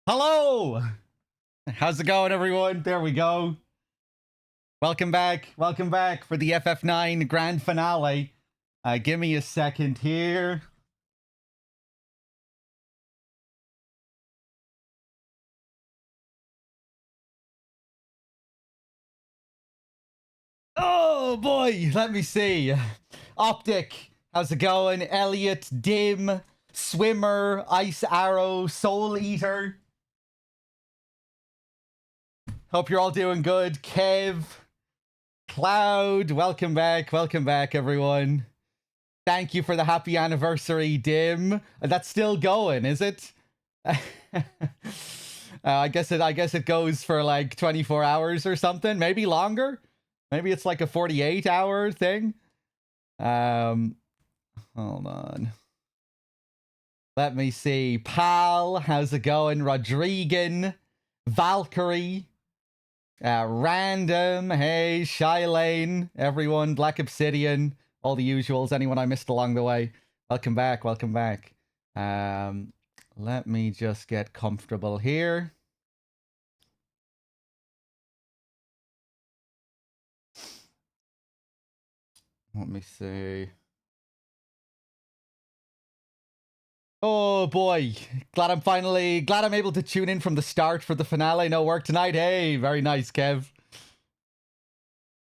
Hello! How's it going, everyone? There we go. Welcome back. Welcome back for the FF9 grand finale. Give me a second here. Oh boy, let me see. Optic, how's it going? Elliot, Dim, Swimmer, Ice Arrow, Soul Eater. Hope you're all doing good. Kev, Cloud, welcome back, everyone. Thank you for the happy anniversary, Dim. That's still going, is it? I guess it goes for like 24 hours or something, maybe longer. Maybe it's like a 48-hour thing. Hold on. Let me see. Pal, how's it going? Rodrigan, Valkyrie, Random, hey, Shylane, everyone, Black Obsidian, all the usuals, anyone I missed along the way. Welcome back, welcome back. Let me just get comfortable here. Let me see. Oh boy, glad I'm able to tune in from the start for the finale. No work tonight. Hey, very nice, Kev.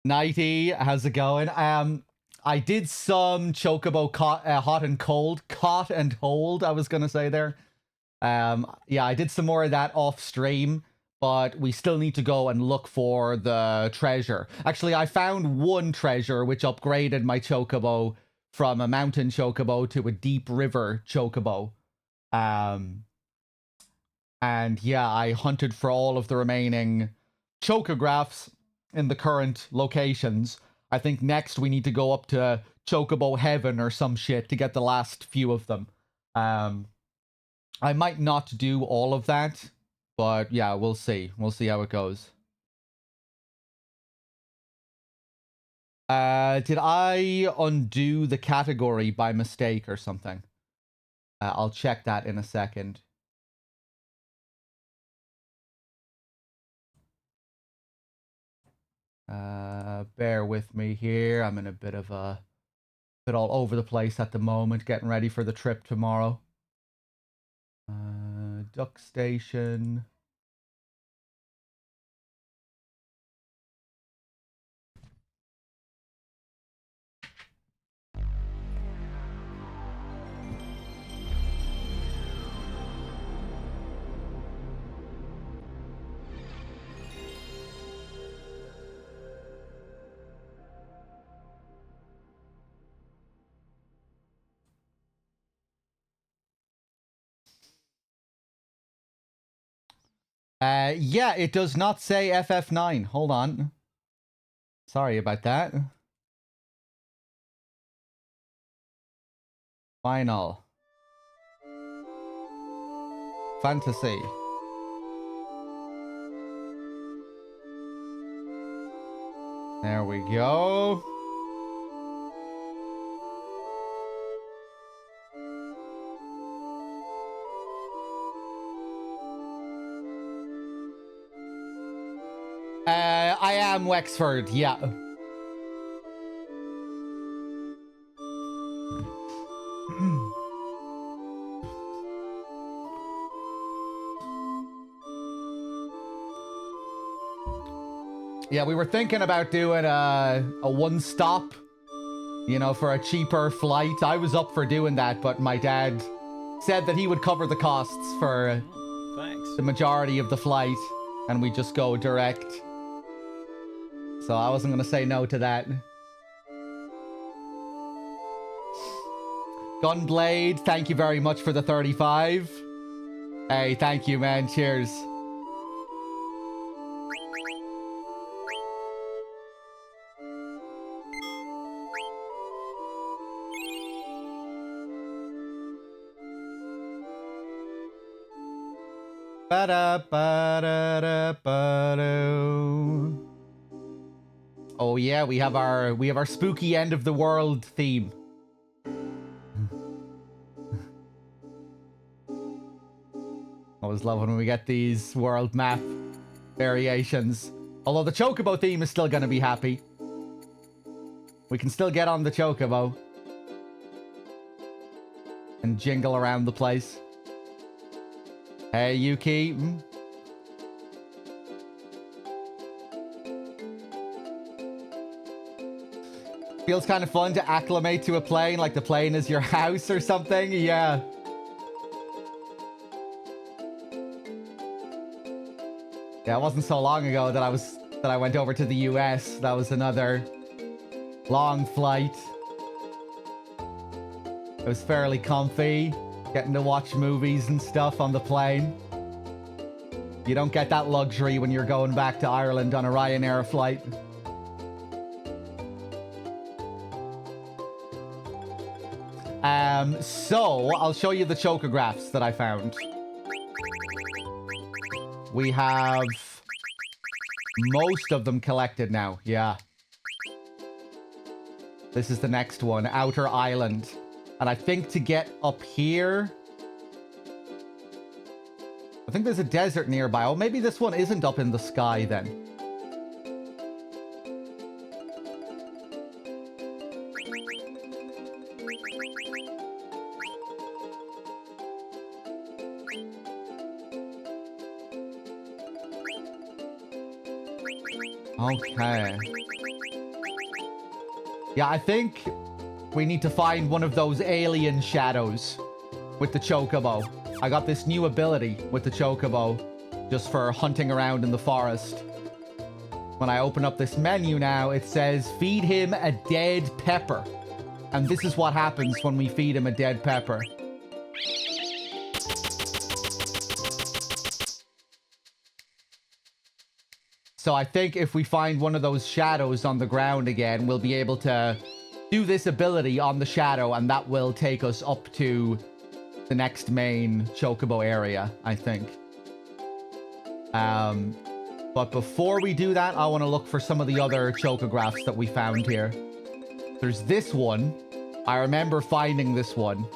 Nighty, how's it going? I did some Chocobo hot and cold, caught and hold, I was gonna say there. Yeah, I did some more of that off stream, but we still need to go and look for the treasure. Actually, I found one treasure which upgraded my Chocobo from a mountain Chocobo to a deep river Chocobo. And yeah, I hunted for all of the remaining Chocographs in the current locations. I think next we need to go up to Chocobo Heaven or some shit to get the last few of them. I might not do all of that, but yeah, we'll see. We'll see how it goes. Did I undo the category by mistake or something? I'll check that in a second. Bear with me here. I'm in a bit all over the place at the moment, getting ready for the trip tomorrow. Duck Station. Yeah, it does not say FF9. Hold on. Sorry about that. Final. Fantasy. There we go. I am Wexford, yeah. Yeah, we were thinking about doing a one-stop, you know, for a cheaper flight. I was up for doing that, but my dad said that he would cover the costs for the majority of the flight, and we just go direct. So I wasn't going to say no to that. Gunblade, thank you very much for the 35. Hey, thank you, man. Cheers. Oh yeah, we have our spooky end of the world theme. What always love when we get these world map variations. Although the Chocobo theme is still going to be happy. We can still get on the Chocobo. And jingle around the place. Hey, Yuki. Feels kind of fun to acclimate to a plane, like the plane is your house or something. Yeah. Yeah, it wasn't so long ago that I went over to the US. That was another long flight. It was fairly comfy, getting to watch movies and stuff on the plane. You don't get that luxury when you're going back to Ireland on a Ryanair flight. So I'll show you the chocographs that I found. We have most of them collected now, yeah. This is the next one, Outer Island. And I think to get up here... I think there's a desert nearby. Oh, maybe this one isn't up in the sky then. Okay. Yeah, I think we need to find one of those alien shadows with the Chocobo. I got this new ability with the Chocobo just for hunting around in the forest. When I open up this menu now, it says feed him a dead pepper. And this is what happens when we feed him a dead pepper. So I think if we find one of those shadows on the ground again, we'll be able to do this ability on the shadow, and that will take us up to the next main Chocobo area, I think. But before we do that, I want to look for some of the other chocographs that we found here. There's this one. I remember finding this one.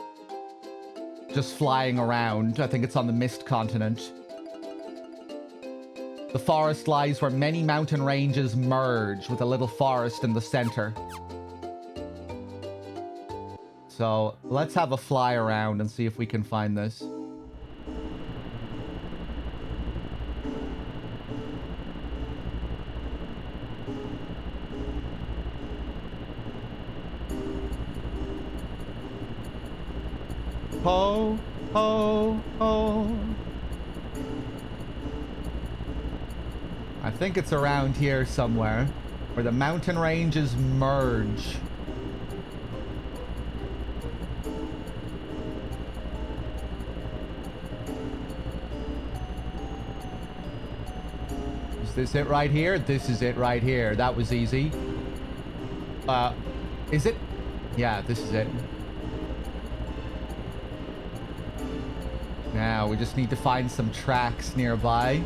Just flying around. I think it's on the Mist Continent. The forest lies where many mountain ranges merge, with a little forest in the center. So let's have a fly around and see if we can find this. Ho, ho, ho. I think it's around here somewhere, where the mountain ranges merge. Is this it right here? This is it right here. That was easy. Is it? Yeah, this is it. Now, we just need to find some tracks nearby.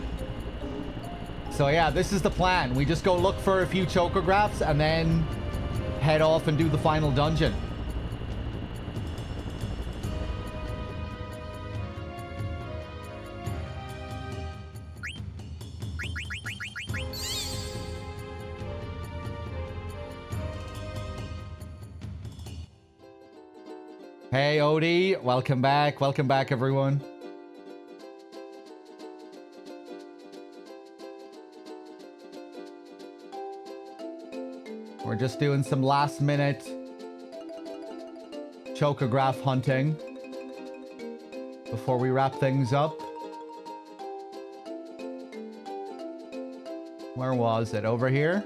So yeah, this is the plan. We just go look for a few chocographs and then head off and do the final dungeon. Hey, Odie. Welcome back. Welcome back, everyone. We're just doing some last minute chocograph hunting before we wrap things up. Where was it? Over here?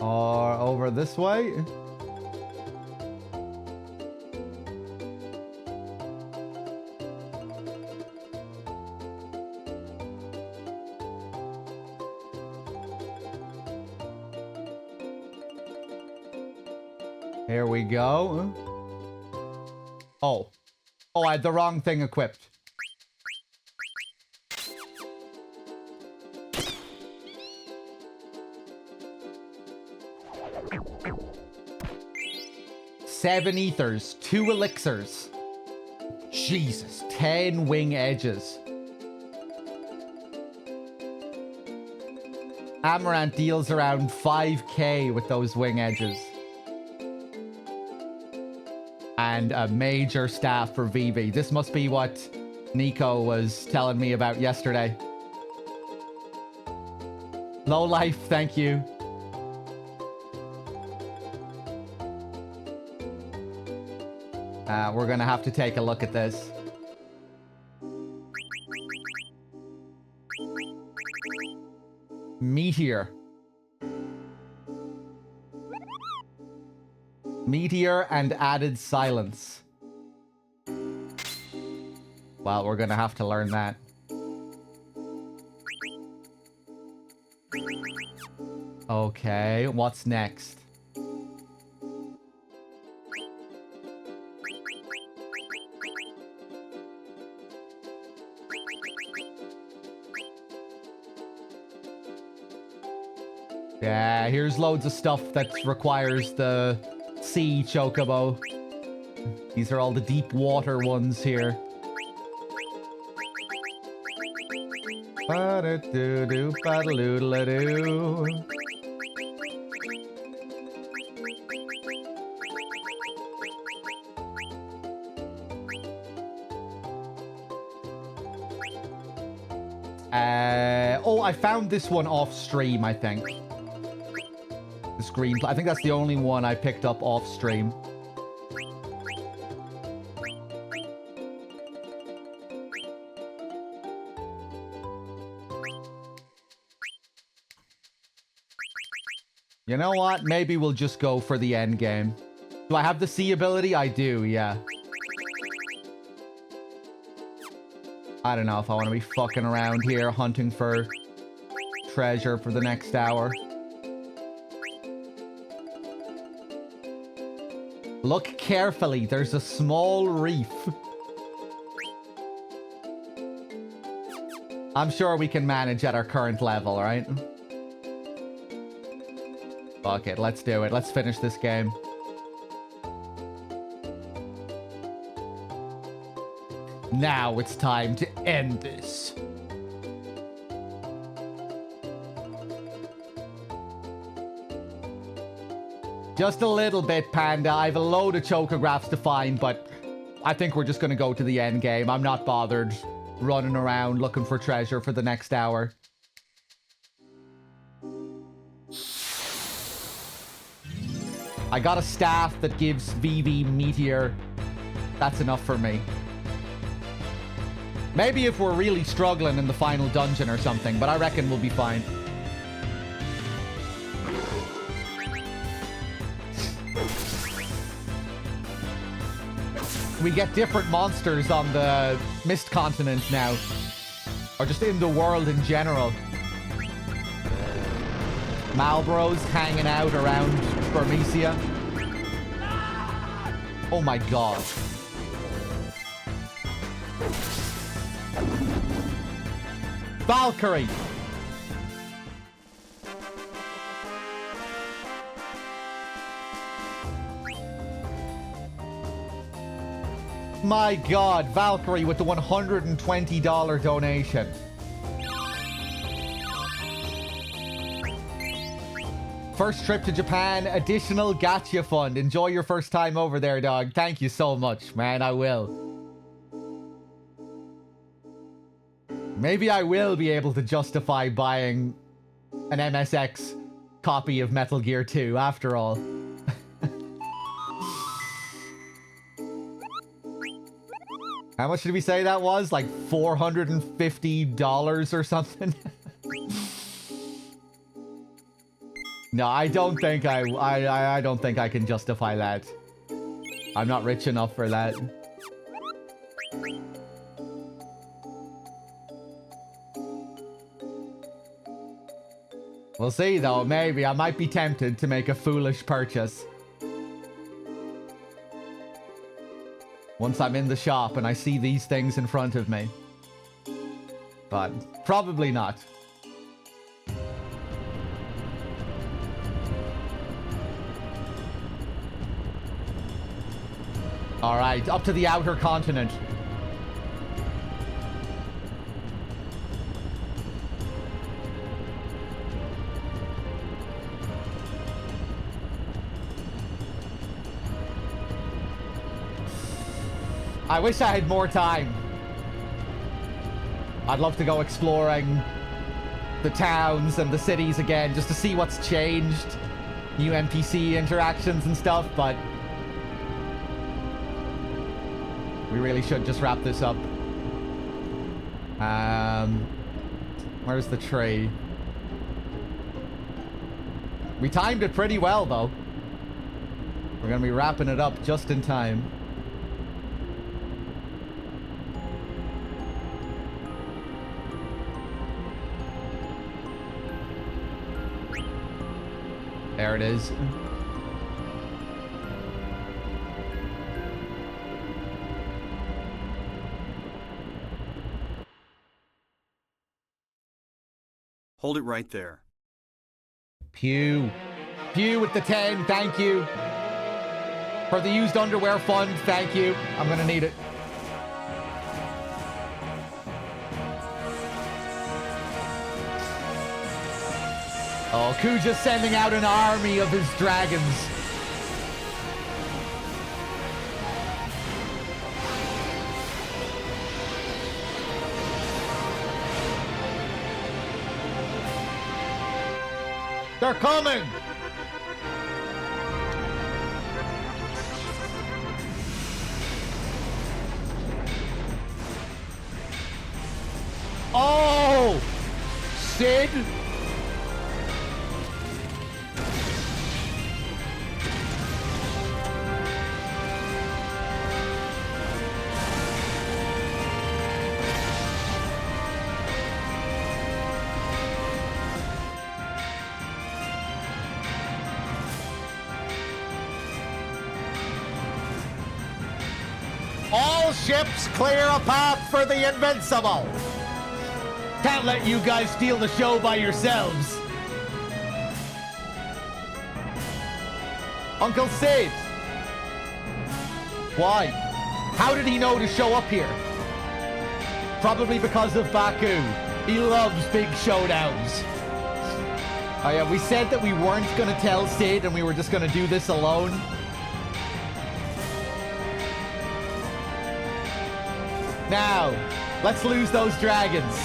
Or over this way? Here we go. Oh. Oh, I had the wrong thing equipped. 7 ethers, 2 elixirs. Jesus, 10 wing edges. Amaranth deals around 5k with those wing edges. And a major staff for Vivi. This must be what Nico was telling me about yesterday. Low life, thank you. We're gonna have to take a look at this. Meteor. Meteor and added silence. Well, we're gonna have to learn that. Okay, what's next? Yeah, here's loads of stuff that requires the sea chocobo. These are all the deep water ones here. Ba-da-doo-doo, ba-da-loo-la-doo. Oh, I found this one off stream, I think. The screenplay. I think that's the only one I picked up off stream. You know what? Maybe we'll just go for the end game. Do I have the sea ability? I do, yeah. I don't know if I want to be fucking around here hunting for treasure for the next hour. Look carefully. There's a small reef. I'm sure we can manage at our current level, right? Fuck it. Let's do it. Let's finish this game. Now it's time to end this. Just a little bit, Panda. I have a load of chocographs to find, but I think we're just going to go to the end game. I'm not bothered running around looking for treasure for the next hour. I got a staff that gives Vivi Meteor. That's enough for me. Maybe if we're really struggling in the final dungeon or something, but I reckon we'll be fine. We get different monsters on the Mist Continent now. Or just in the world in general. Malbros hanging out around Burmecia. Oh my god. Valkyrie! My god, Valkyrie with the $120 donation. First trip to Japan, additional gacha fund. Enjoy your first time over there, dog. Thank you so much, man. I will. Maybe I will be able to justify buying an MSX copy of Metal Gear 2 after all. How much did we say that was? Like $450 or something? No, I don't think I don't think I can justify that. I'm not rich enough for that. We'll see though, maybe I might be tempted to make a foolish purchase. Once I'm in the shop and I see these things in front of me. But probably not. All right, up to the outer continent. I wish I had more time. I'd love to go exploring the towns and the cities again just to see what's changed. New NPC interactions and stuff, but we really should just wrap this up. Where's the tree? We timed it pretty well, though. We're gonna be wrapping it up just in time. There it is. Hold it right there. Pew. Pew with the 10, thank you. For the used underwear fund, thank you. I'm gonna need it. Oh, Kuja's sending out an army of his dragons. They're coming! Oh! Sid? All ships clear a path for the invincible. Can't let you guys steal the show by yourselves. Uncle Sid. Why? How did he know to show up here? Probably because of Baku. He loves big showdowns. Oh yeah, we said that we weren't gonna tell Sid and we were just gonna do this alone. Now, let's lose those dragons.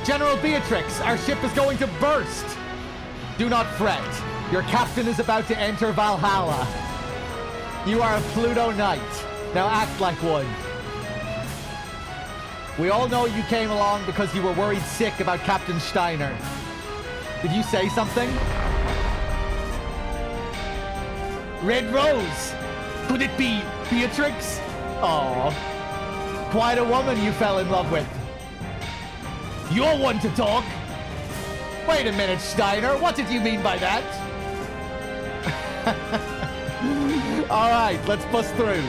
General Beatrix, our ship is going to burst. Do not fret. Your captain is about to enter Valhalla. You are a Pluto Knight. Now act like one. We all know you came along because you were worried sick about Captain Steiner. Did you say something? Red Rose. Could it be Beatrix? Oh, quite a woman you fell in love with. You're one to talk. Wait a minute, Steiner. What did you mean by that? All right, let's bust through.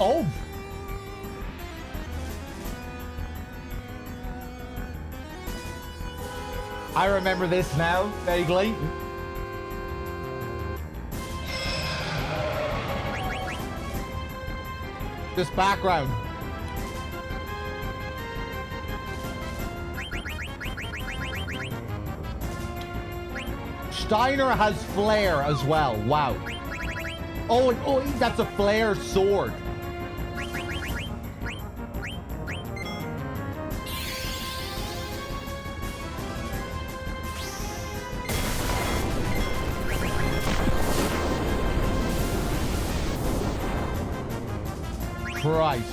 Oh. I remember this now, vaguely. This background. Steiner has flair as well. Wow. Oh, that's a flare sword. Christ.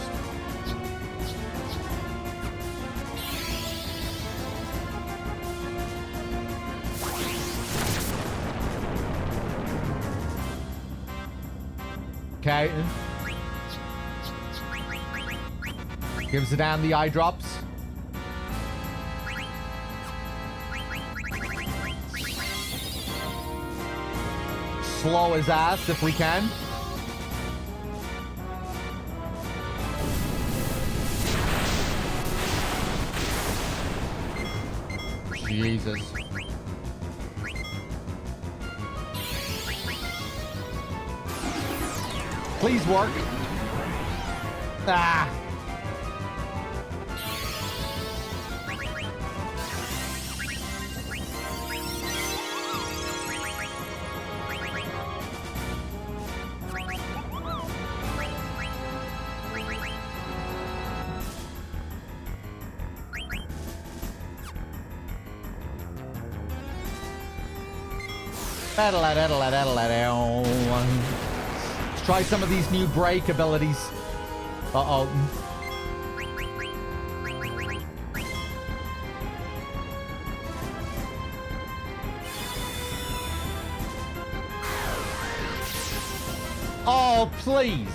Okay. Gives it down the eye drops. Slow his ass if we can. Jesus. Please work. Ah. Let's try some of these new break abilities. Uh-oh. Oh, please.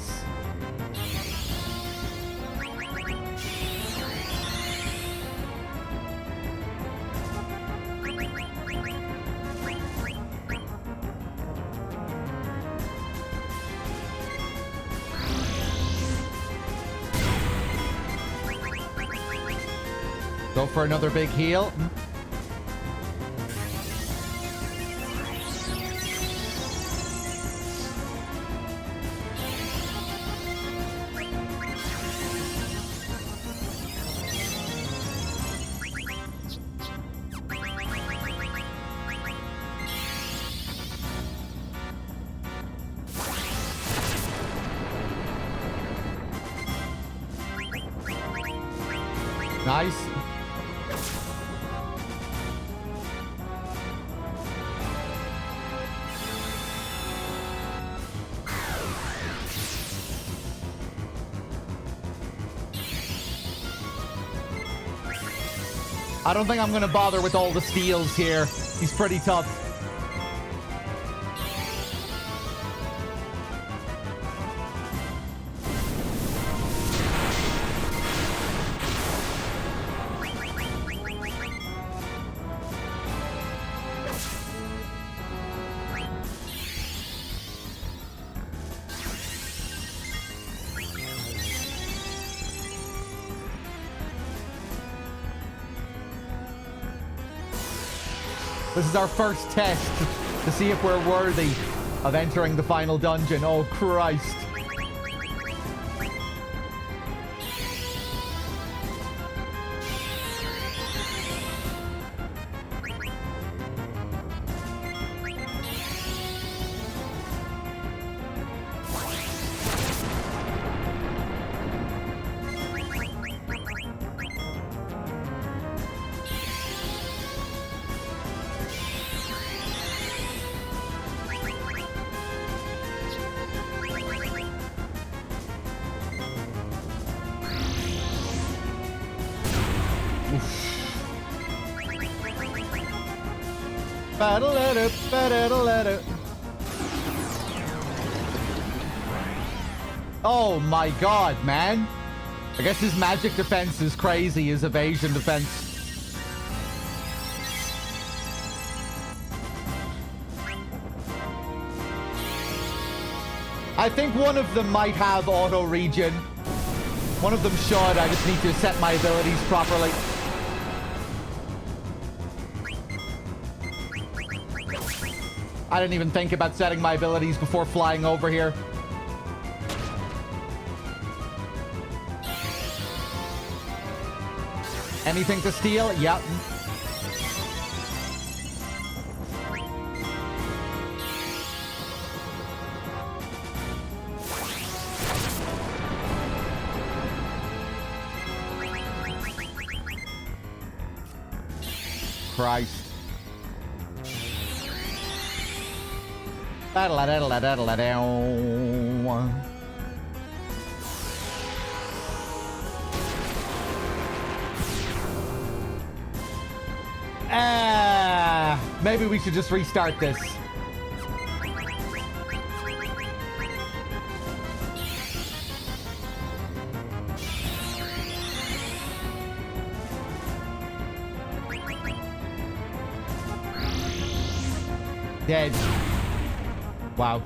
Go for another big heal. Nice. I don't think I'm going to bother with all the steals here. He's pretty tough. This is our first test to see if we're worthy of entering the final dungeon. Oh, Christ. Oh my god, man. I guess his magic defense is crazy, his evasion defense. I think one of them might have auto regen. One of them should. I just need to set my abilities properly. I didn't even think about setting my abilities before flying over here. Anything to steal? Yep. Christ. Maybe we should just restart this. Dead. Wow.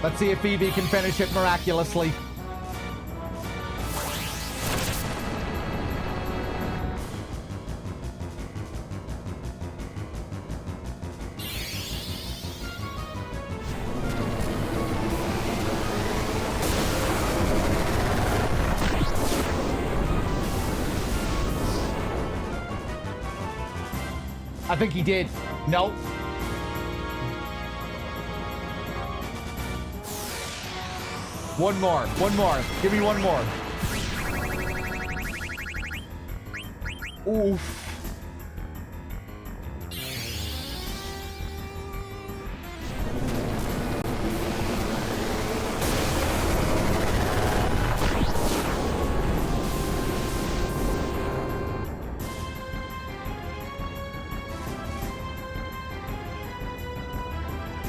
Let's see if Evie can finish it miraculously. I think he did. No. One more. One more. Give me one more. Oof.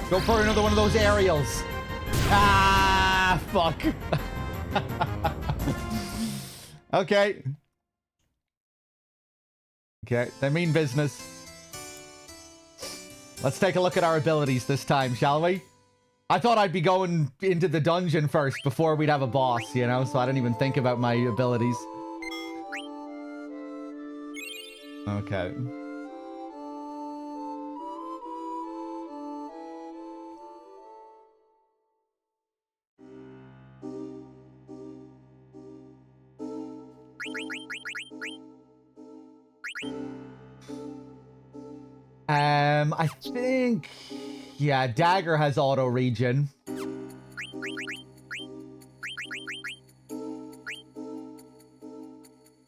Go for another one of those aerials. Ah, fuck. Okay. Okay, they mean business. Let's take a look at our abilities this time, shall we? I thought I'd be going into the dungeon first before we'd have a boss, you know? So I didn't even think about my abilities. Okay. I think, yeah, Dagger has auto regen.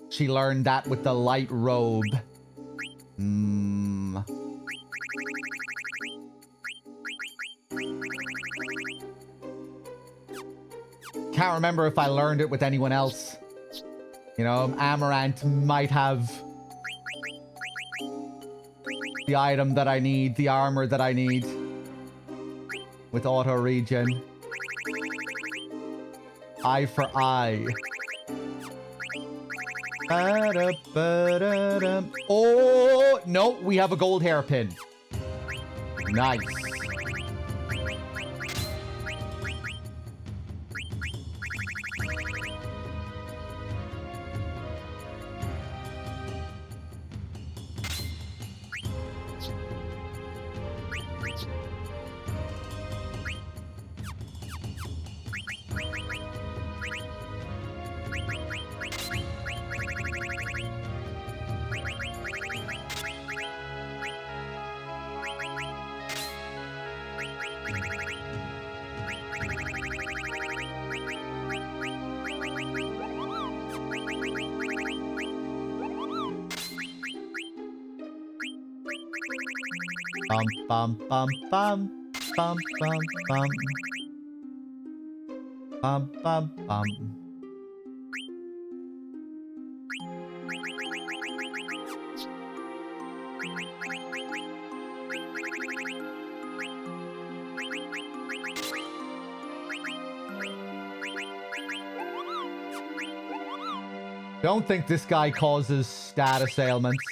She learned that with the light robe. Can't remember if I learned it with anyone else. You know, Amaranth might have the item that I need, the armor that I need with auto regen. Eye for eye. Oh, no, we have a gold hairpin. Nice. Bum, bum, bum, bum, bum, bum. Bum, bum, bum. Don't think this guy causes status ailments.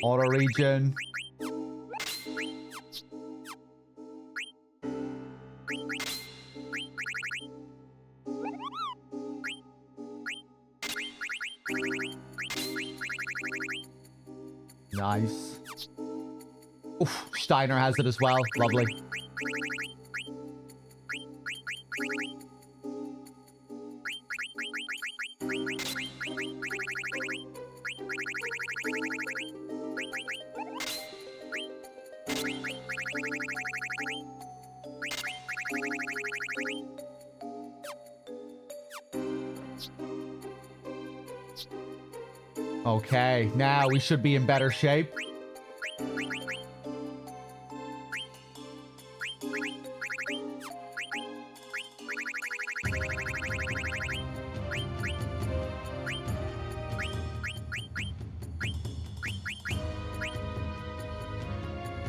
Auto regen. Nice. Oof, Steiner has it as well. Lovely. Okay, now we should be in better shape.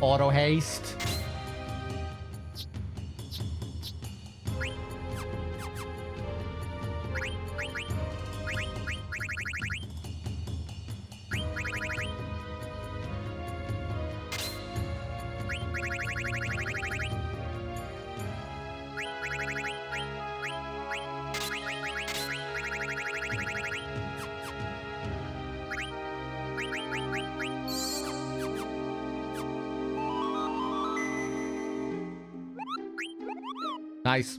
Auto haste. Nice.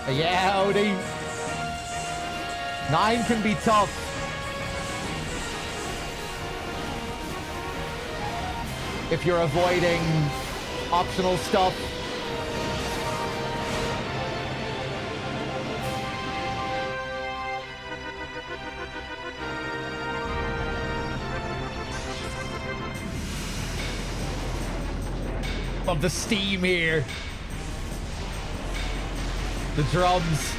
Yeah, Odie. 9 can be tough. If you're avoiding optional stuff. Of the steam here. The drums.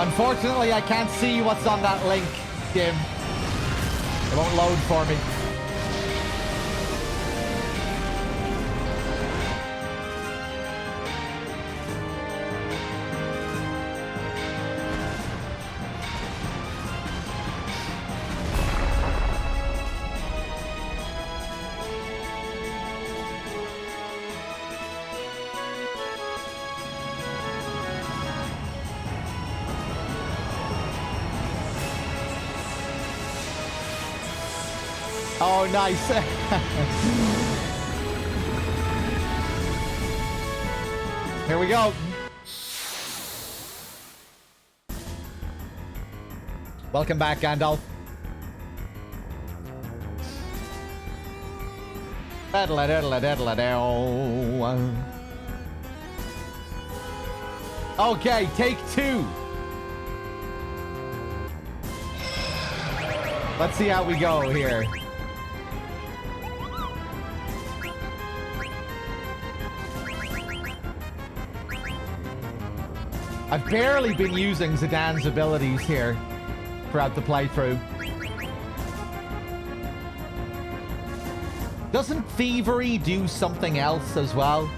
Unfortunately, I can't see what's on that link, Jim. It won't load for me. Oh, nice. Here we go. Welcome back, Gandalf. Okay, take 2. Let's see how we go here. I've barely been using Zidane's abilities here throughout the playthrough. Doesn't Thievery do something else as well?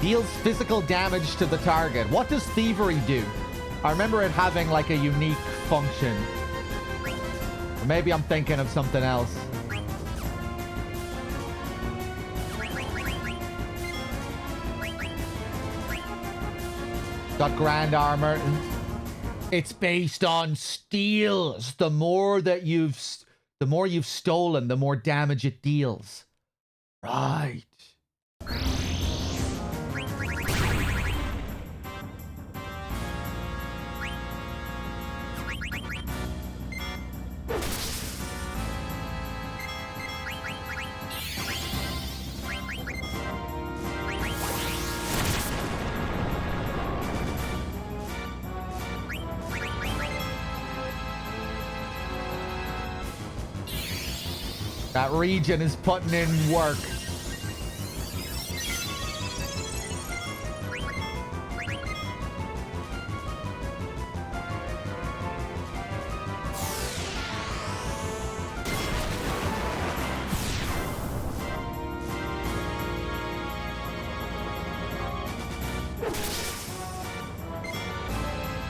Deals physical damage to the target. What does Thievery do? I remember it having like a unique function. Or maybe I'm thinking of something else. Got grand armor. It's based on steals. The more you've stolen, the more damage it deals. Right. That region is putting in work.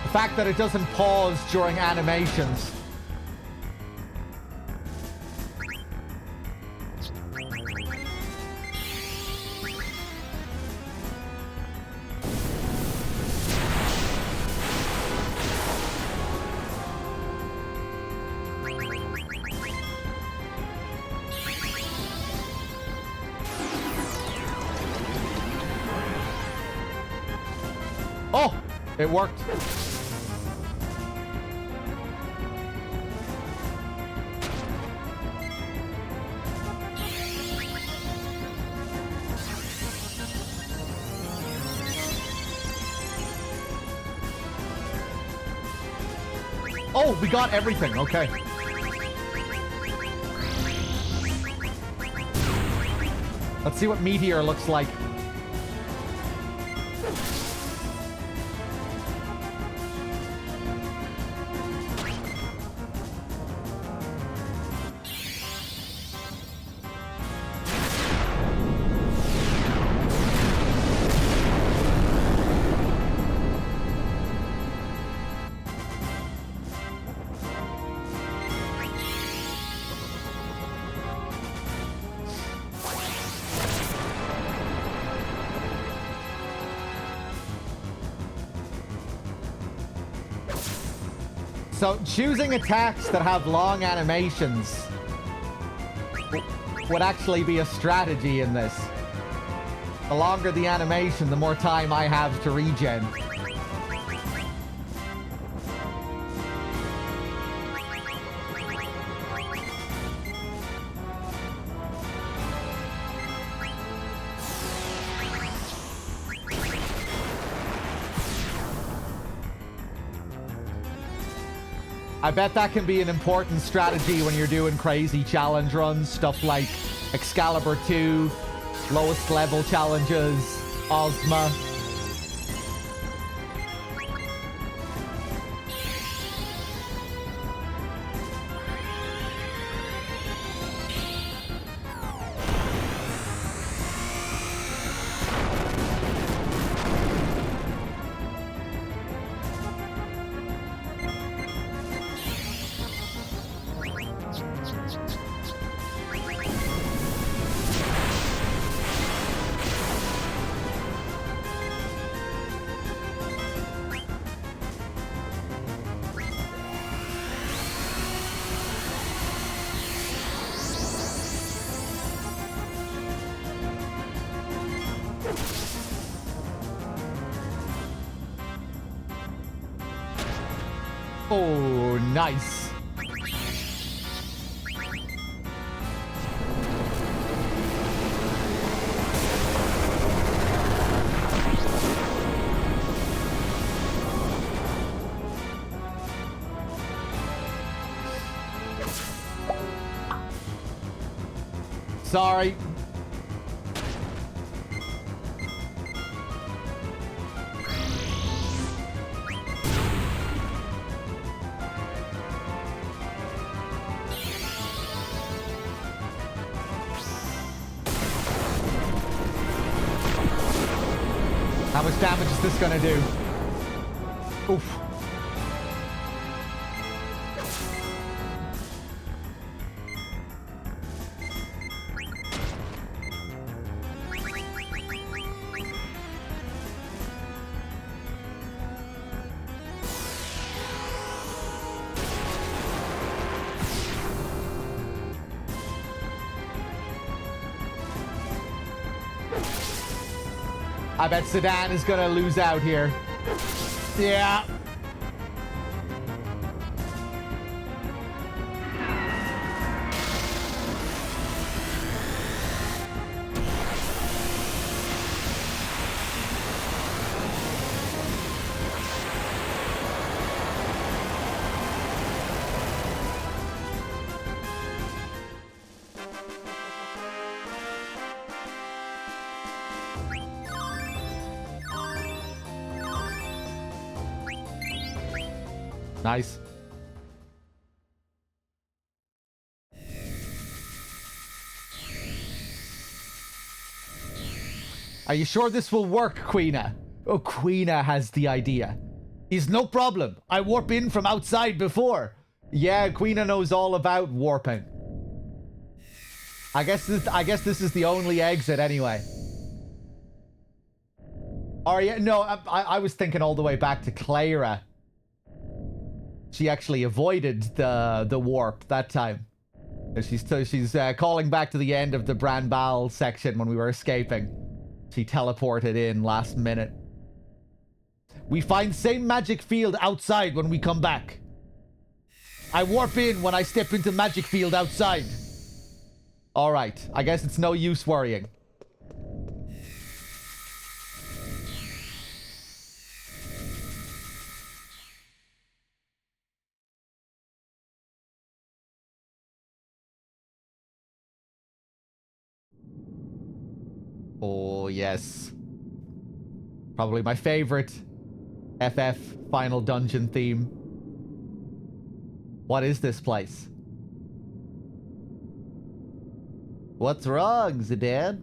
The fact that it doesn't pause during animations. Oh, it worked. Oh, we got everything. Okay. Let's see what Meteor looks like. So choosing attacks that have long animations would actually be a strategy in this. The longer the animation, the more time I have to regen. I bet that can be an important strategy when you're doing crazy challenge runs, stuff like Excalibur 2, lowest level challenges, Ozma. Oh, nice. Sorry. How much damage is this gonna do? Oof. I bet Sedan is gonna lose out here. Yeah. Nice. Are you sure this will work, Queena? Oh, Queena has the idea. Is no problem. I warp in from outside before. Yeah, Queena knows all about warping. I guess this is the only exit anyway. Oh yeah, no, I was thinking all the way back to Clara. She actually avoided the warp that time. She's calling back to the end of the Branbal section when we were escaping. She teleported in last minute. We find same magic field outside when we come back. I warp in when I step into magic field outside. Alright, I guess it's no use worrying. Oh, yes. Probably my favorite FF Final Dungeon theme. What is this place? What's wrong, Zidane?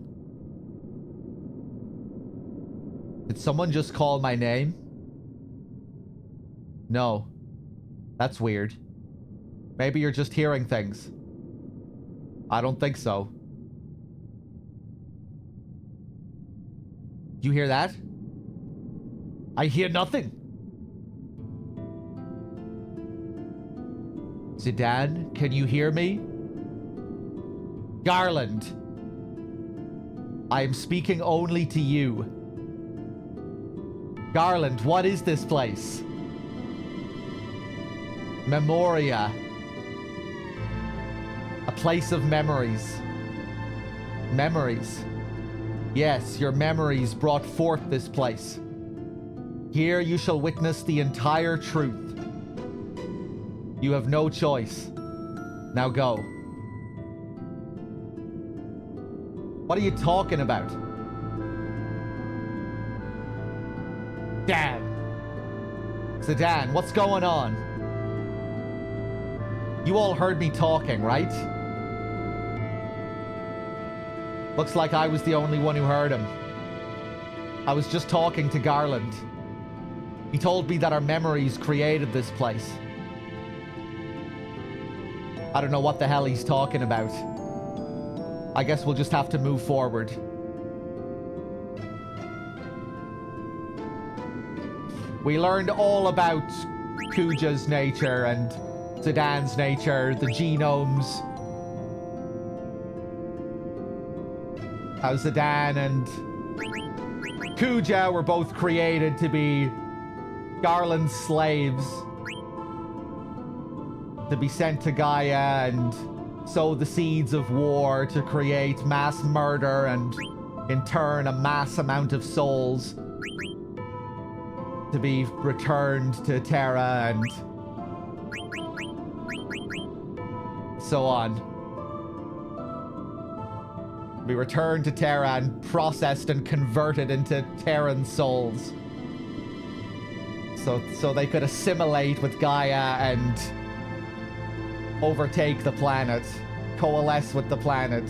Did someone just call my name? No. That's weird. Maybe you're just hearing things. I don't think so. You hear that? I hear nothing. Zidane, can you hear me? Garland. I am speaking only to you. Garland, what is this place? Memoria. A place of memories. Memories. Yes, your memories brought forth this place. Here you shall witness the entire truth. You have no choice. Now go. What are you talking about? Dan. Zidane, what's going on? You all heard me talking, right? Looks like I was the only one who heard him. I was just talking to Garland. He told me that our memories created this place. I don't know what the hell he's talking about. I guess we'll just have to move forward. We learned all about Kuja's nature and Zidane's nature, the genomes. How Zidane and Kuja were both created to be Garland's slaves. To be sent to Gaia and sow the seeds of war to create mass murder and in turn a mass amount of souls to be returned to Terra and so on. Be returned to Terra and processed and converted into Terran souls. So they could assimilate with Gaia and overtake the planet, coalesce with the planet.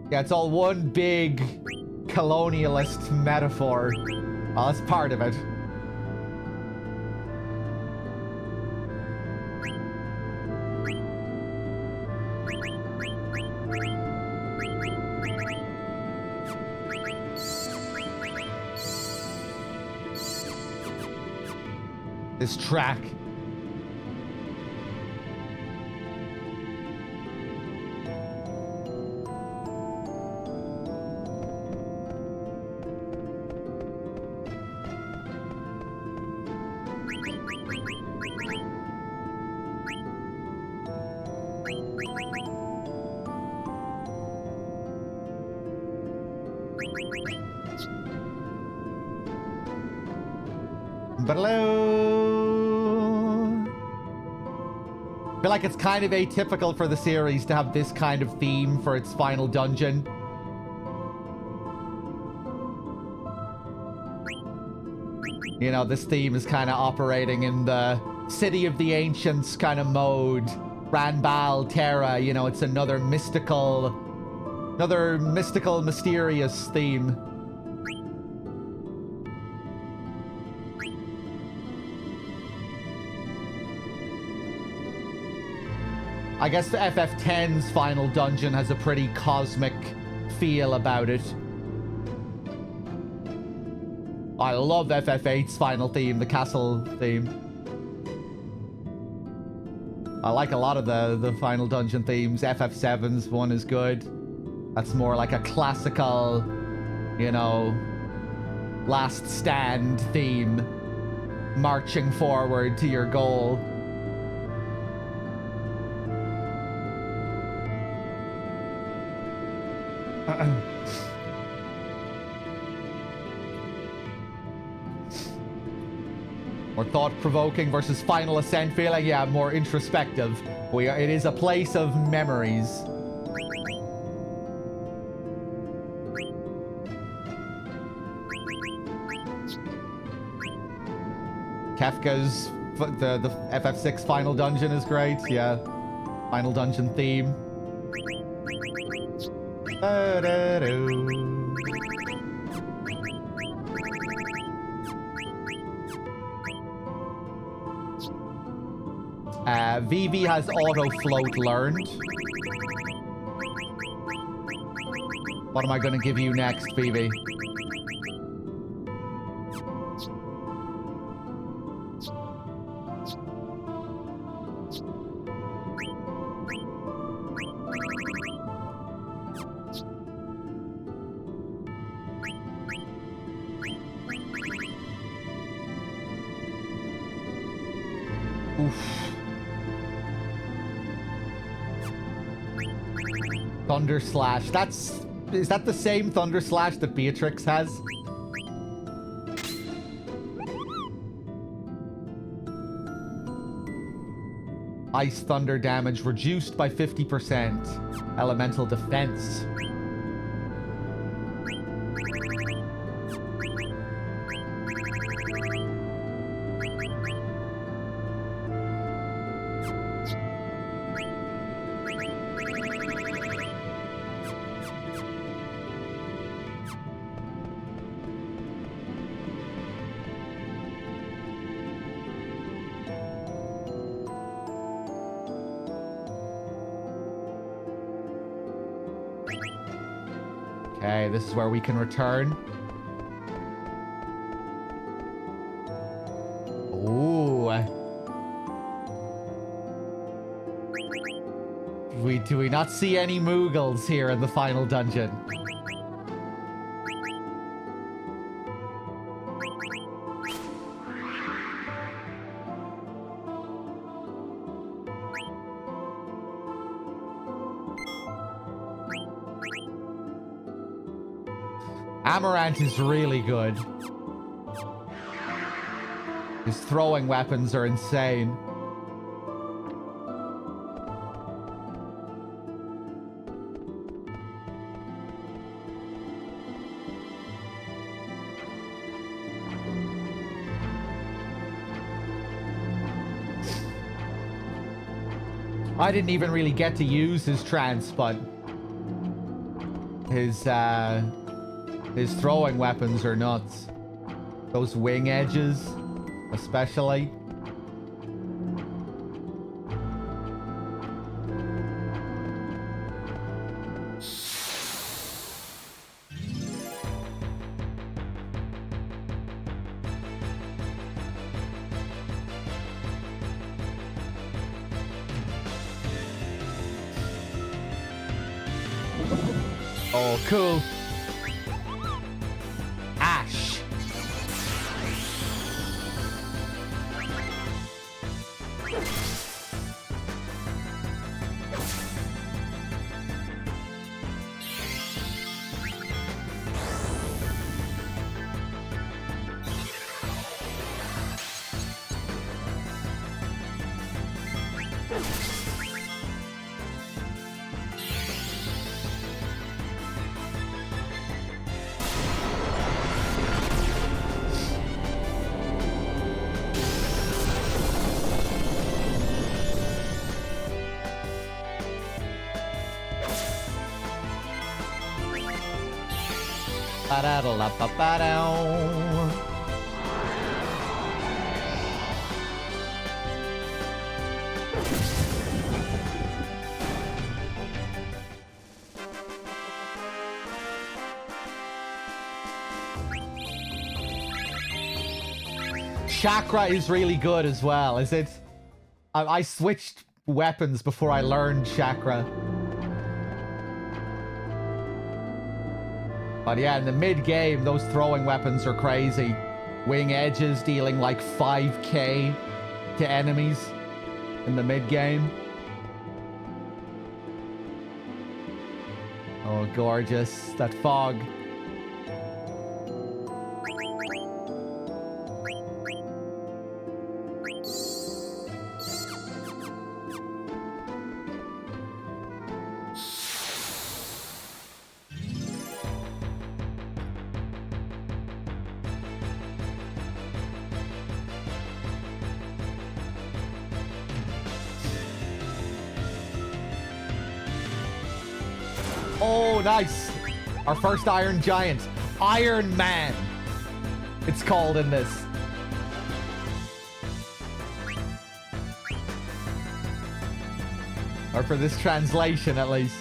Yeah, it's all one big colonialist metaphor. Oh, that's part of it. This track. Hello. I feel like it's kind of atypical for the series to have this kind of theme for its final dungeon. You know, this theme is kind of operating in the City of the Ancients kind of mode. Ranbal, Terra, you know, it's another mystical, mysterious theme. I guess the FF10's final dungeon has a pretty cosmic feel about it. I love FF8's final theme, the castle theme. I like a lot of the final dungeon themes. FF7's one is good. That's more like a classical, you know, last stand theme. Marching forward to your goal. More thought-provoking versus Final Ascent feeling. Yeah, more introspective. It is a place of memories. Kefka's the FF6 final dungeon is great. Yeah, final dungeon theme. Vivi has auto float learned. What am I going to give you next, Vivi? Thunder Slash. Is that the same Thunder Slash that Beatrix has? Ice Thunder damage reduced by 50%. Elemental defense. Okay, this is where we can return. Ooh. Do we not see any Moogles here in the final dungeon? Amaranth is really good. His throwing weapons are insane. I didn't even really get to use his trance, but his throwing weapons are nuts. Those wing edges, especially. Oh, cool. Ash. Ba-da-da-la-ba-ba-dow. Chakra is really good as well, is it? I switched weapons before I learned chakra. But yeah, in the mid-game, those throwing weapons are crazy. Wing edges dealing like 5k to enemies in the mid-game. Oh, gorgeous. That fog. Oh, nice. Our first Iron Giant. Iron Man. It's called in this. Or for this translation, at least.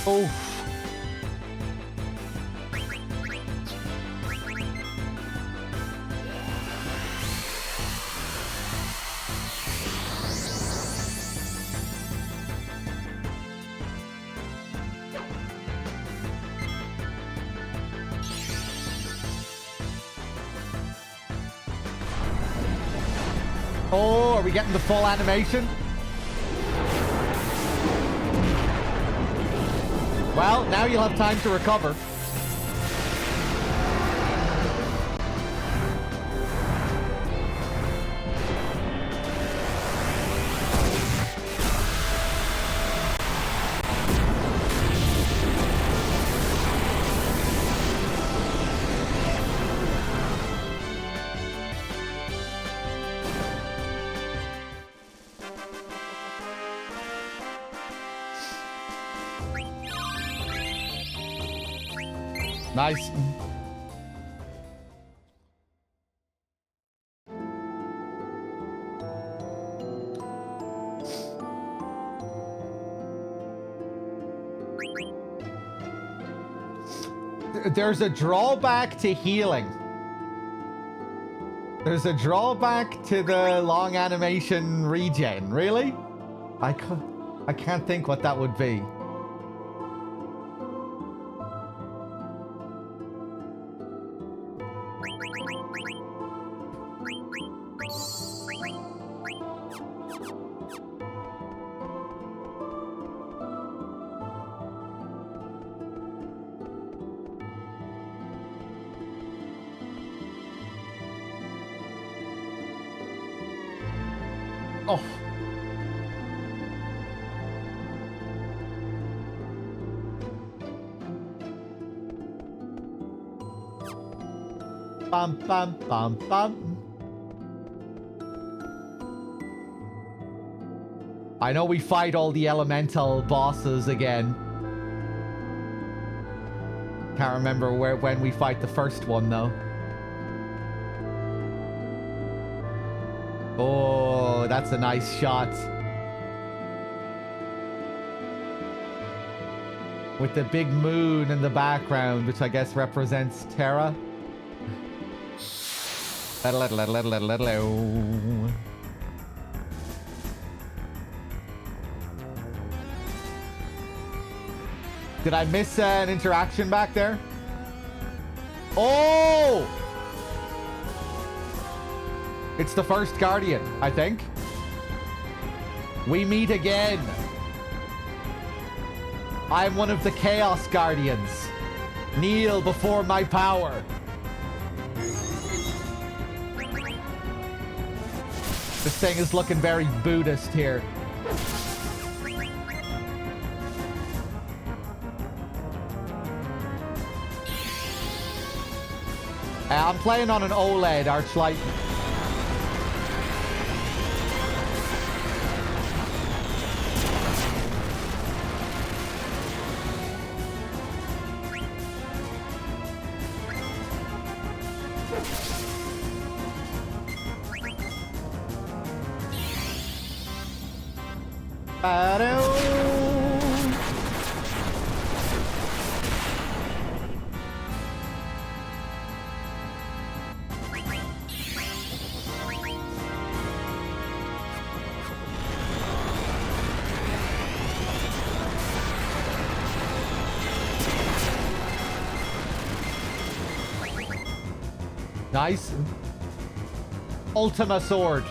Oh. Oh, are we getting the full animation? Well, now you'll have time to recover. Nice. There's a drawback to healing. There's a drawback to the long animation regen. Really? I can't think what that would be. Oh. Bum, bum, bum, bum. I know we fight all the elemental bosses again. Can't remember when we fight the first one, though. Oh, that's a nice shot. With the big moon in the background, which I guess represents Terra. Did I miss an interaction back there? Oh! It's the first Guardian, I think. We meet again. I'm one of the Chaos Guardians. Kneel before my power. This thing is looking very Buddhist here. I'm playing on an OLED Archlight. Nice. Ultima Sword.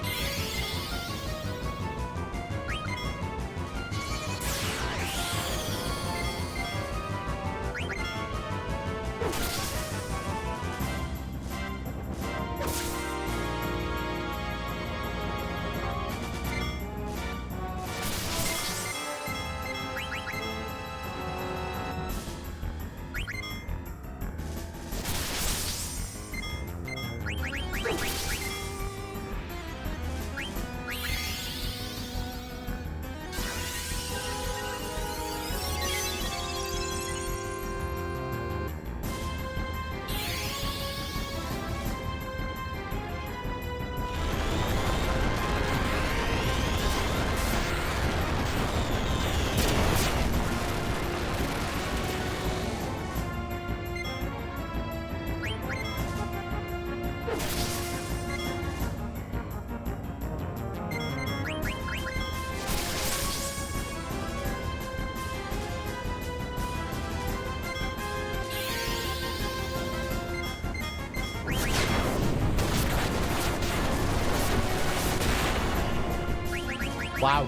Wow.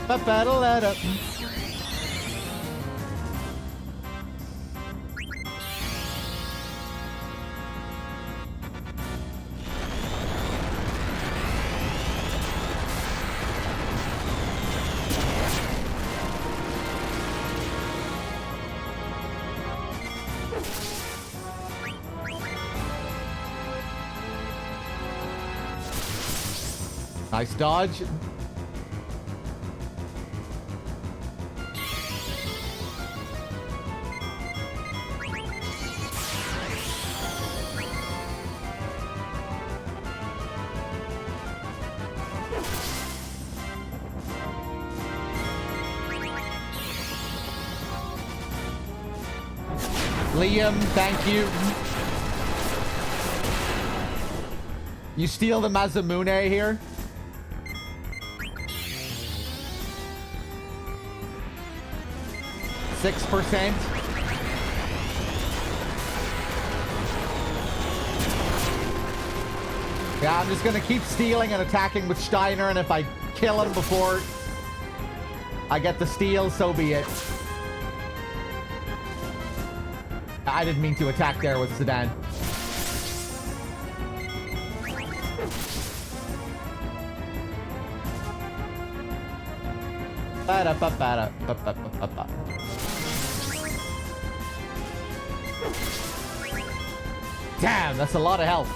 Ba-ba-da-la-da. Nice dodge. Liam, thank you. You steal the Mazamune here? %. Yeah, I'm just gonna keep stealing and attacking with Steiner, and if I kill him before I get the steal, so be it. I didn't mean to attack there with Sedan. Ba-da-ba-ba-da-ba-ba-ba-ba. Damn, that's a lot of health.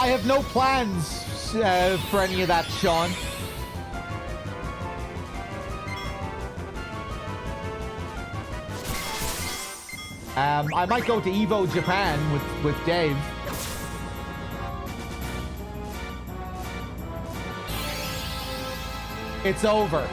I have no plans for any of that, Sean. I might go to Evo Japan with Dave. It's over.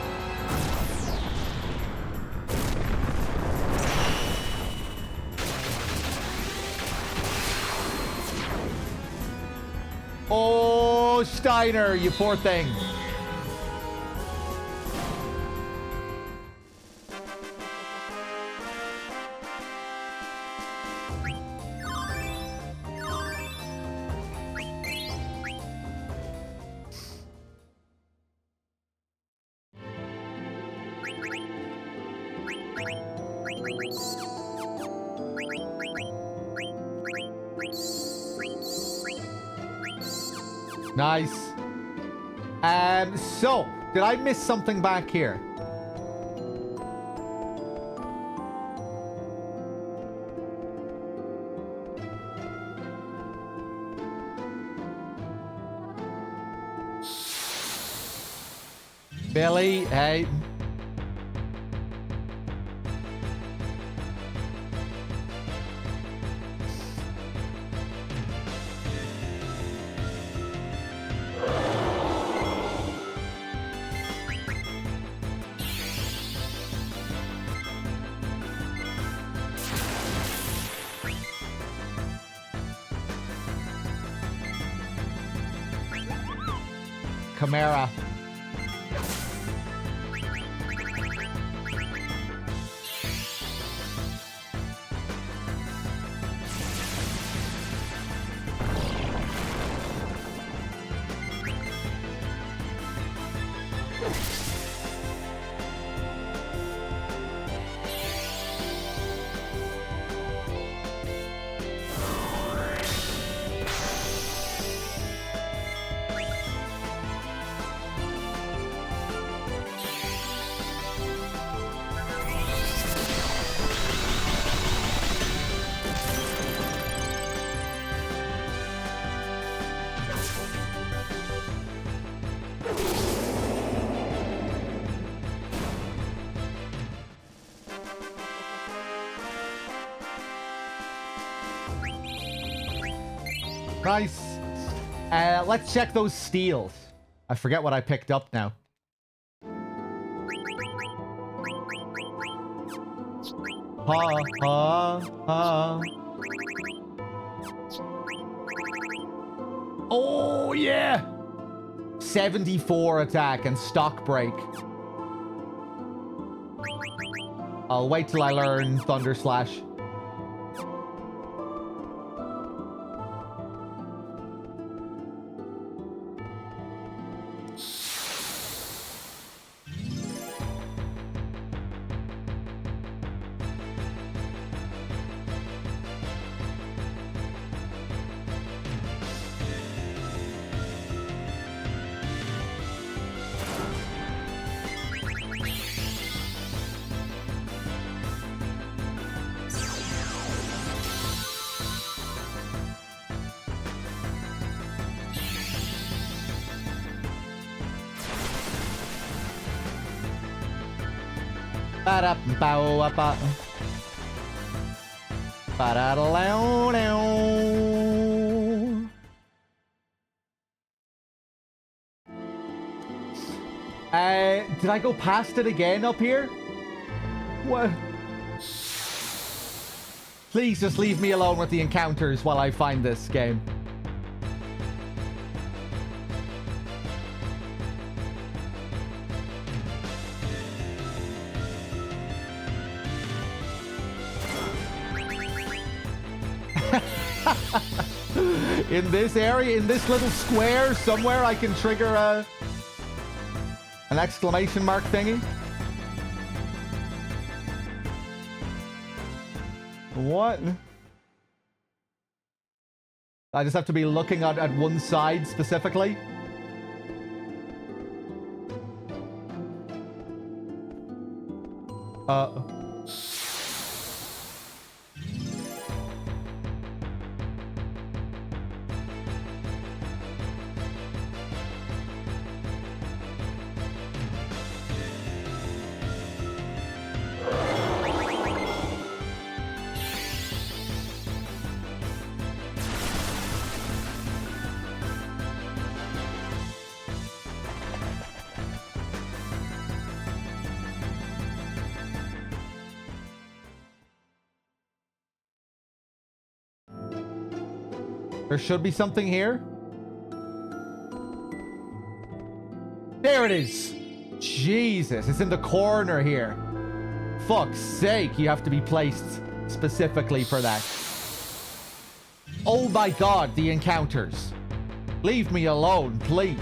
Oh, Steiner, you poor thing. Nice. So, did I miss something back here? Billy, hey. Chimera. Nice. Let's check those steals. I forget what I picked up now. Ha, ha, ha. Oh, yeah. 74 attack and stock break. I'll wait till I learn Thunder Slash. Ba-da-bow-ba. Ba-da-da-low-dow. Did I go past it again up here? What? Please just leave me alone with the encounters while I find this game. In this area, in this little square, somewhere I can trigger an exclamation mark thingy. What? I just have to be looking at one side specifically. There should be something here. There it is. Jesus, it's in the corner here. Fuck's sake, you have to be placed specifically for that. Oh my god, the encounters. Leave me alone, please.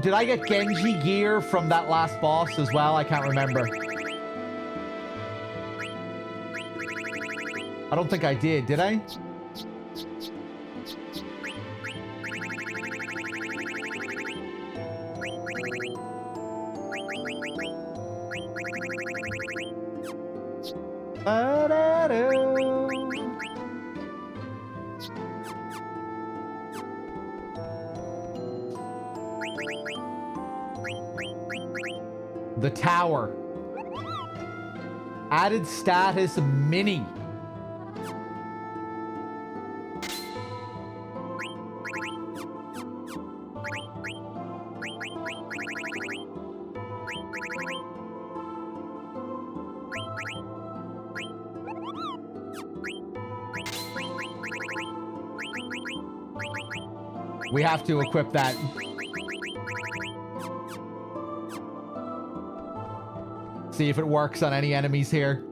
Did I get Genji gear from that last boss as well? I can't remember. I don't think I did I? The tower. Added status mini. We have to equip that. See if it works on any enemies here.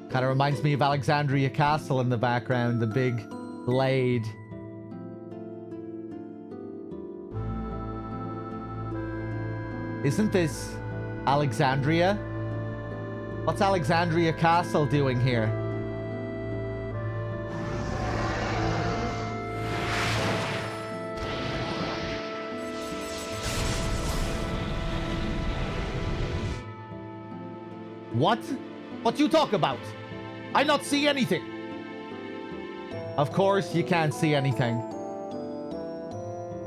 Kind of reminds me of Alexandria Castle in the background, the big blade. Isn't this Alexandria? What's Alexandria Castle doing here? What? What you talk about? I not see anything. Of course you can't see anything.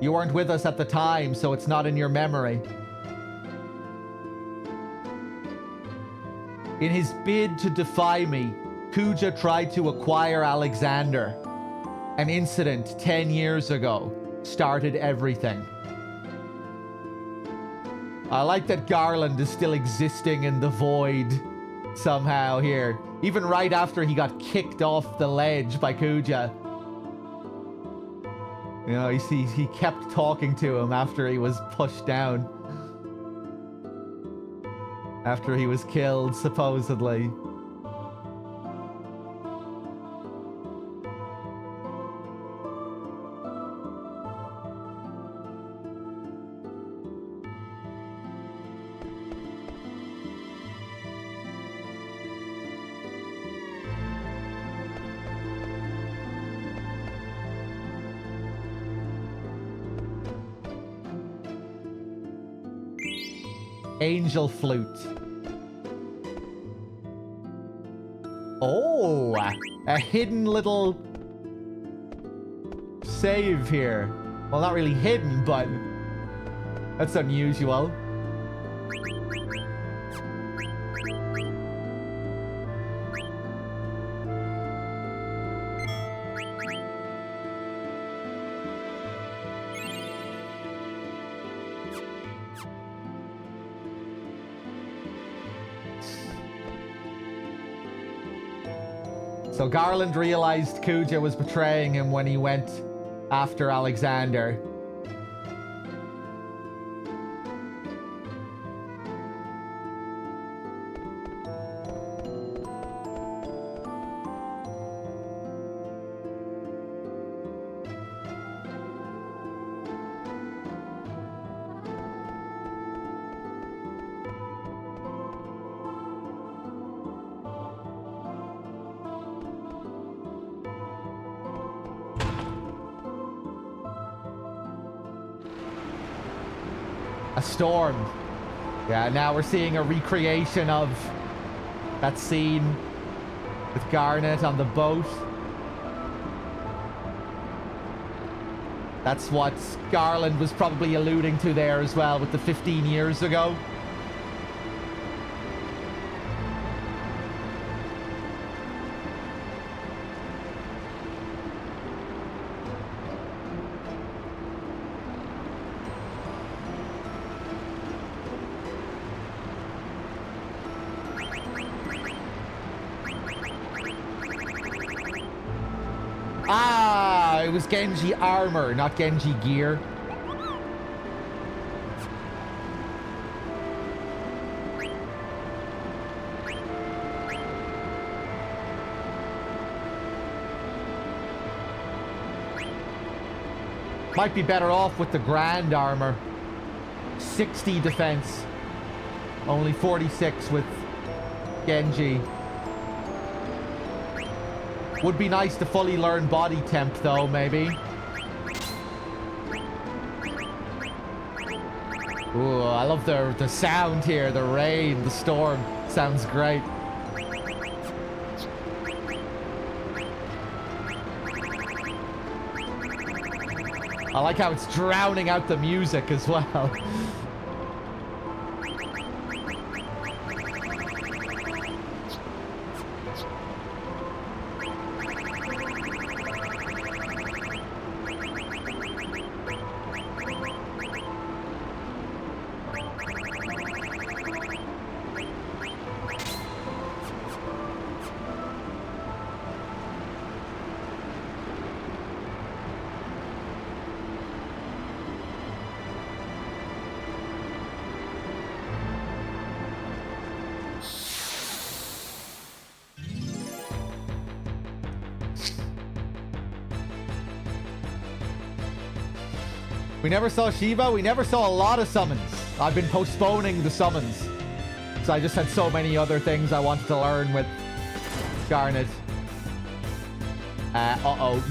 You weren't with us at the time, so it's not in your memory. In his bid to defy me, Kuja tried to acquire Alexander. An incident 10 years ago started everything. I like that Garland is still existing in the void somehow here. Even right after he got kicked off the ledge by Kuja. You know, he kept talking to him after he was pushed down. After he was killed, supposedly. Angel flute. Oh, a hidden little save here. Well, not really hidden, but that's unusual. So Garland realized Kuja was betraying him when he went after Alexander. A storm. Yeah, now we're seeing a recreation of that scene with Garnet on the boat. That's what Garland was probably alluding to there as well with the 15 years ago. Ah, it was Genji armor, not Genji gear. Might be better off with the grand armor. 60 defense. Only 46 with Genji. Would be nice to fully learn body temp though, maybe. Ooh, I love the sound here, the rain, the storm. Sounds great. I like how it's drowning out the music as well. We never saw Shiva. We never saw a lot of summons. I've been postponing the summons. So I just had so many other things I wanted to learn with Garnet. Uh-oh.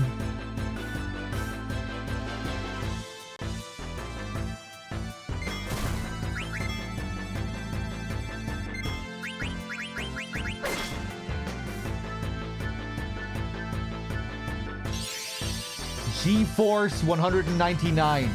G-Force 199.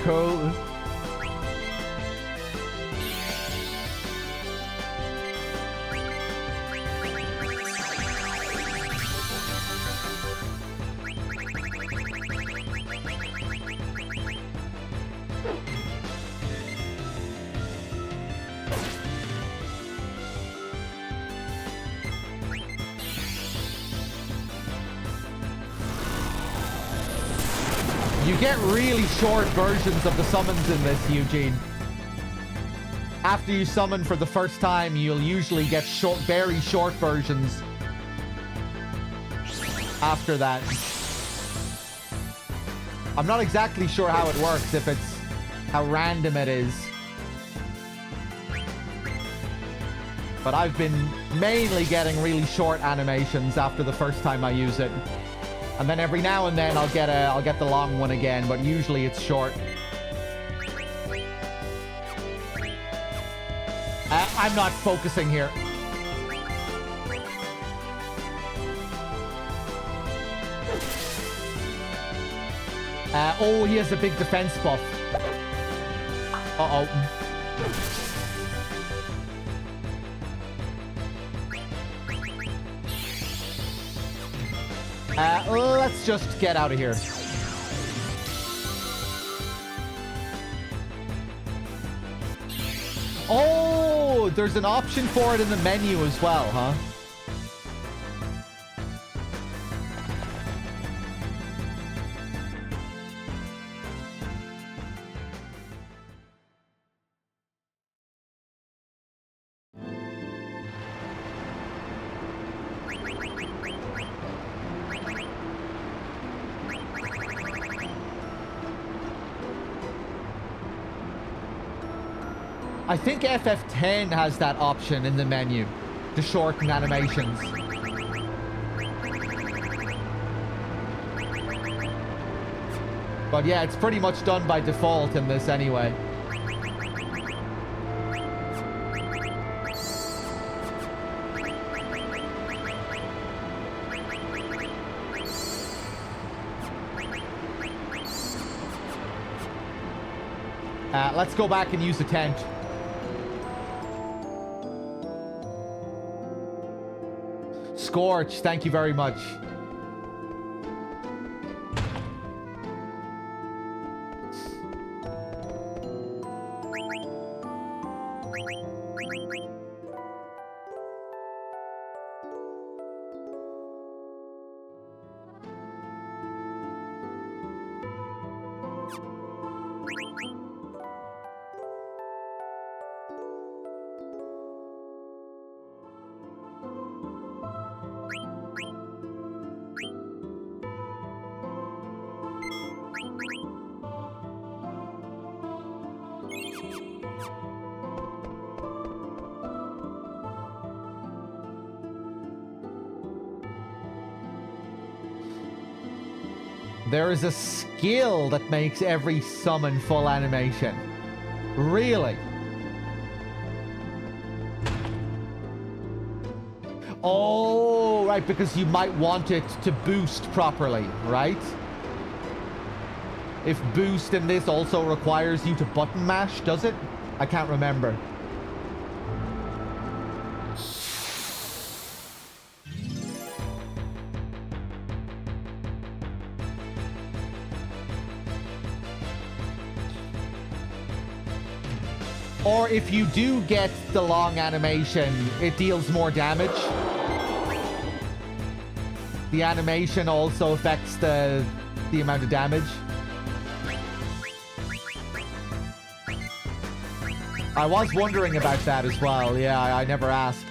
Cool. You get really short versions of the summons in this, Eugene. After you summon for the first time, you'll usually get very short versions after that. I'm not exactly sure how it works, if it's how random it is. But I've been mainly getting really short animations after the first time I use it. And then every now and then I'll get the long one again, but usually it's short. I'm not focusing here. Oh, he has a big defense buff. Uh-oh. Let's just get out of here. Oh, there's an option for it in the menu as well, huh? I think FF10 has that option in the menu to shorten animations. But yeah, it's pretty much done by default in this anyway. Let's go back and use the tent. Scorch, thank you very much. There is a skill that makes every summon full animation. Really? Oh, right, because you might want it to boost properly, right? If boost in this also requires you to button mash, does it? I can't remember. Or if you do get the long animation, it deals more damage. The animation also affects the amount of damage. I was wondering about that as well. Yeah, I never asked.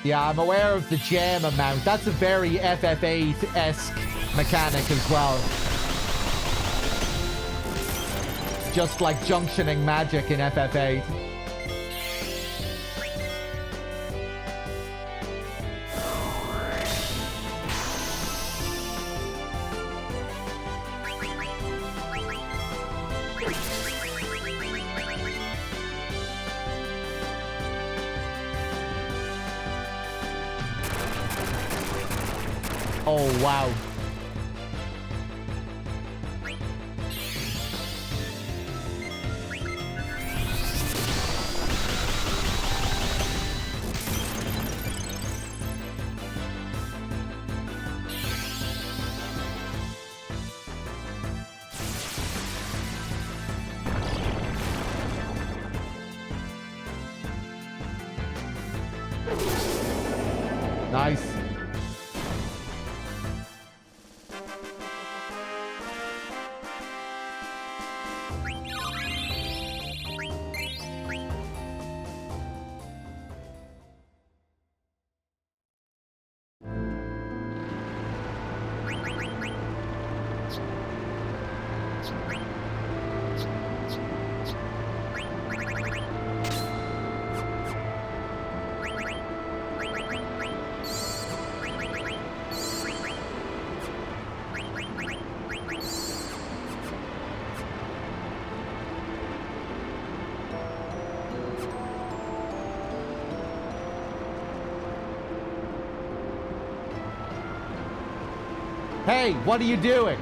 Yeah, I'm aware of the gem amount. That's a very FF8-esque mechanic as well. Just like junctioning magic in FF8. Oh, wow. Nice. Hey, what are you doing?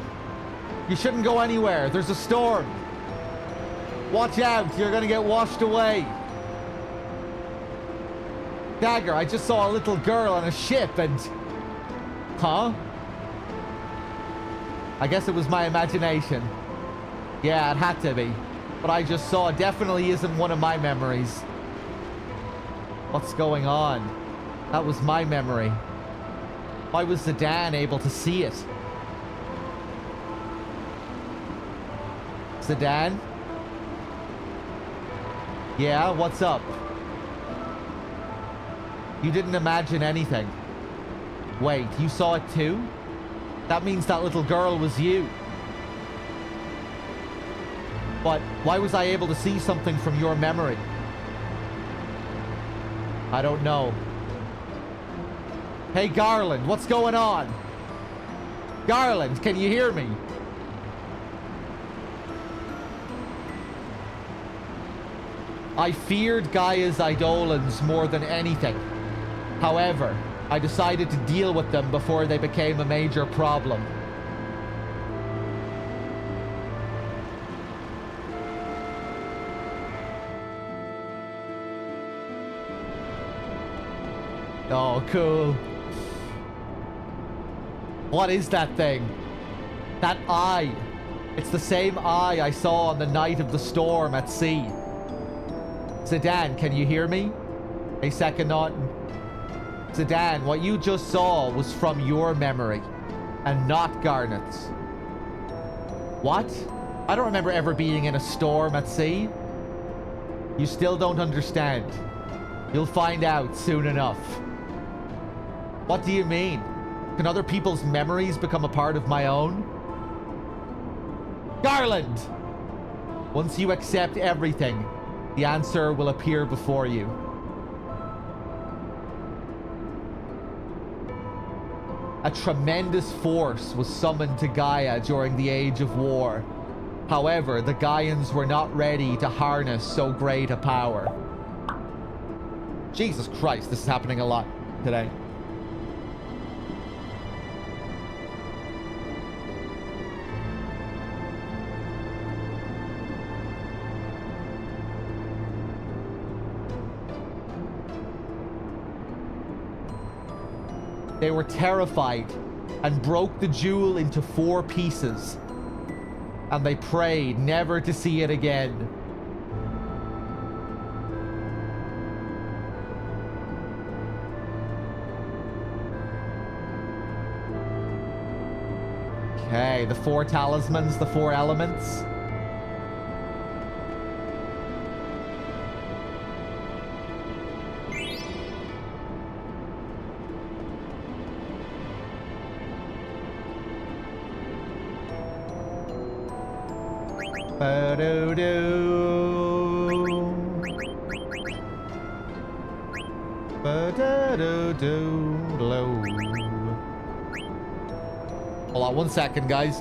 You shouldn't go anywhere. There's a storm. Watch out, you're gonna get washed away. Dagger, I just saw a little girl on a ship and... Huh? I guess it was my imagination. Yeah, it had to be. What I just saw definitely isn't one of my memories. What's going on? That was my memory. Why was Zidane able to see it? Zidane? Yeah, what's up? You didn't imagine anything. Wait, you saw it too? That means that little girl was you. But why was I able to see something from your memory? I don't know. Hey, Garland, what's going on? Garland, can you hear me? I feared Gaia's Eidolons more than anything. However, I decided to deal with them before they became a major problem. Oh, cool. What is that thing? That eye. It's the same eye I saw on the night of the storm at sea. Zidane, can you hear me? Hey, Second Naughton. Zidane, what you just saw was from your memory, and not Garnet's. What? I don't remember ever being in a storm at sea. You still don't understand. You'll find out soon enough. What do you mean? Can other people's memories become a part of my own? Garland! Once you accept everything, the answer will appear before you. A tremendous force was summoned to Gaia during the Age of War. However, the Gaians were not ready to harness so great a power. Jesus Christ, this is happening a lot today. They were terrified and broke the jewel into 4 pieces. And they prayed never to see it again. Okay, the 4 talismans, the 4 elements. Hold on 1 second, guys.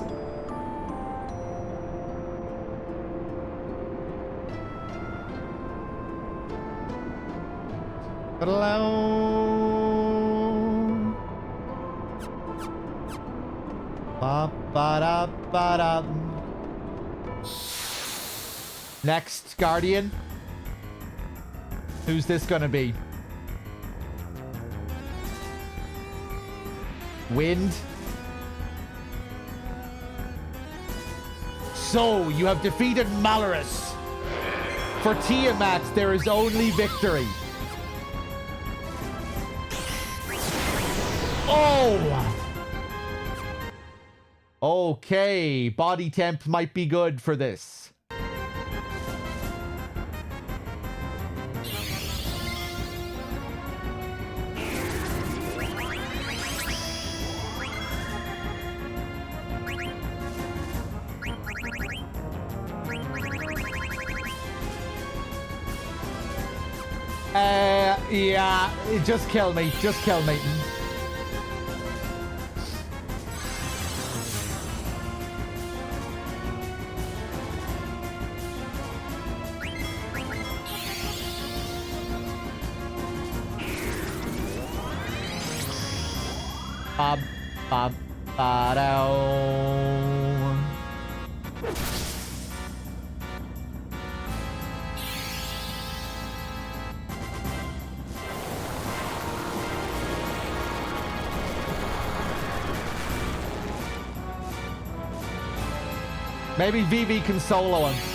Hello. Ba-ba-da-ba-da. Next Guardian. Who's this gonna be? Wind. So, you have defeated Malorus. For Tiamat, there is only victory. Oh! Okay, body temp might be good for this. Yeah, just kill me. Just kill me. Maybe Vivi can solo him.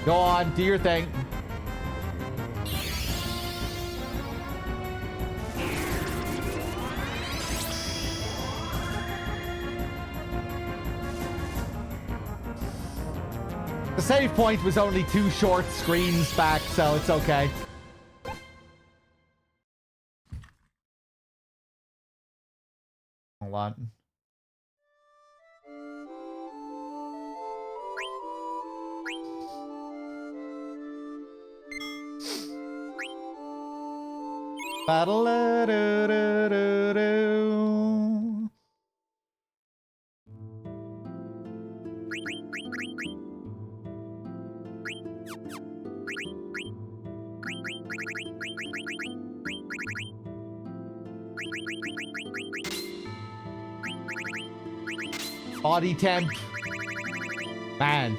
Go on, do your thing. The save point was only 2 short screens back, so it's okay. Hold on. Ba-da-la-do-do-do-do. Body temp. Man.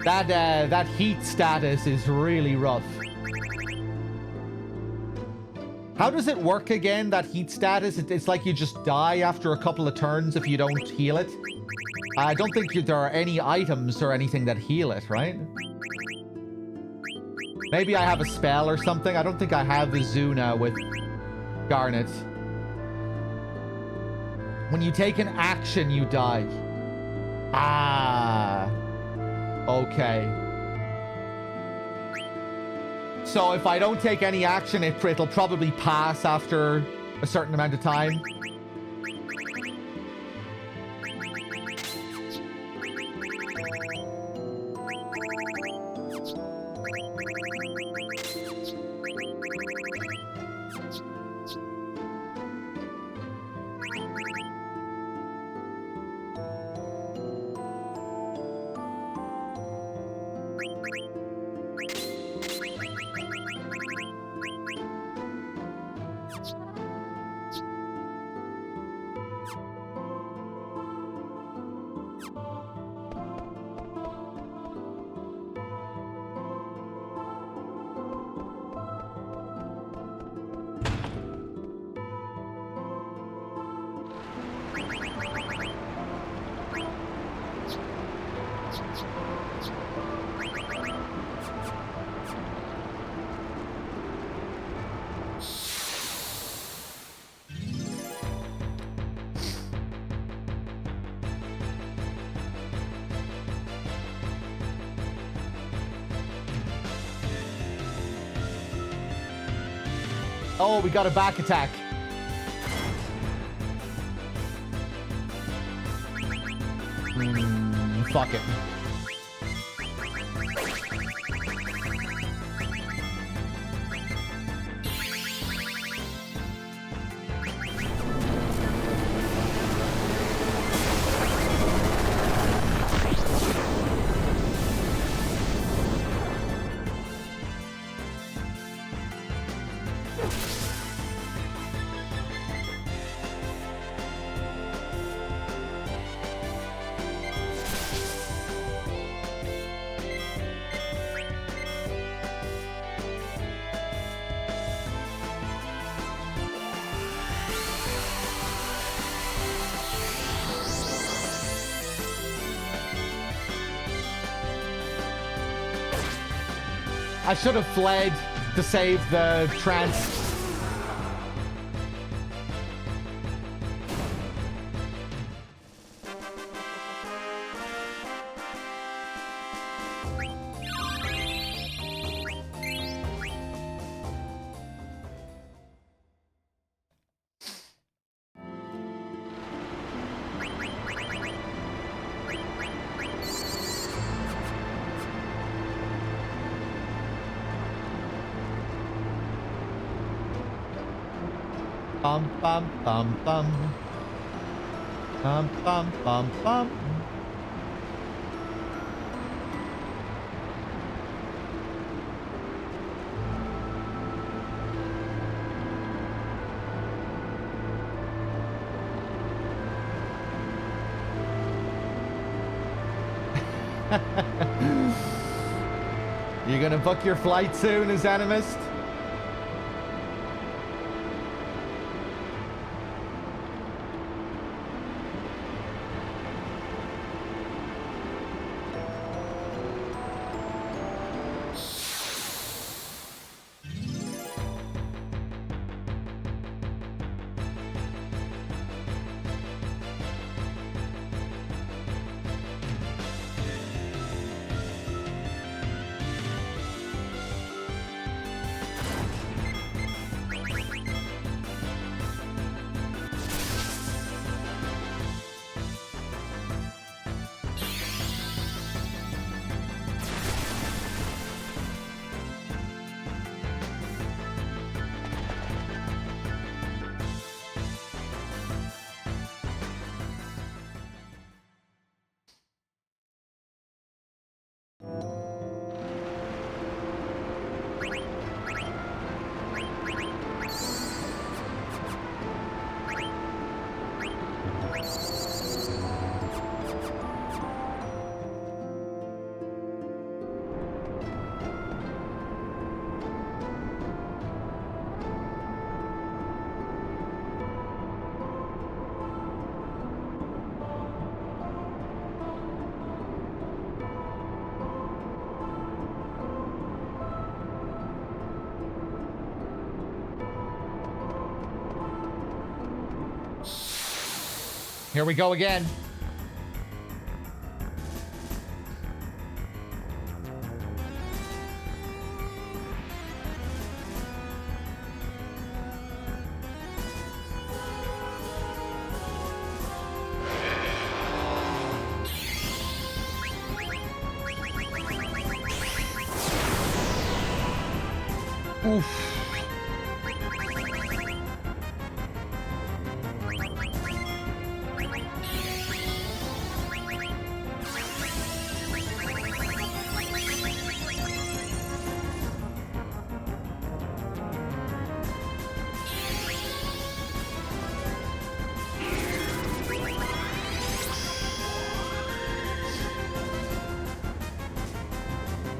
That heat status is really rough. How does it work again, that heat status? It's like you just die after a couple of turns if you don't heal it. I don't think there are any items or anything that heal it, right? Maybe I have a spell or something. I don't think I have the Zuna with Garnet. When you take an action, you die. Ah. Okay. So if I don't take any action, it'll probably pass after a certain amount of time. Oh, we got a back attack. Fuck it. I should have fled to save the trance. Bum bum bum bum. Bum bum bum bum. You gonna book your flight soon as Animist? Here we go again. Oof.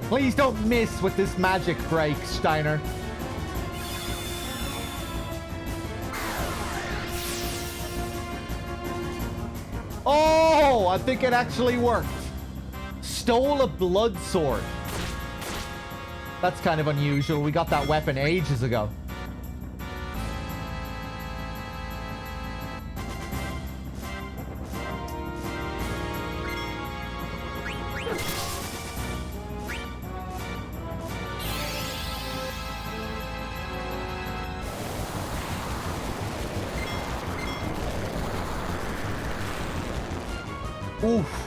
Please don't miss with this magic break, Steiner. Oh, I think it actually worked. Stole a blood sword. That's kind of unusual. We got that weapon ages ago. Oof.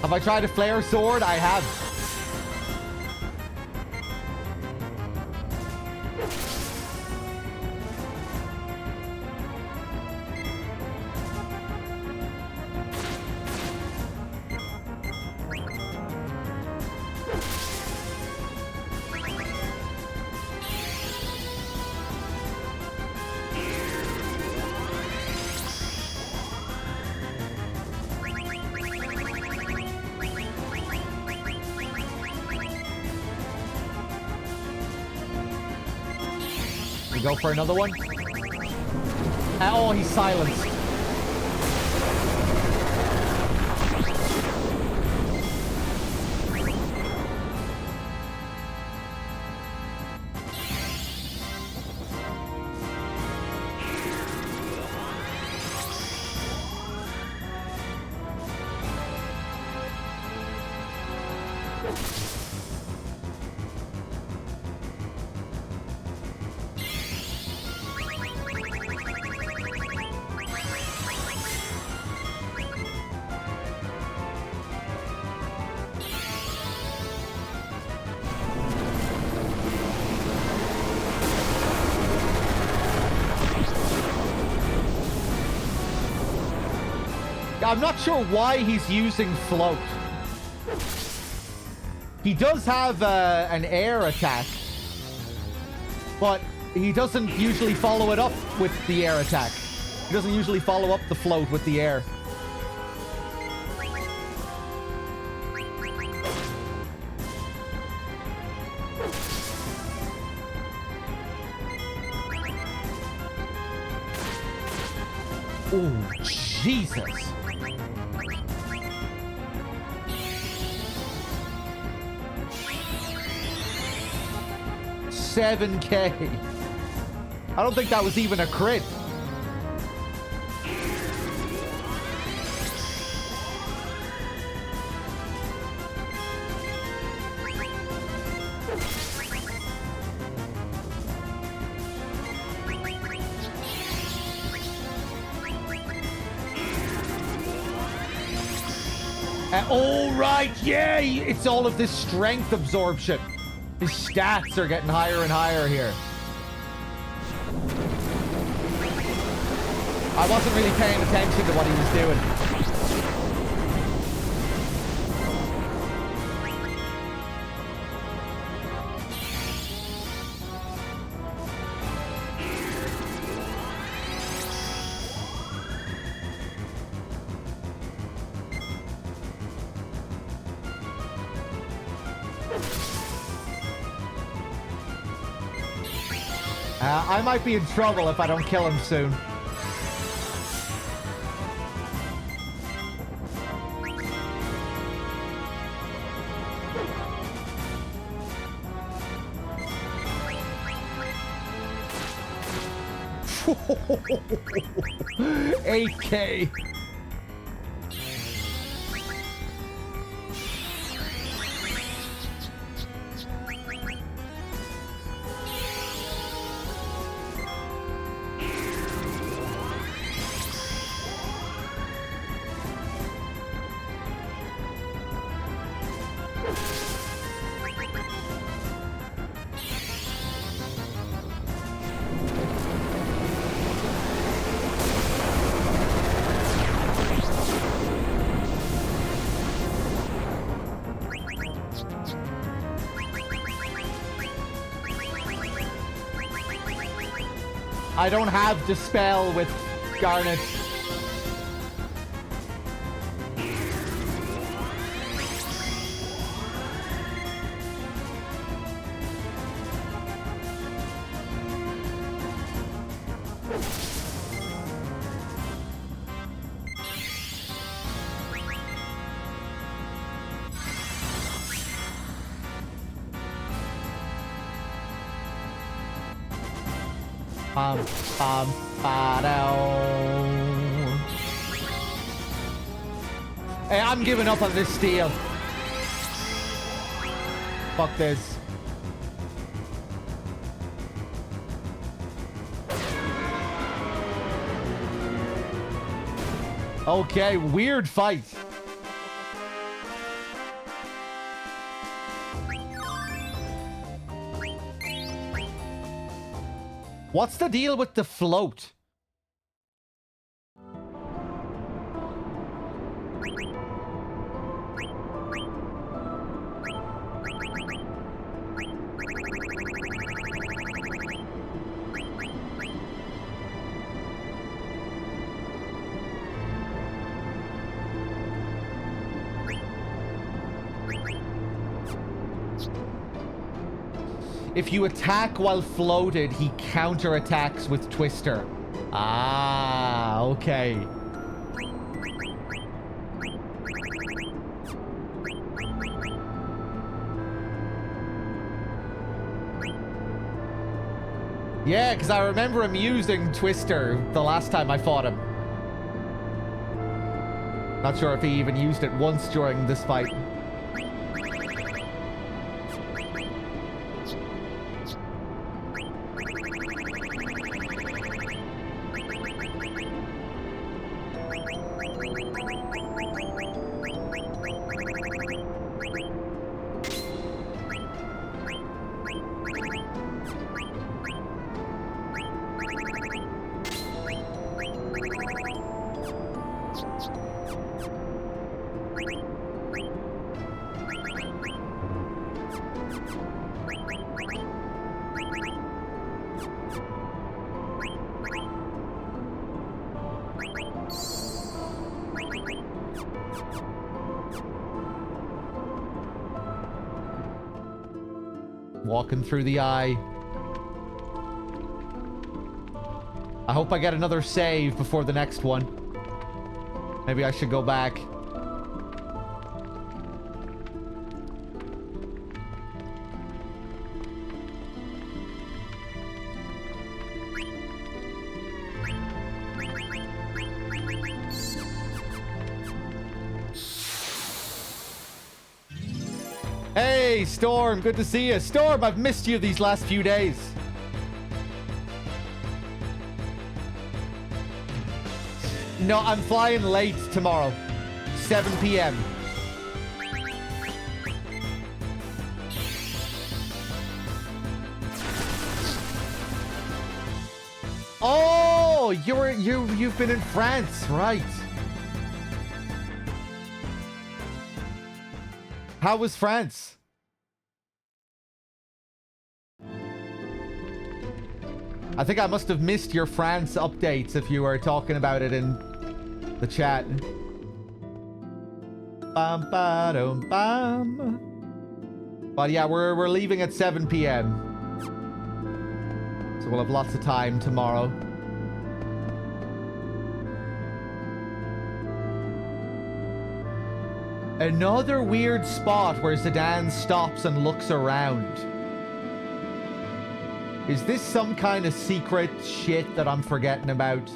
Have I tried a flare sword? I have. We go for another one. Oh, he's silenced. I'm not sure why he's using float. He does have an air attack, but he doesn't usually follow it up with the air attack. He doesn't usually follow up the float with the air. Oh, Jesus. 7K. I don't think that was even a crit. Oh, right. Yeah, it's all of this strength absorption. His stats are getting higher and higher here. I wasn't really paying attention to what he was doing. I might be in trouble if I don't kill him soon. $8K. I don't have Dispel with Garnet. Hey, I'm giving up on this steal. Fuck this. Okay, weird fight. What's the deal with the float? If you attack while floated, he counterattacks with Twister. Ah, okay. Yeah, because I remember him using Twister the last time I fought him. Not sure if he even used it once during this fight. Walking through the eye. I hope I get another save before the next one. Maybe I should go back. Hey, Storm, good to see you. Storm, I've missed you these last few days. No, I'm flying late tomorrow. 7 p.m. Oh, you've been in France, right? How was France? I think I must have missed your France updates if you were talking about it in the chat. Bam, ba-dum, bam. But yeah, we're leaving at 7 p.m. So we'll have lots of time tomorrow. Another weird spot where Zidane stops and looks around. Is this some kind of secret shit that I'm forgetting about?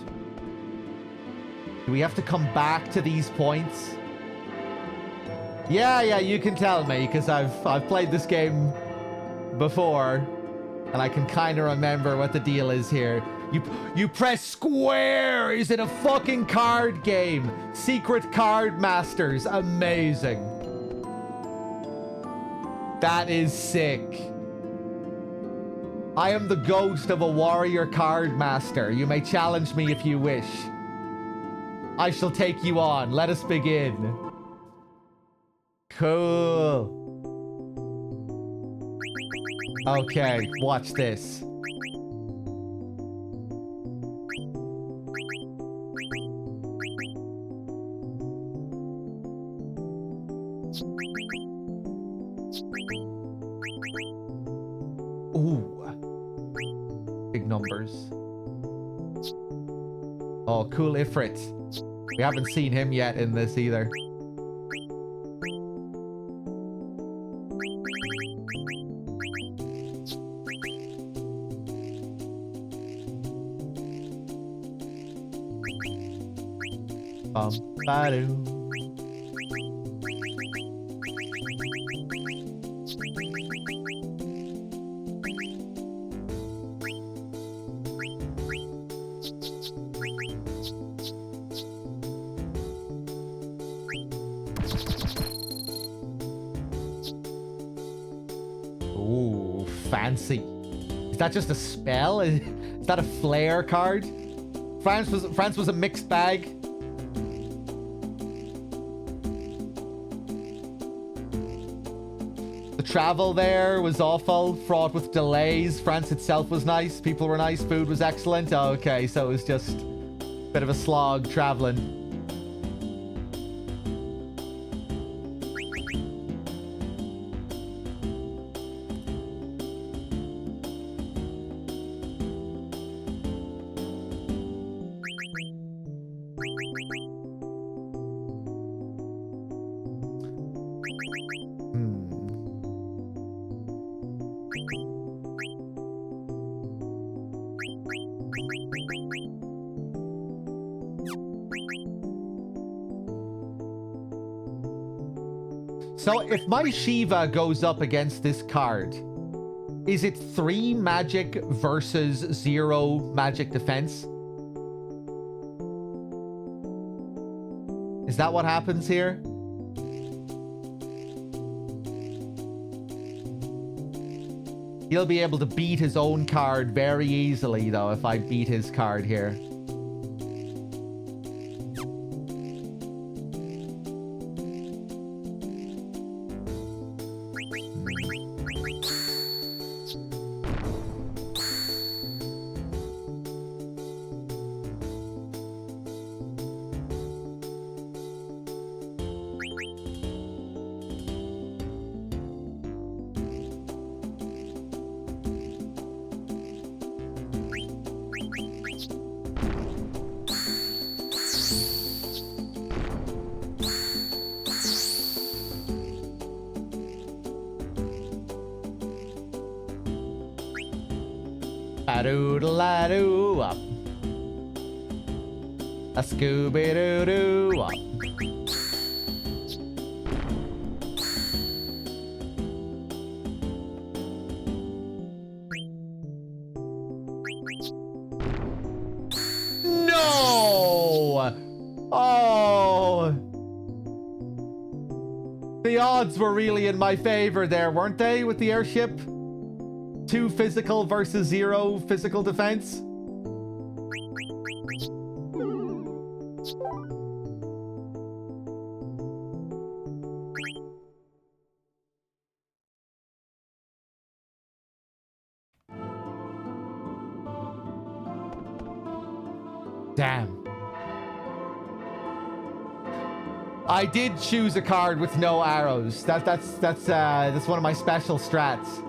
Do we have to come back to these points? Yeah, you can tell me, because I've played this game before, and I can kind of remember what the deal is here. You press square! Is it a fucking card game? Secret Card Masters. Amazing. That is sick. I am the ghost of a warrior card master. You may challenge me if you wish. I shall take you on. Let us begin. Cool. Okay, watch this. Ooh. Big numbers. Oh, cool Ifrit. We haven't seen him yet in this either. Ba-doo. Ooh, fancy. Is that just a spell? Is that a flare card? France was a mixed bag. The travel there was awful, fraught with delays. France itself was nice. People were nice. Food was excellent. Okay, so it was just a bit of a slog traveling. So if my Shiva goes up against this card, is it 3 magic versus 0 magic defense? Is that what happens here? He'll be able to beat his own card very easily, though, if I beat his card here. A-doodle-a-doo up. A Scooby-Doo-Doo up. No! Oh! The odds were really in my favor there, weren't they, with the airship? 2 physical versus 0 physical defense. Damn. I did choose a card with no arrows. That's one of my special strats.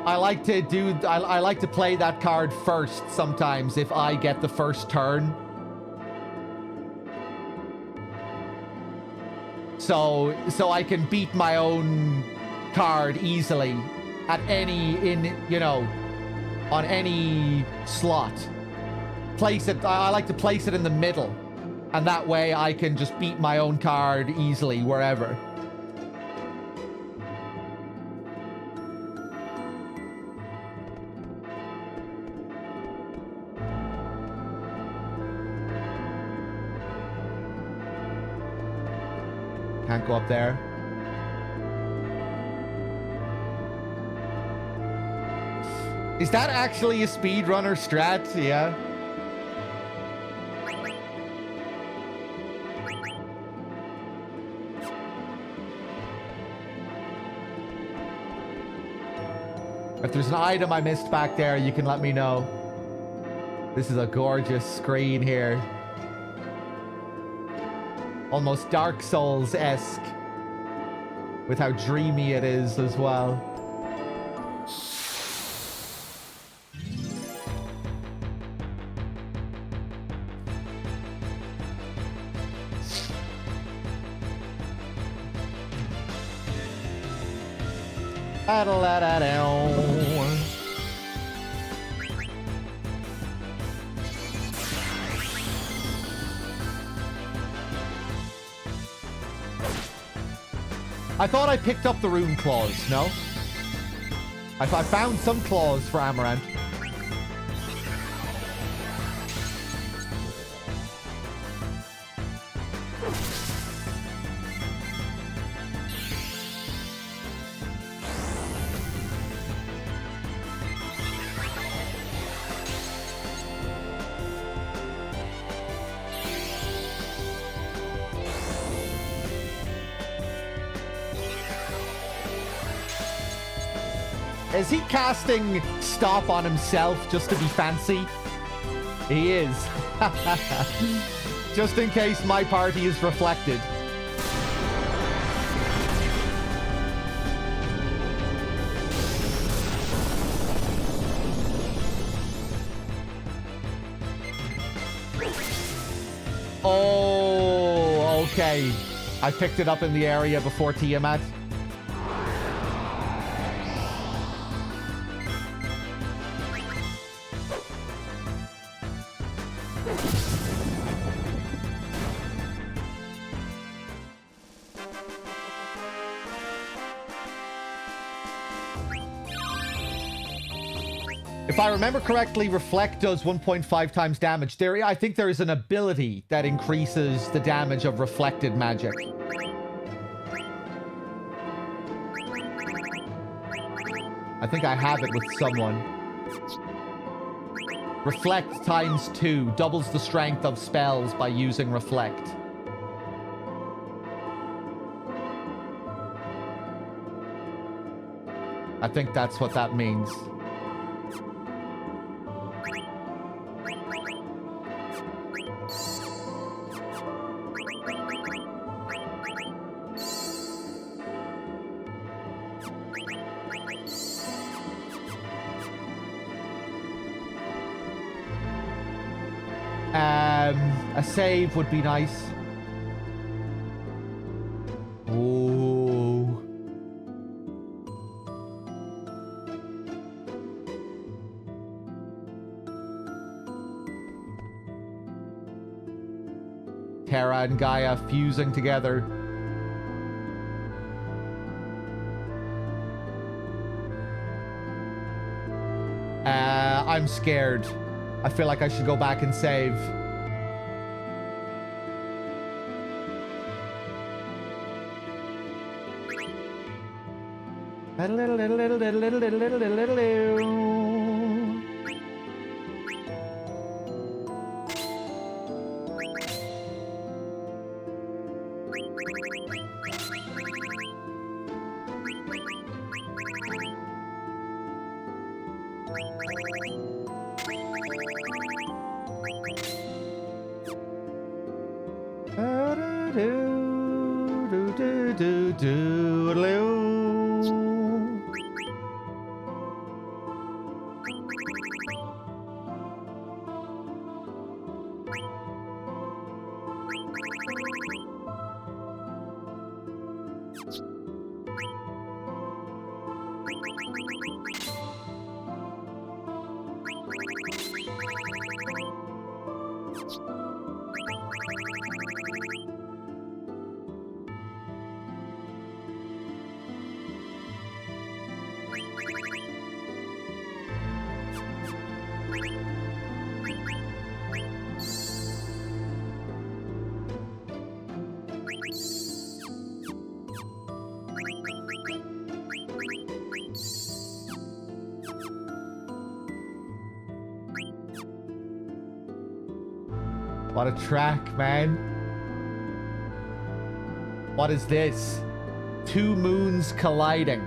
I like to do. I like to play that card first sometimes if I get the first turn. So I can beat my own card easily at any on any slot. Place it. I like to place it in the middle, and that way I can just beat my own card easily wherever. Can't go up there. Is that actually a speedrunner strat? Yeah. If there's an item I missed back there, you can let me know. This is a gorgeous screen here. Almost Dark Souls-esque. With how dreamy it is as well. I thought I picked up the rune claws, no? I found some claws for Amaranth. Is he casting stop on himself just to be fancy? He is. Just in case my party is reflected. Oh, okay. I picked it up in the area before Tiamat. If I remember correctly, Reflect does 1.5 times damage. I think there is an ability that increases the damage of reflected magic. I think I have it with someone. Reflect times 2 doubles the strength of spells by using Reflect. I think that's what that means. A save would be nice. Ooh. Terra and Gaia fusing together. I'm scared. I feel like I should go back and save. What a track, man. What is this? Two moons colliding.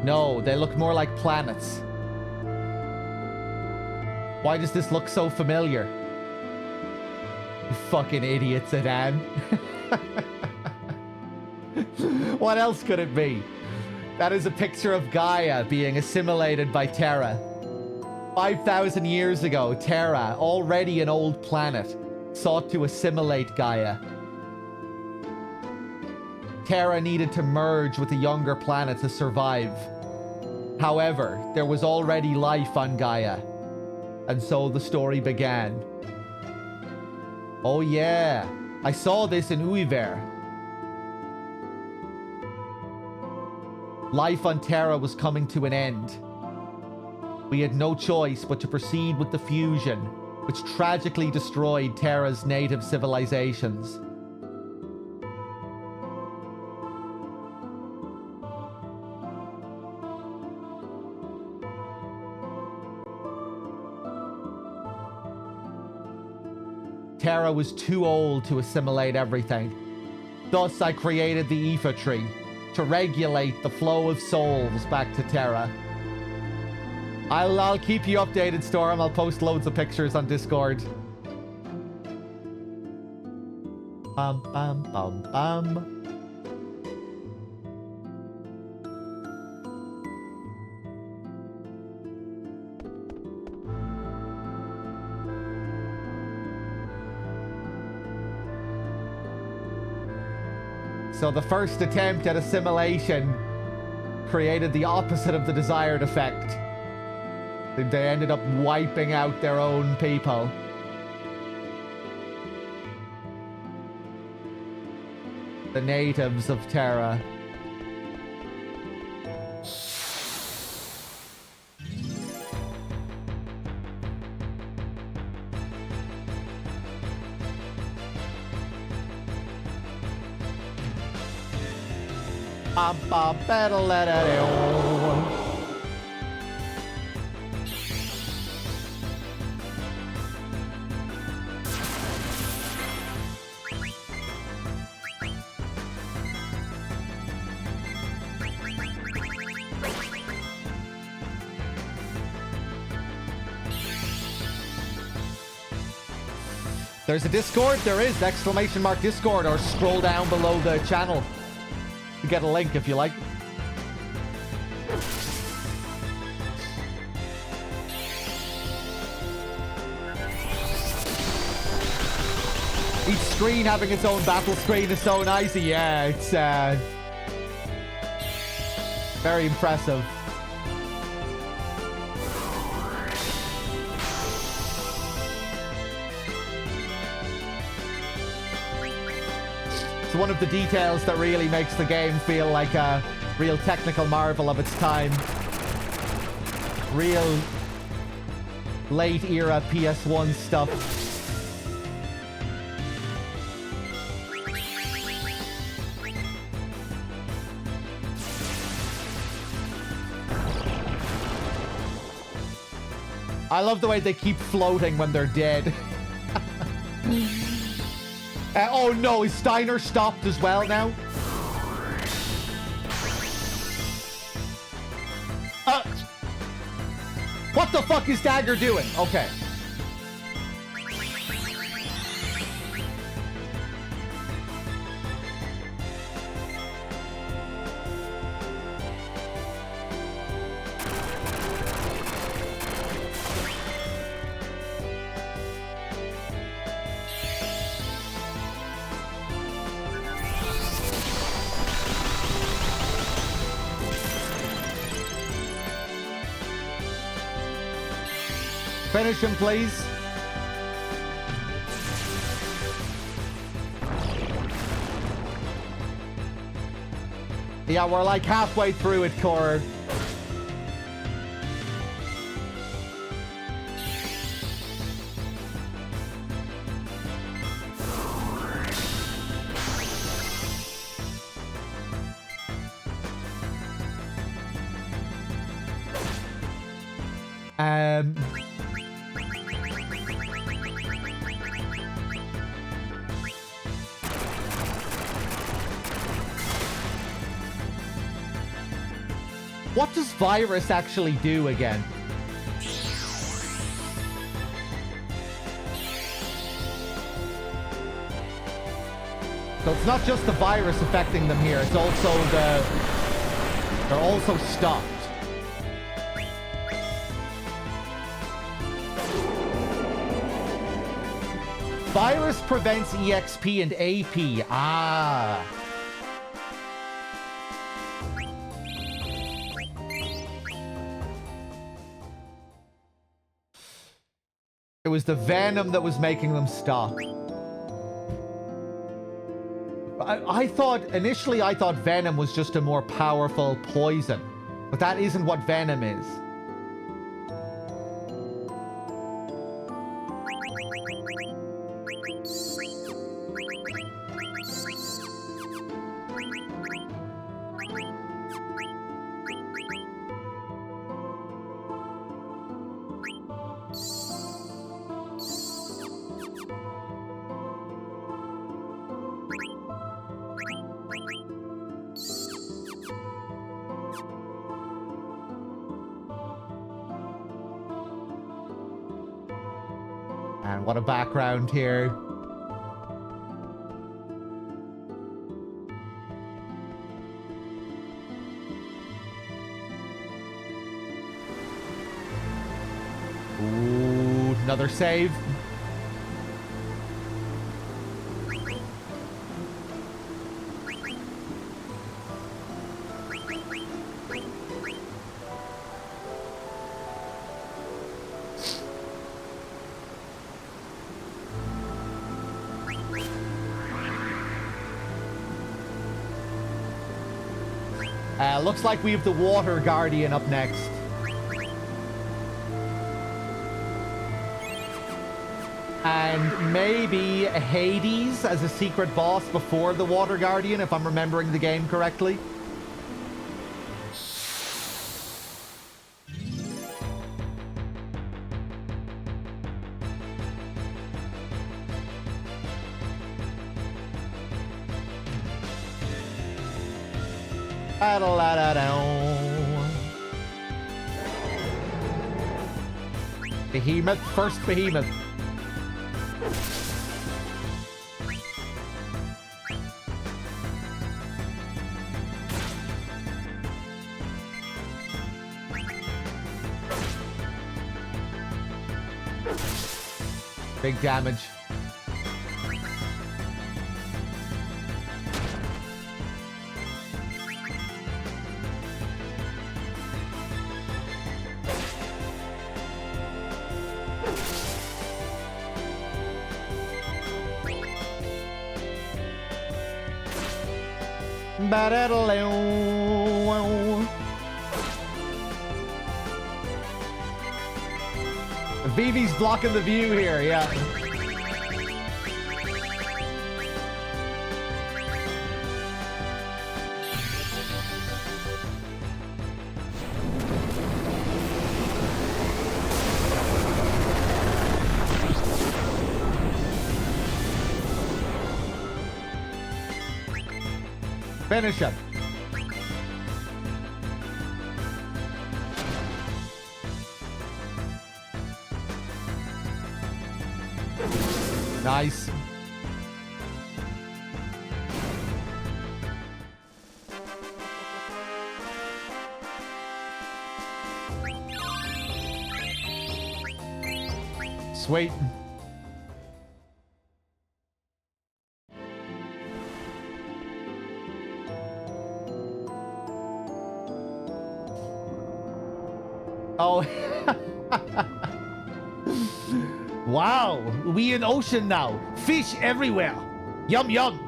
No, they look more like planets. Why does this look so familiar? You fucking idiots, Adan. What else could it be? That is a picture of Gaia being assimilated by Terra. 5,000 years ago, Terra, already an old planet, sought to assimilate Gaia. Terra needed to merge with a younger planet to survive. However, there was already life on Gaia, and so the story began. Oh yeah, I saw this in Uiver. Life on Terra was coming to an end. We had no choice but to proceed with the fusion, which tragically destroyed Terra's native civilizations. Terra was too old to assimilate everything. Thus, I created the Aoife tree to regulate the flow of souls back to Terra. I'll keep you updated, Storm. I'll post loads of pictures on Discord. Bum, bum, bum, bum. So the first attempt at assimilation created the opposite of the desired effect. They ended up wiping out their own people. The natives of Terra. Better let it on. There's a Discord? There is! Exclamation mark Discord, or scroll down below the channel to get a link if you like. Each screen having its own battle screen is so nice. Yeah, it's very impressive. It's one of the details that really makes the game feel like a real technical marvel of its time. Real late era PS1 stuff. I love the way they keep floating when they're dead. Oh no, is Steiner stopped as well now? What the fuck is Dagger doing? Okay. Finish him, please. Yeah, we're like halfway through it, Core. What does virus actually do again? So it's not just the virus affecting them here, it's also they're also stopped. Virus prevents EXP and AP. Ah. It was the venom that was making them stop. I thought, initially I thought venom was just a more powerful poison. But that isn't what venom is. And what a background here. Ooh, another save. Looks like we have the Water Guardian up next. And maybe Hades as a secret boss before the Water Guardian, if I'm remembering the game correctly. Behemoth, first Behemoth. Big damage. Vivi's blocking the view here, yeah. Finish him. Nice. Sweet. Oh. Wow, we in ocean now. Fish everywhere. Yum, yum.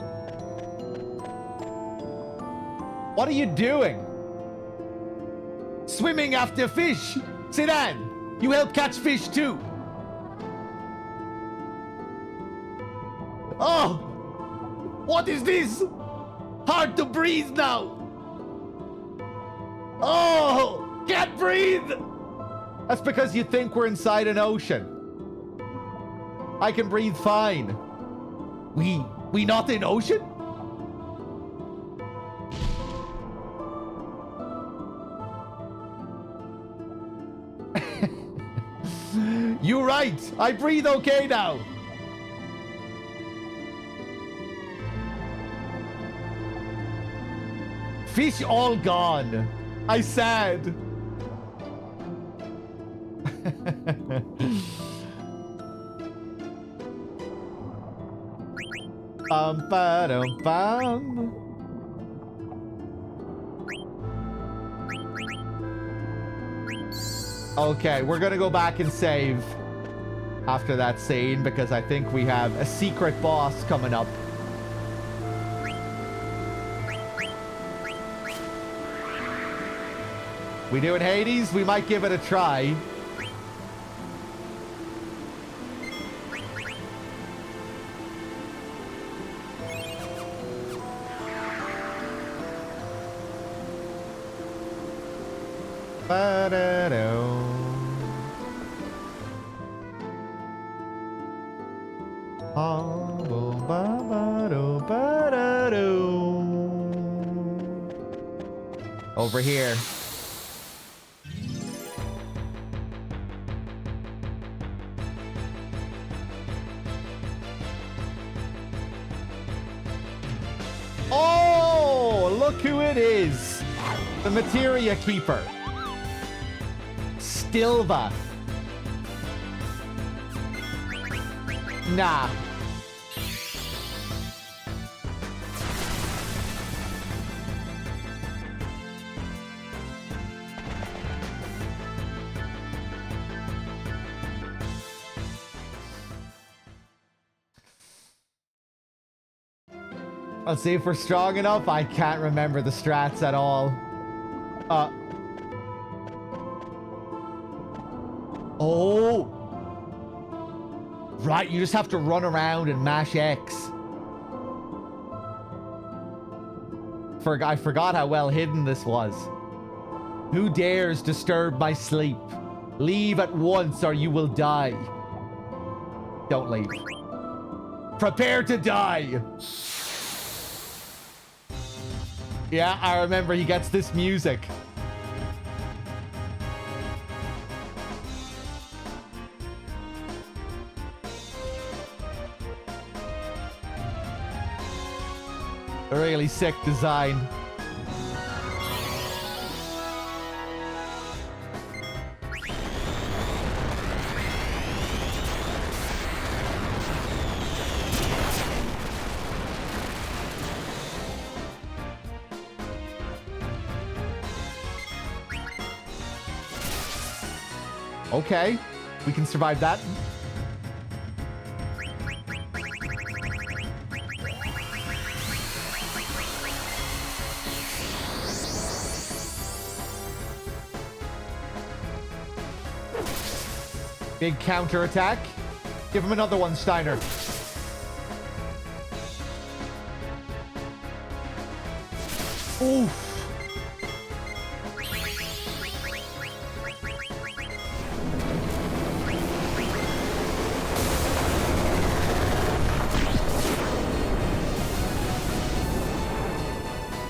What are you doing? Swimming after fish. Sedan, you help catch fish too. Oh, what is this? Hard to breathe now. Oh, can't breathe. That's because you think we're inside an ocean. I can breathe fine. We not in ocean? You're right. I breathe okay now. Fish all gone. I sad. Bum, ba-dum, bum. Okay, we're gonna go back and save after that scene because I think we have a secret boss coming up. We doing Hades? We might give it a try. Ba-da-do. Oh, ba-ba-do, ba-da-do. Over here. Oh, look who it is. The Materia Keeper. Stilva. Nah. Let's see if we're strong enough. I can't remember the strats at all. Oh. Right, you just have to run around and mash X. I forgot how well hidden this was. Who dares disturb my sleep? Leave at once or you will die. Don't leave. Prepare to die. Yeah, I remember he gets this music. A really sick design. Okay, we can survive that. Big counter attack. Give him another one, Steiner. Oof.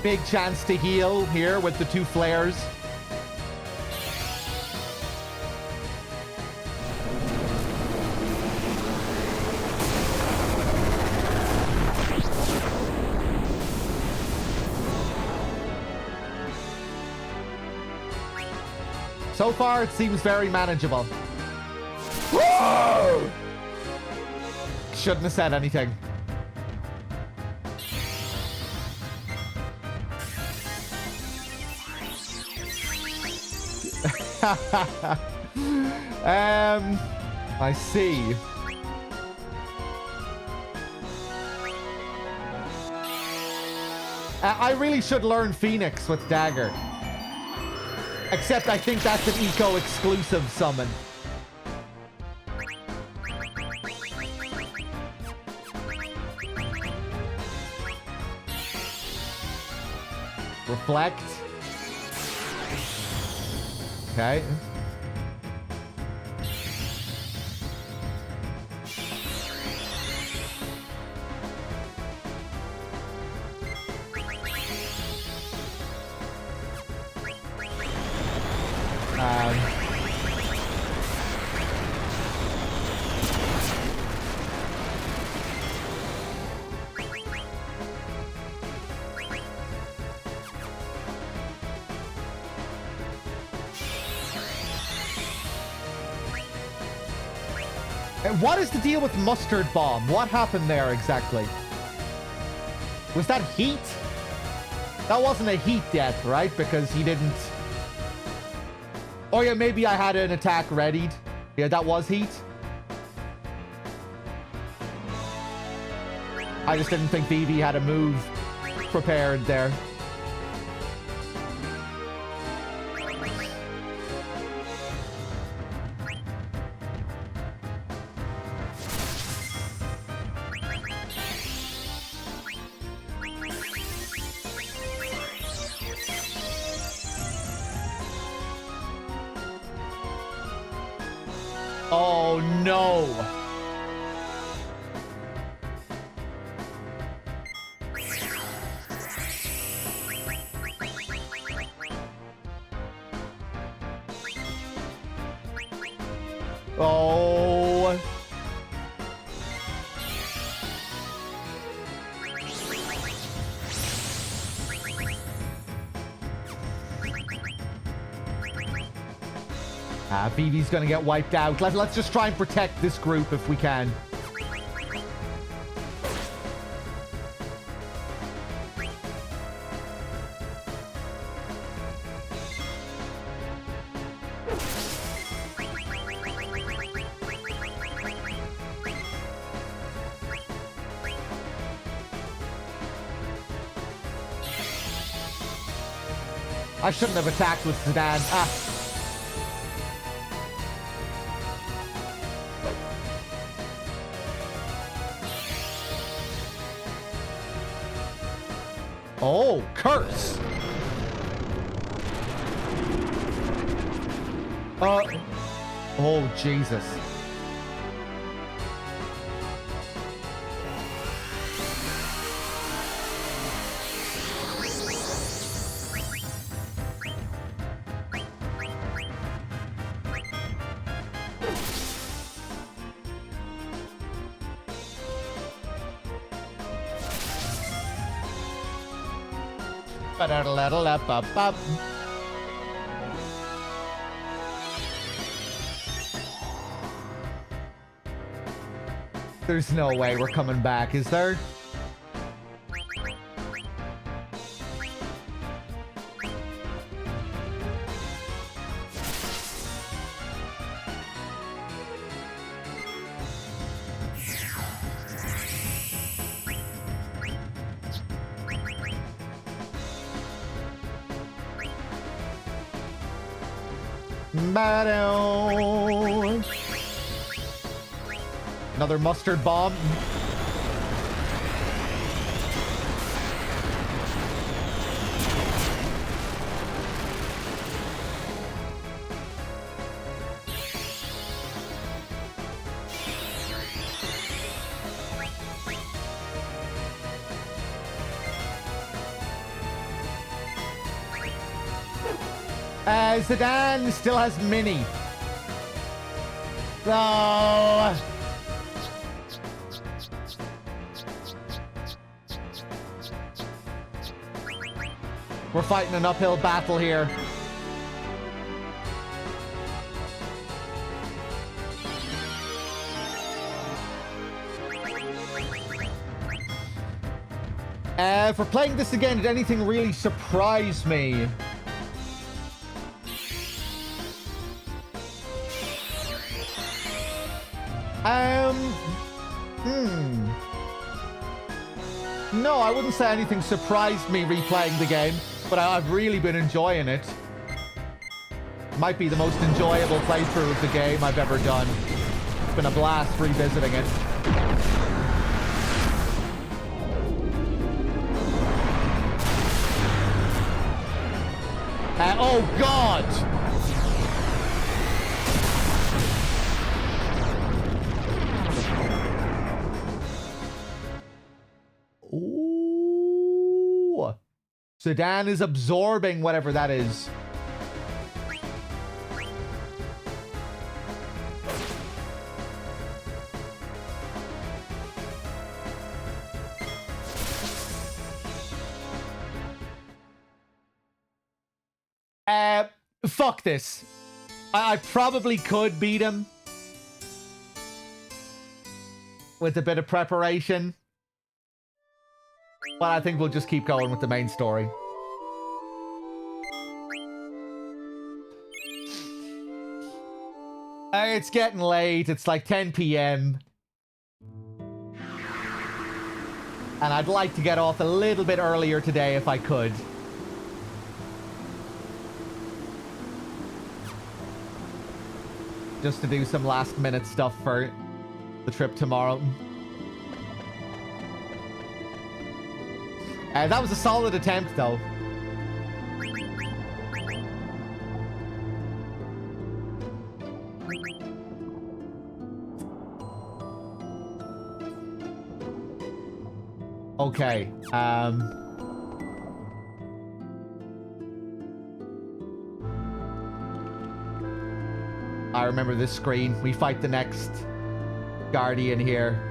Big chance to heal here with the two flares. So far, it seems very manageable. Whoa! Shouldn't have said anything. I see. I really should learn Phoenix with Dagger. Except I think that's an eco-exclusive summon. Reflect. Okay. What is the deal with Mustard Bomb? What happened there exactly? Was that heat? That wasn't a heat death, right? Because he didn't... Oh yeah, maybe I had an attack readied. Yeah, that was heat. I just didn't think Vivi had a move prepared there. Oh no! Oh! Vivi's gonna get wiped out. Let's just try and protect this group if we can. I shouldn't have attacked with Zidane. Ah. Oh, curse! Oh, Jesus. Ba-da-da-da-da-ba-ba. There's no way we're coming back, is there? Another mustard bomb. Zidane still has mini. Oh. We're fighting an uphill battle here. If we're playing this again, did anything really surprise me? No, I wouldn't say anything surprised me replaying the game, but I've really been enjoying it. Might be the most enjoyable playthrough of the game I've ever done. It's been a blast revisiting it. Oh, God! Ooh. Sedan is absorbing whatever that is. Fuck this. I probably could beat him with a bit of preparation. But I think we'll just keep going with the main story. It's getting late. It's like 10 p.m. And I'd like to get off a little bit earlier today if I could. Just to do some last minute stuff for the trip tomorrow. That was a solid attempt, though. Okay. I remember this screen. We fight the next Guardian here.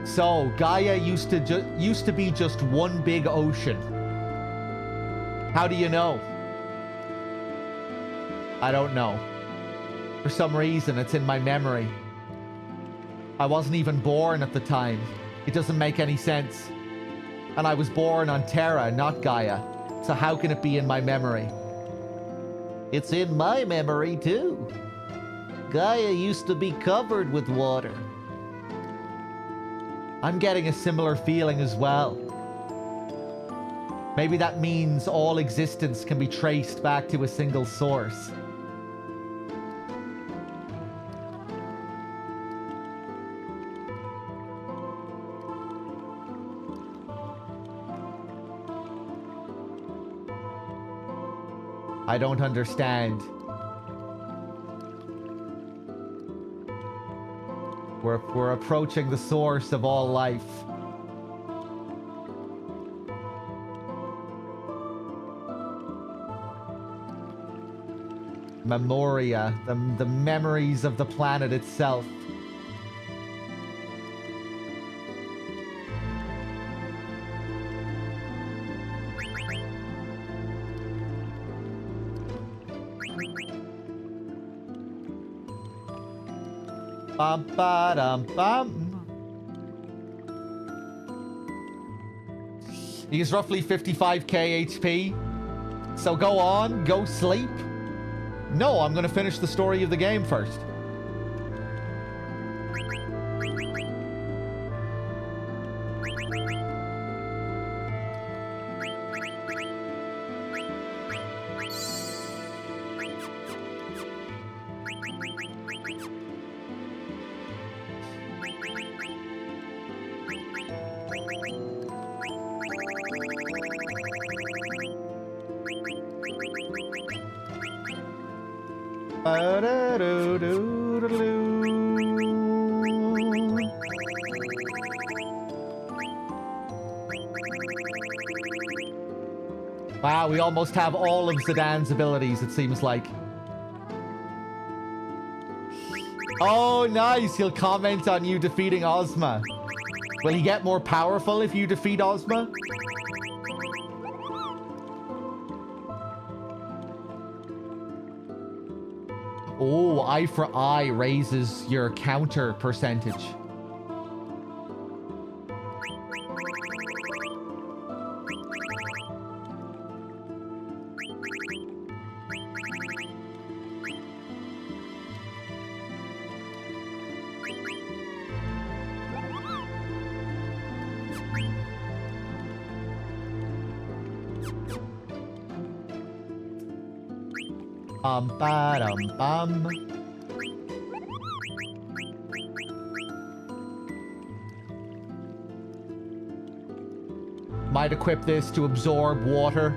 So, Gaia used to be just one big ocean. How do you know? I don't know. For some reason, it's in my memory. I wasn't even born at the time. It doesn't make any sense. And I was born on Terra, not Gaia. So how can it be in my memory? It's in my memory, too. Gaia used to be covered with water. I'm getting a similar feeling as well. Maybe that means all existence can be traced back to a single source. I don't understand. We're approaching the source of all life. Memoria, the memories of the planet itself. Bum ba dum bum. He's roughly 55k HP. So go on, go sleep. No, I'm gonna finish the story of the game first. Wow, we almost have all of Zidane's abilities, it seems like. Oh, nice. He'll comment on you defeating Ozma. Will he get more powerful if you defeat Ozma? Oh, eye for eye raises your counter percentage. Bum. Might equip this to absorb water.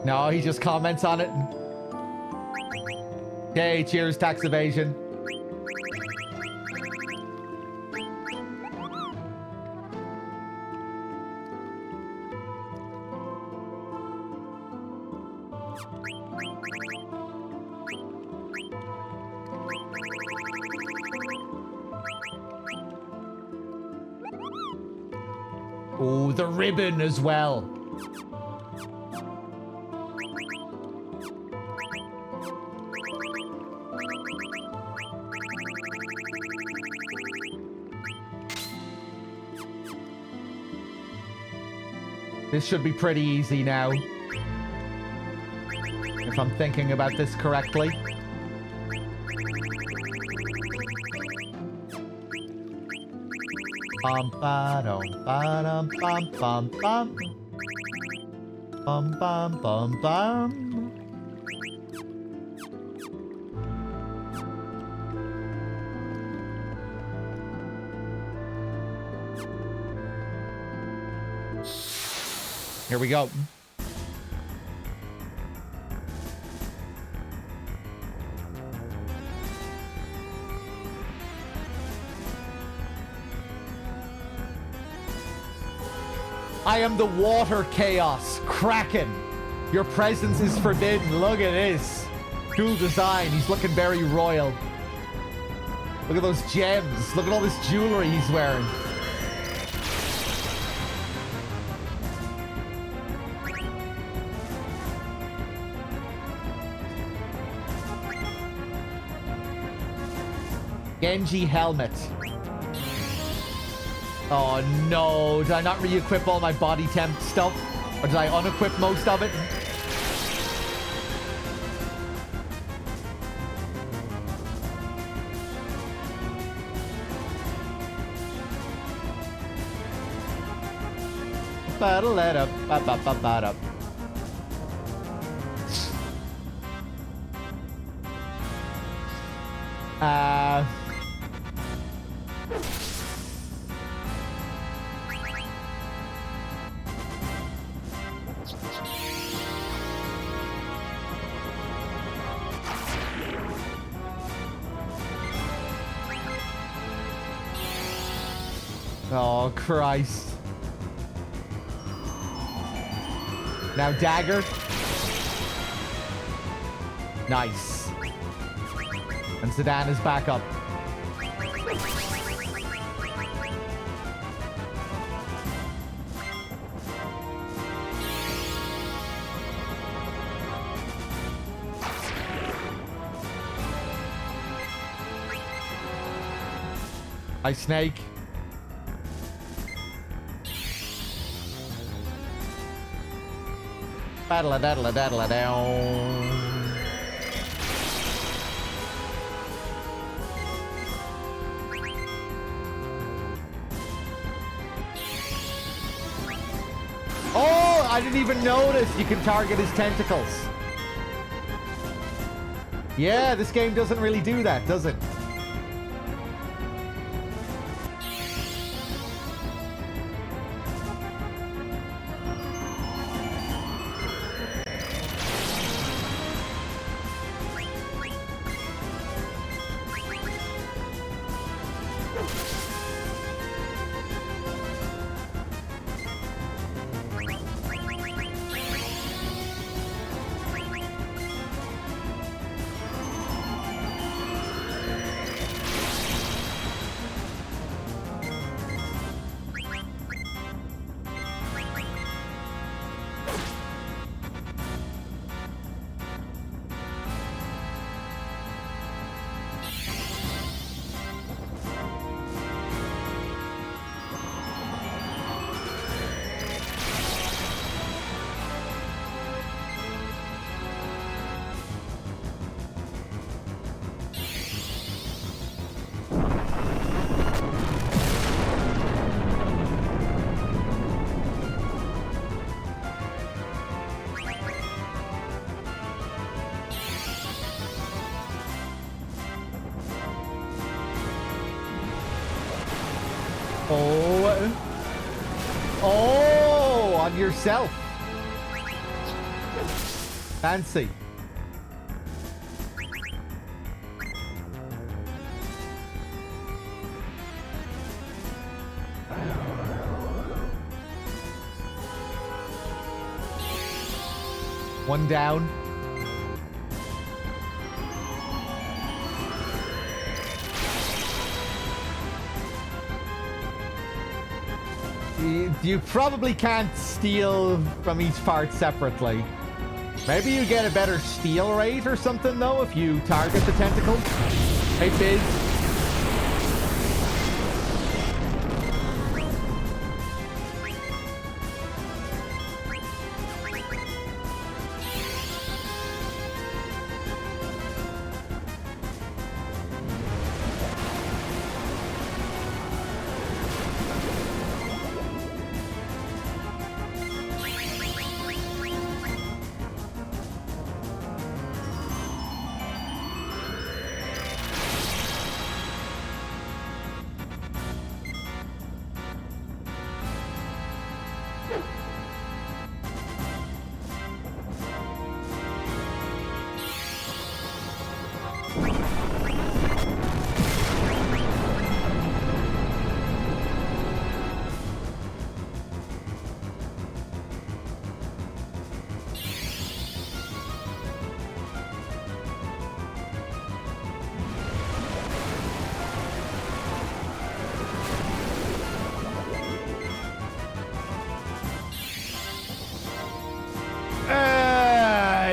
No, he just comments on it. Okay, cheers, tax evasion. Oh, the ribbon as well. This should be pretty easy now. If I'm thinking about this correctly. Bum ba dum bum bum bum. Bum bum bum bum. Here we go. I am the water chaos, Kraken. Your presence is forbidden. Look at this. Cool design. He's looking very royal. Look at those gems. Look at all this jewelry he's wearing. Genji helmet. Oh no, did I not re-equip all my body temp stuff? Or did I unequip most of it? Ba-da-la-da, ba-ba-ba-ba-da. Oh, Christ. Now dagger. Nice. And Zidane is back up. Hi, Snake. Battle-a-daddle-a-daddle-a-down. Oh, I didn't even notice you can target his tentacles. Yeah, this game doesn't really do that, does it? Oh, on yourself. Fancy. One down. You probably can't steal from each part separately. Maybe you get a better steal rate or something, though, if you target the tentacle. Hey, Biz.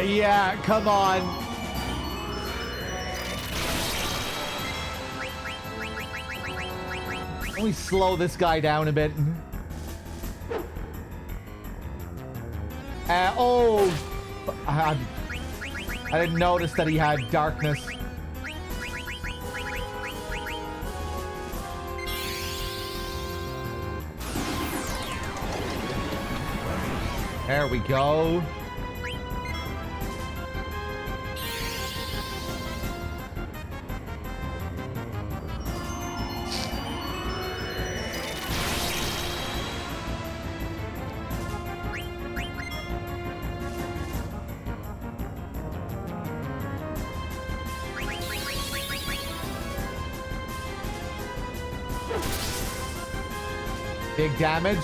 Yeah, come on. Let me slow this guy down a bit. Oh, I didn't notice that he had darkness. There we go. Big damage.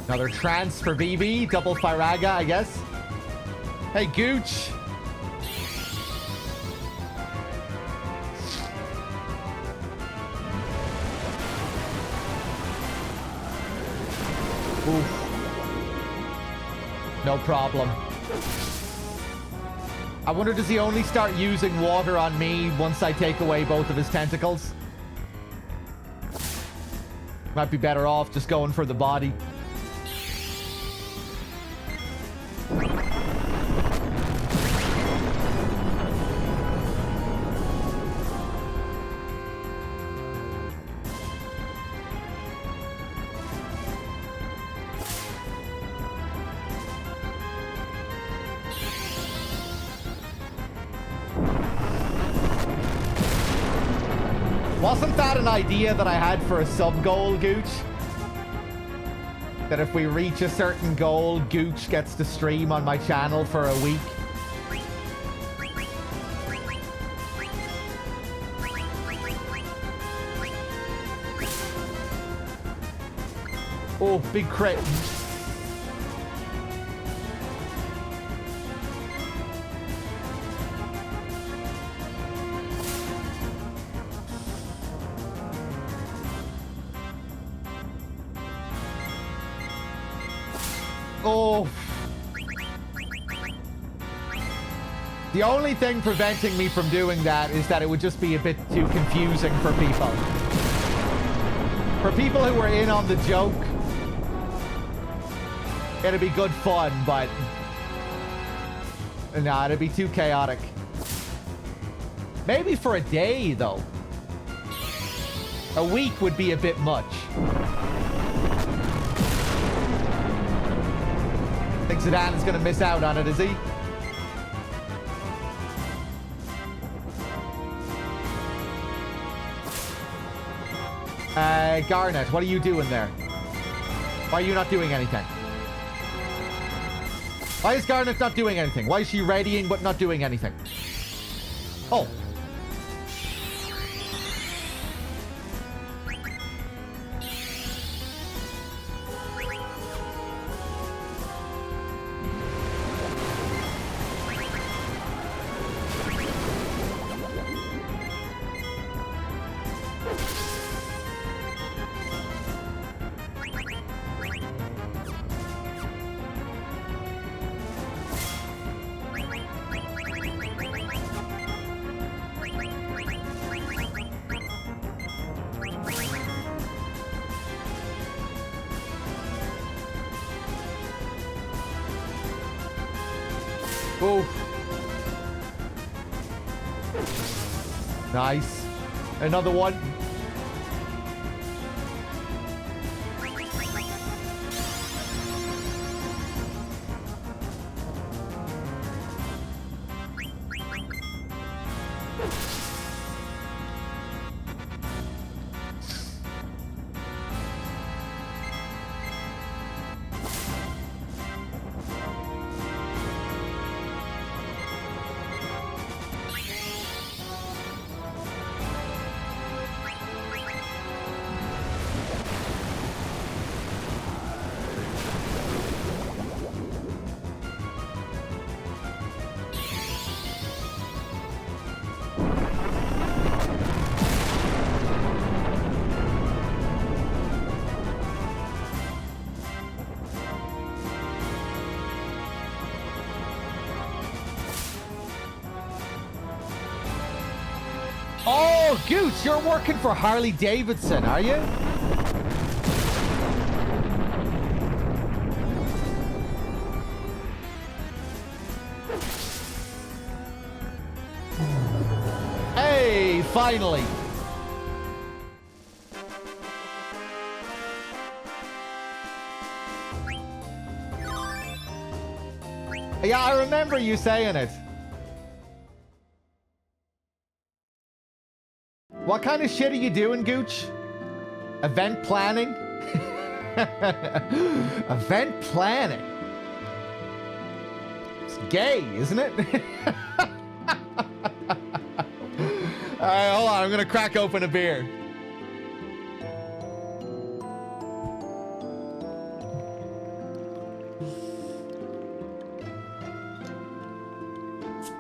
Another trance for BB. Double Firaga, I guess. Hey, Gooch. Oof. No problem. I wonder, does he only start using water on me once I take away both of his tentacles? Might be better off just going for the body. Wasn't that an idea that I had for a sub-goal, Gooch? That if we reach a certain goal, Gooch gets to stream on my channel for a week? Oh, big crit. Oh. The only thing preventing me from doing that is that it would just be a bit too confusing for people. For people who are in on the joke, it'd be good fun, but nah, it'd be too chaotic. Maybe for a day, though. A week would be a bit much. Think Zidane is going to miss out on it, is he? Garnet, what are you doing there? Why are you not doing anything? Why is Garnet not doing anything? Why is she readying but not doing anything? Oh. Oh. Nice. Another one. Oh, Goose, you're working for Harley Davidson, are you? Hey, finally. Yeah, I remember you saying it. What kind of shit are you doing, Gooch? Event planning? Event planning? It's gay, isn't it? Alright, hold on. I'm gonna crack open a beer.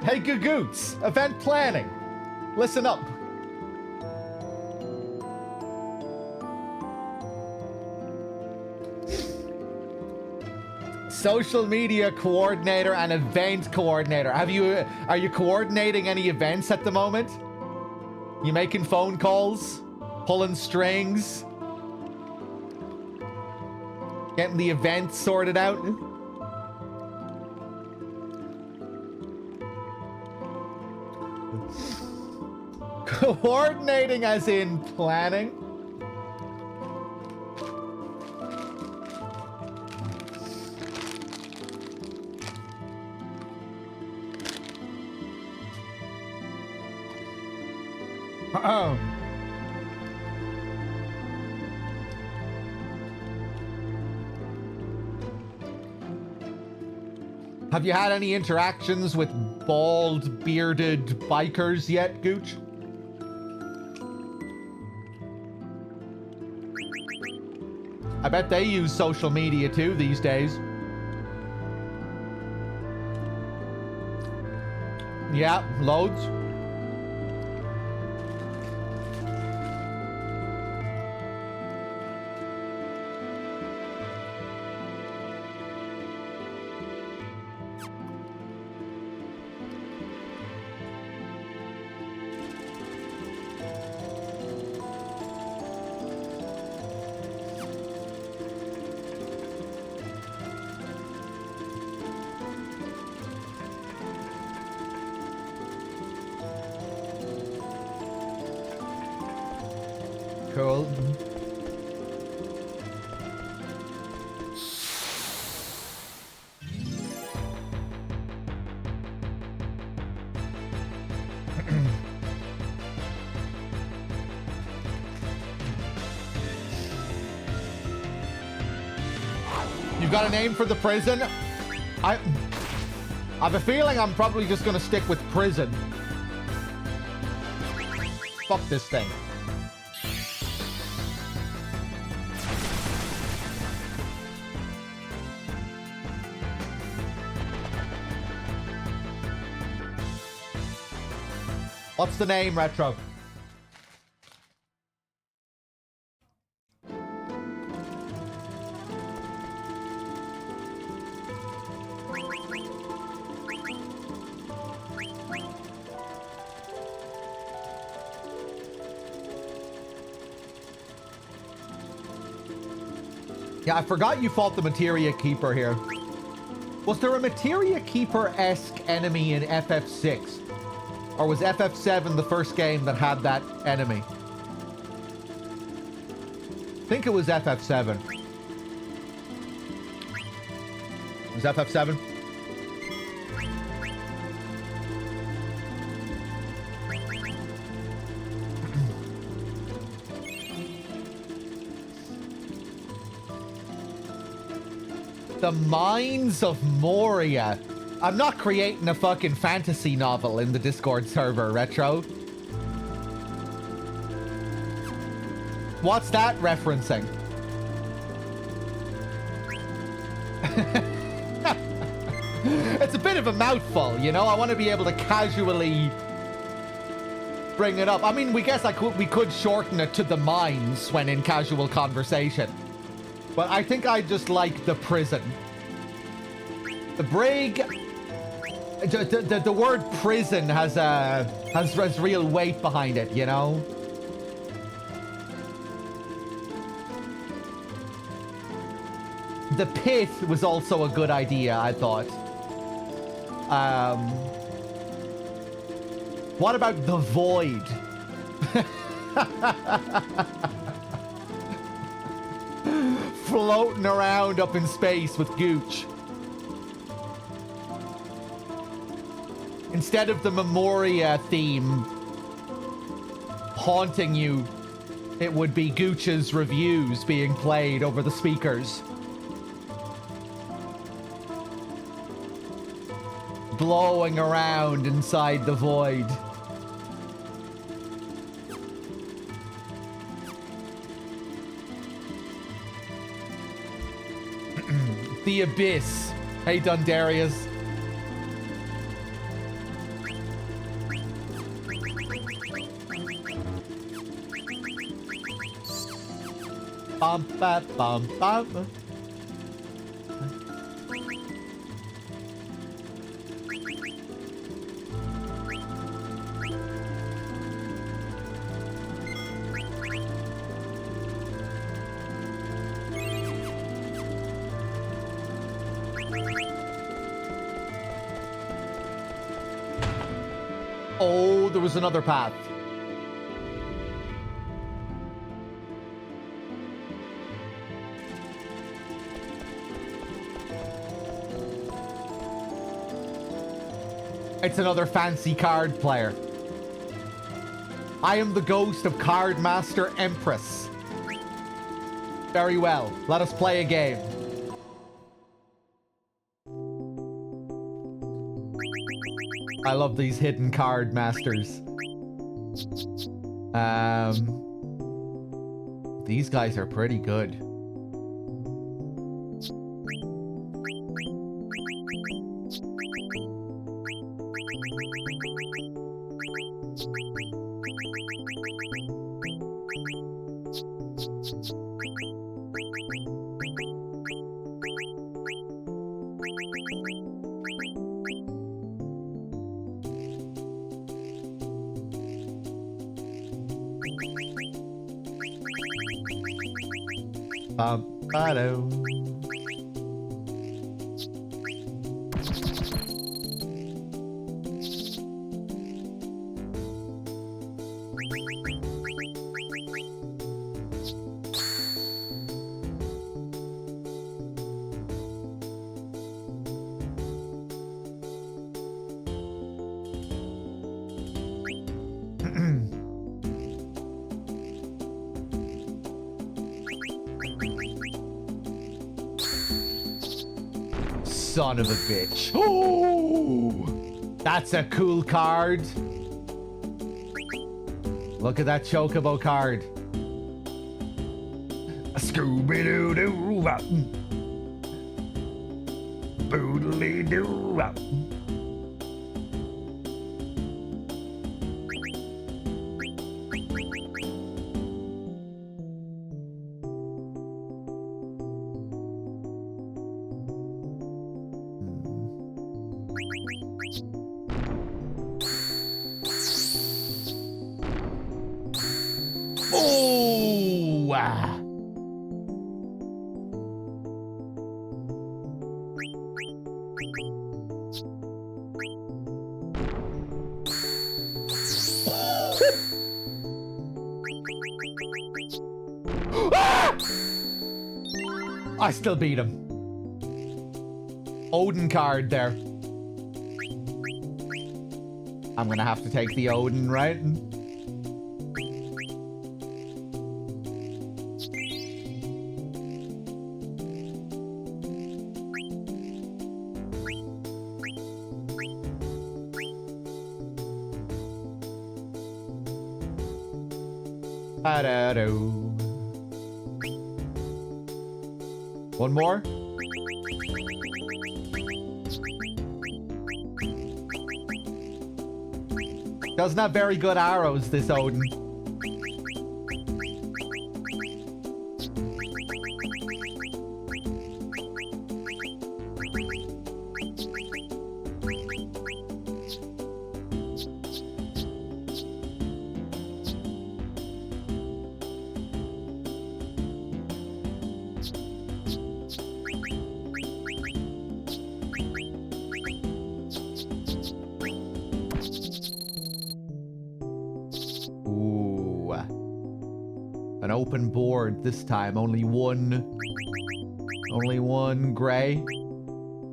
Hey, Gagoots. Event planning. Listen up. Social media coordinator and event coordinator. Are you coordinating any events at the moment? You making phone calls? Pulling strings? Getting the event sorted out? Coordinating as in planning? Oh. Have you had any interactions with bald, bearded bikers yet, Gooch? I bet they use social media too these days. Yeah, loads. Cool. You've got a name for the prison? I have a feeling I'm probably just gonna stick with prison. Fuck this thing. What's the name, Retro? Yeah, I forgot you fought the Materia Keeper here. Was there a Materia Keeper-esque enemy in FF6? Or was FF7 the first game that had that enemy? I think it was FF7. Was FF7? The Mines of Moria. I'm not creating a fucking fantasy novel in the Discord server, Retro. What's that referencing? It's a bit of a mouthful, you know? I want to be able to casually bring it up. I mean, we could shorten it to the mines when in casual conversation. But I think I just like the prison. The brig... The word prison has real weight behind it, you know? The pit was also a good idea, I thought. What about the void? Floating around up in space with Gooch. Instead of the Memoria theme haunting you, it would be Gooch's reviews being played over the speakers. Blowing around inside the void. The Abyss. Hey, Dundarius. Bum, ba, bum, bum. Oh, there was another path. It's another fancy card player. I am the ghost of Card Master Empress. Very well. Let us play a game. I love these hidden card masters. These guys are pretty good. Bum-ba-dum. son of a bitch. Oh, that's a cool card. Look at that Chocobo card. Scooby-Doo-Doo. Boodly-doo. Oh! Ah! I still beat him. Odin card there. I'm gonna have to take the Odin, right? One more. Doesn't have very good arrows, this Odin. An open board this time. Only one gray.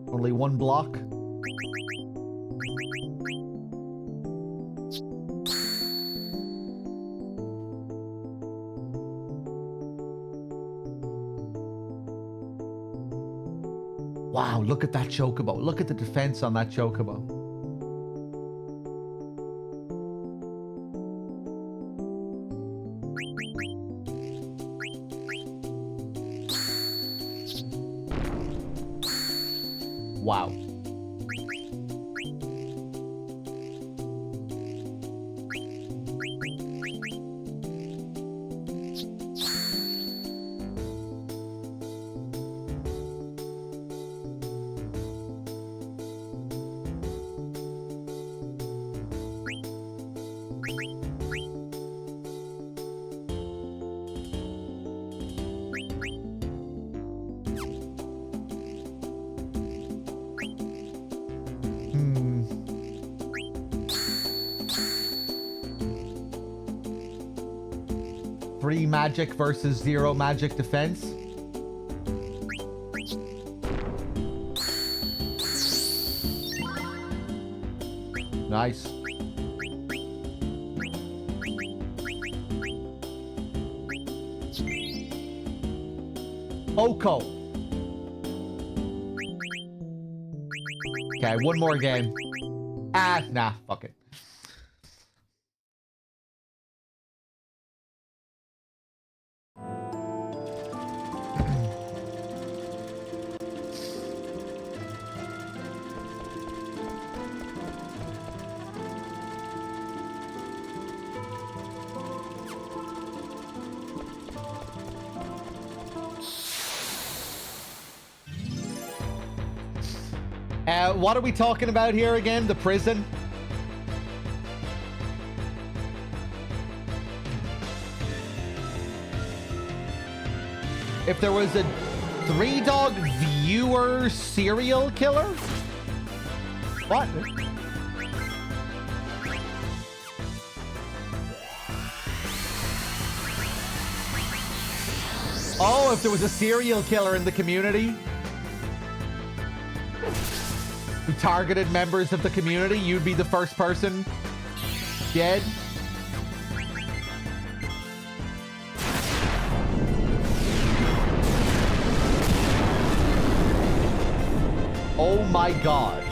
Only one block. Wow, look at that Chocobo. Look at the defense on that Chocobo. Wow. Three magic versus 0 magic defense. Nice. Oko. Okay, one more game. Ah, nah, fuck it. What are we talking about here again? The prison? If there was a Threedogg viewer serial killer? What? Oh, if there was a serial killer in the community who targeted members of the community, you'd be the first person dead. Oh my god.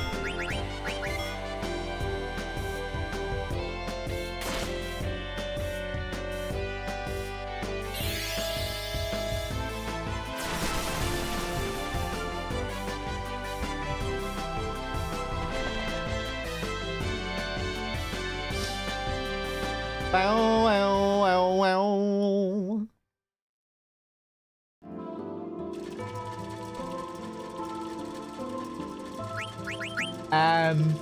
Bow, wow, wow, wow. Um,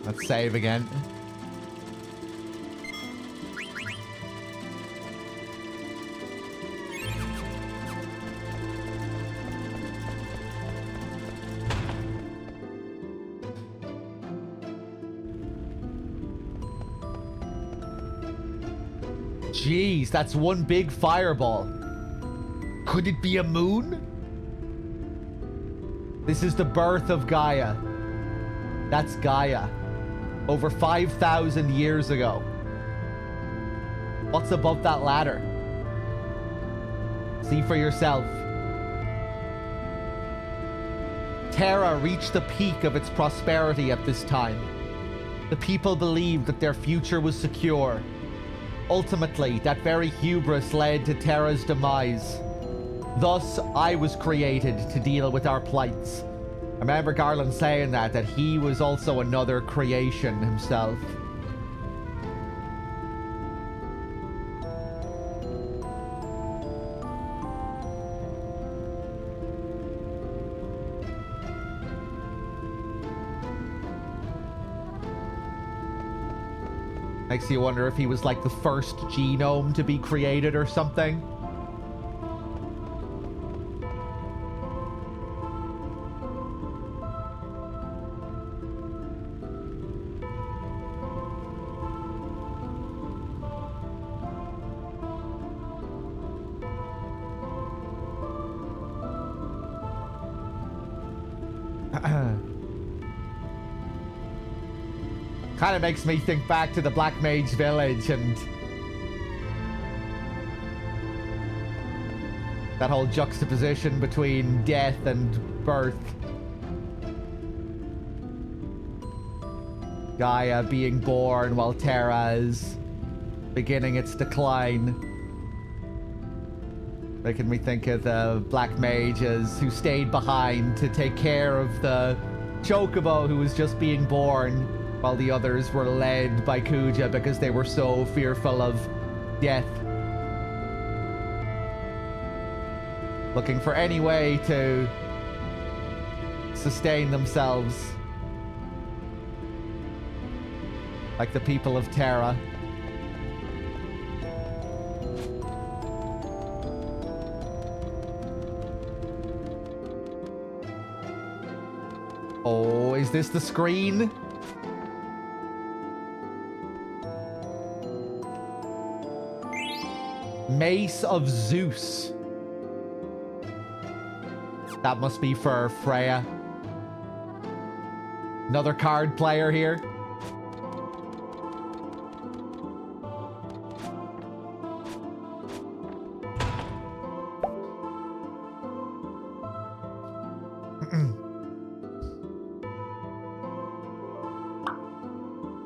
let's save again. Jeez, that's one big fireball. Could it be a moon? This is the birth of Gaia. That's Gaia. Over 5,000 years ago. What's above that ladder? See for yourself. Terra reached the peak of its prosperity at this time. The people believed that their future was secure. Ultimately, that very hubris led to Terra's demise. Thus, I was created to deal with our plights. I remember Garland saying that he was also another creation himself. Makes you wonder if he was like the first genome to be created or something. Kind of makes me think back to the Black Mage Village and that whole juxtaposition between death and birth. Gaia being born while Terra is beginning its decline. Making me think of the Black Mages who stayed behind to take care of the Chocobo who was just being born, while the others were led by Kuja because they were so fearful of death. Looking for any way to sustain themselves. Like the people of Terra. Oh, is this the screen? Mace of Zeus. That must be for Freya. Another card player here.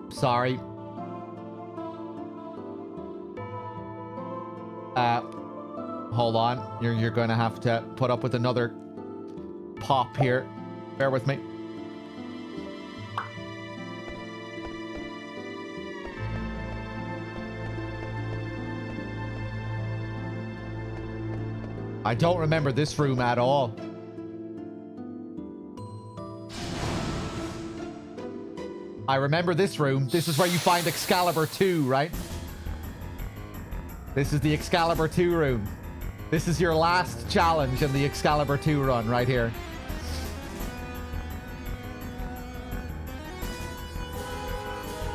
Sorry. Hold on. You're gonna have to put up with another pop here. Bear with me. I don't remember this room at all. I remember this room. This is where you find Excalibur 2, right? This is the Excalibur 2 room. This is your last challenge in the Excalibur 2 run right here.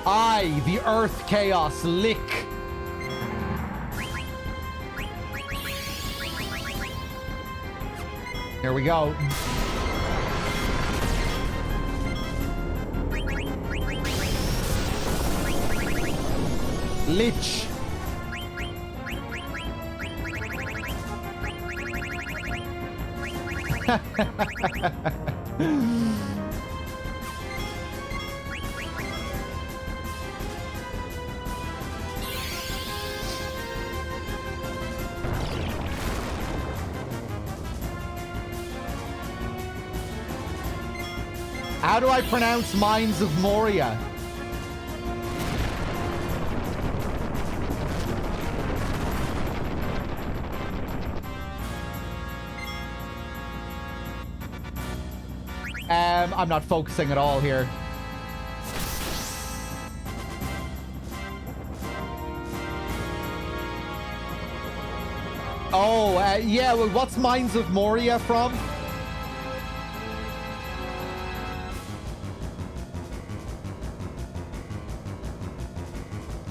I, the Earth Chaos Lick. Here we go. Lich. How do I pronounce Mines of Moria? I'm not focusing at all here. Oh, yeah, well, what's Mines of Moria from?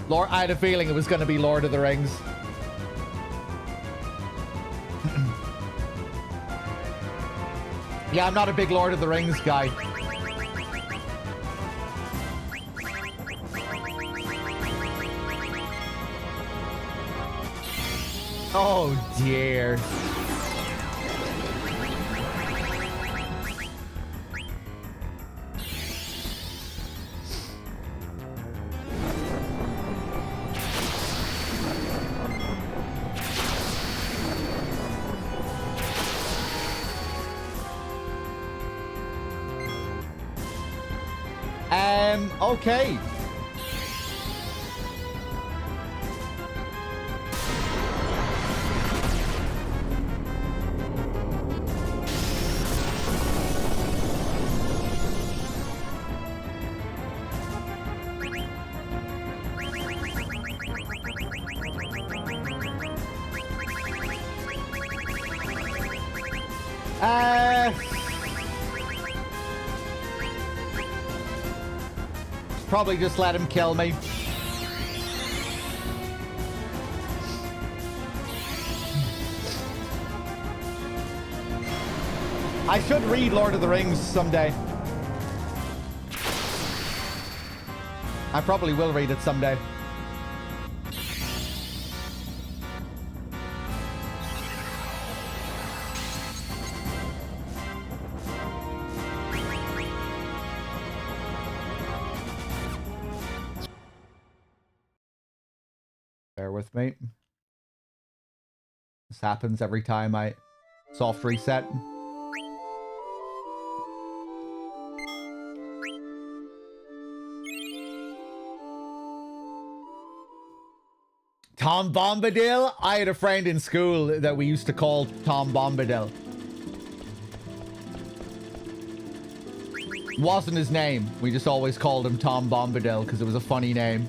Lord, I had a feeling it was going to be Lord of the Rings. Yeah, I'm not a big Lord of the Rings guy. Oh, dear. Okay. Probably just let him kill me. I should read Lord of the Rings someday. I probably will read it someday. Bear with me. This happens every time I soft reset. Tom Bombadil? I had a friend in school that we used to call Tom Bombadil. Wasn't his name. We just always called him Tom Bombadil because it was a funny name.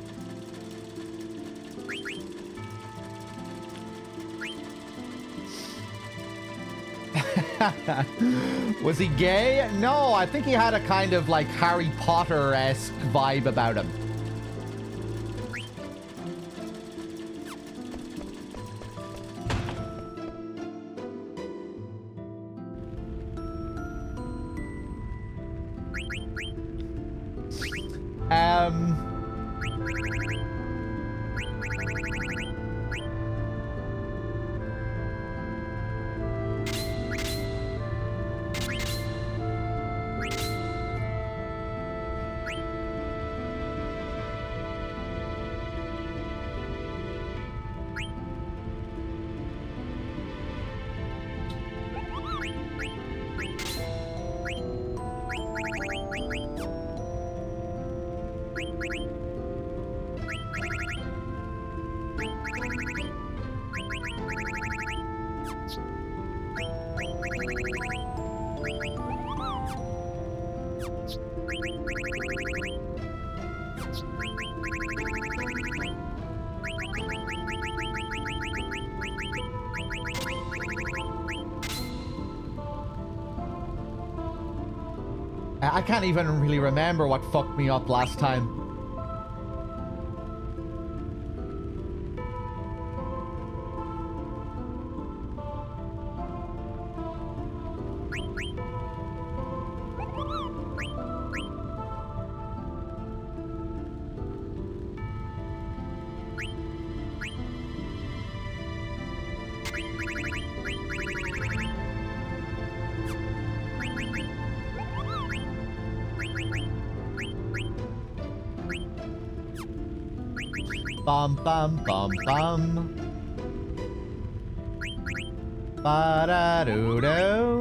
Was he gay? No, I think he had a kind of like Harry Potter-esque vibe about him. I can't even really remember what fucked me up last time. Bum bum bum bum. Ba-da-doo-doo.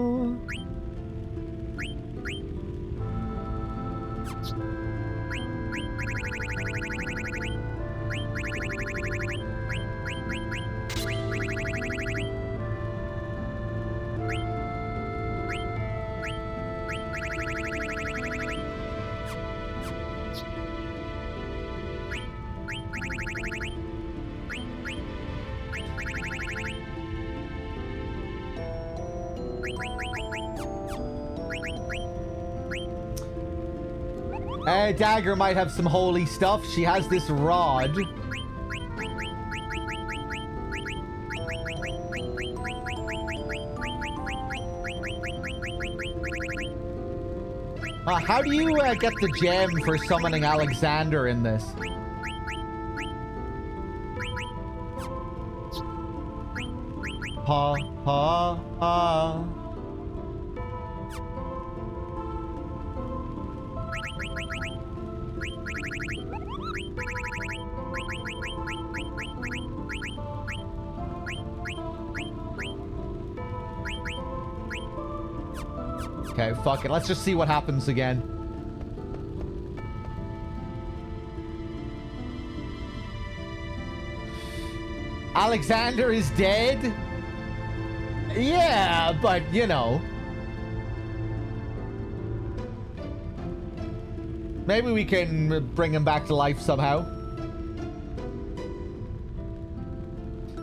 Dagger might have some holy stuff. She has this rod. How do you get the gem for summoning Alexander in this? Ha ha ha. Okay, fuck it. Let's just see what happens again. Alexander is dead? Yeah, but, you know. Maybe we can bring him back to life somehow.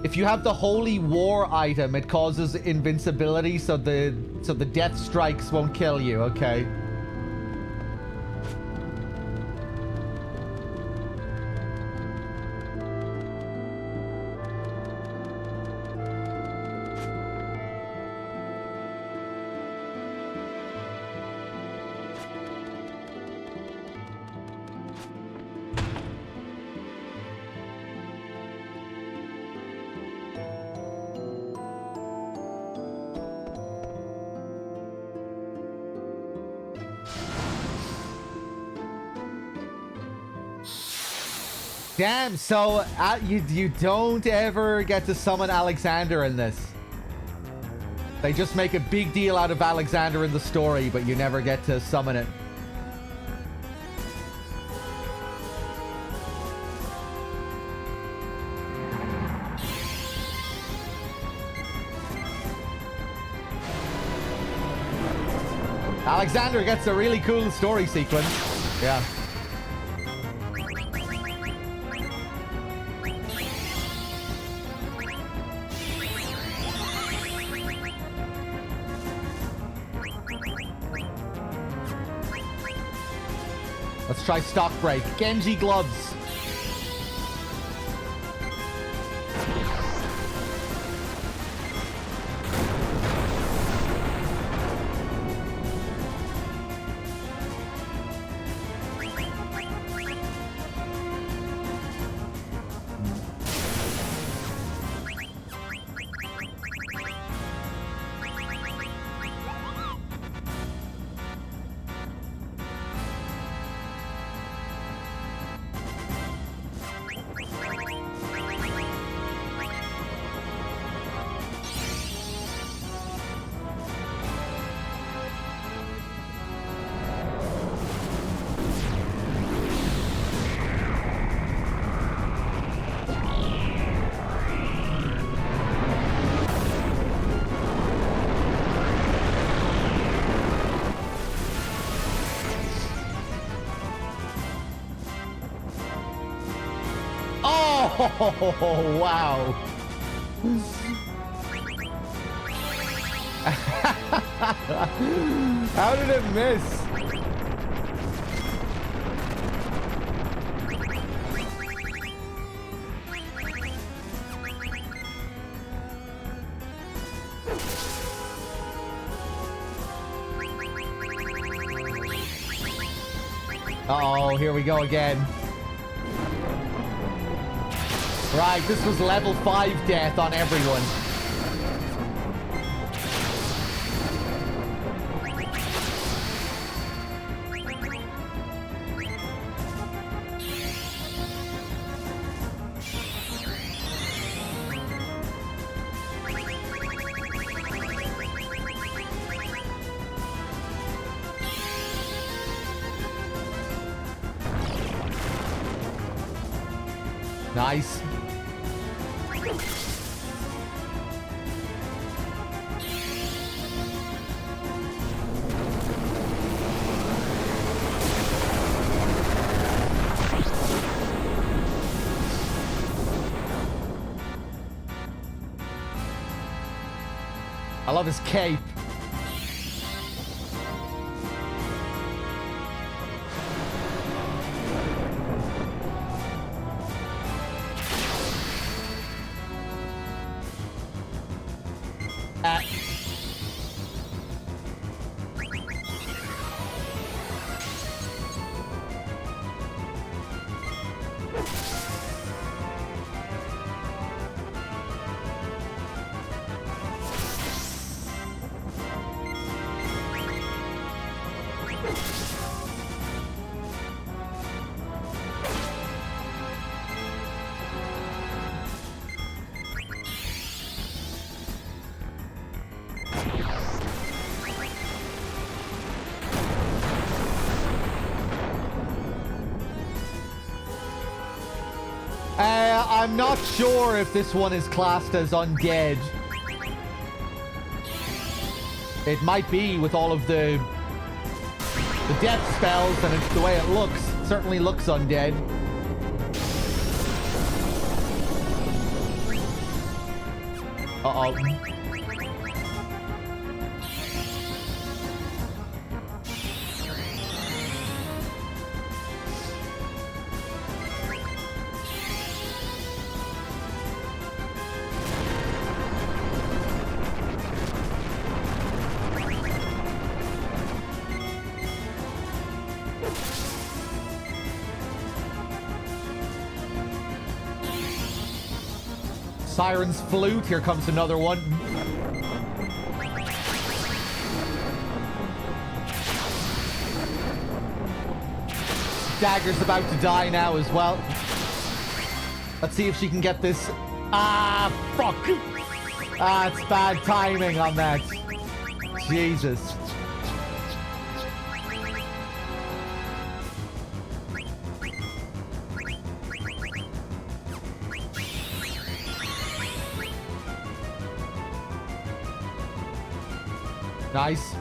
If you have the Holy War item, it causes invincibility, so the death strikes won't kill you, okay? Damn, so you don't ever get to summon Alexander in this. They just make a big deal out of Alexander in the story, but you never get to summon it. Alexander gets a really cool story sequence. Yeah. Let's try stock break. Genji gloves. Oh, wow. How did it miss? Uh-oh, here we go again. Right, this was level 5 death on everyone. Nice. I love his cape. I'm not sure if this one is classed as undead. It might be with all of the death spells and the way it looks. It certainly looks undead. Uh-oh. Siren's flute. Here comes another one. Dagger's about to die now as well. Let's see if she can get this. Ah, fuck. Ah, it's bad timing on that. Jesus. Nice.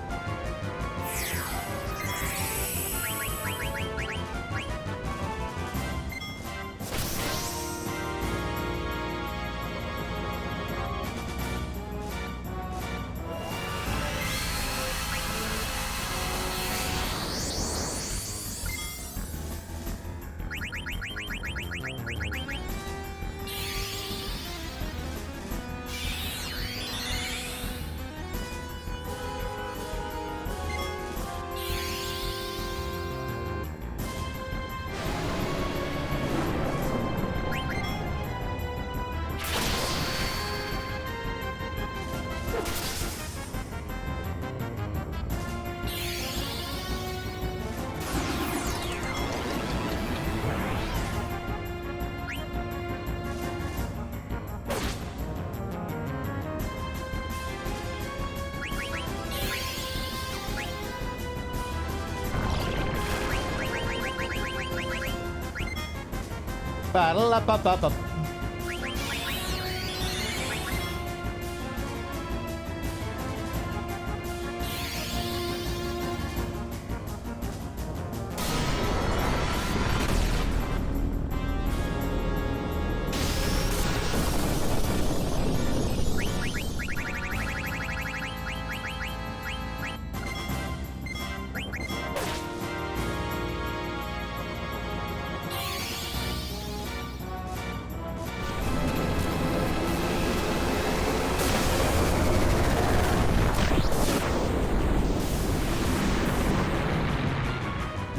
Battle up.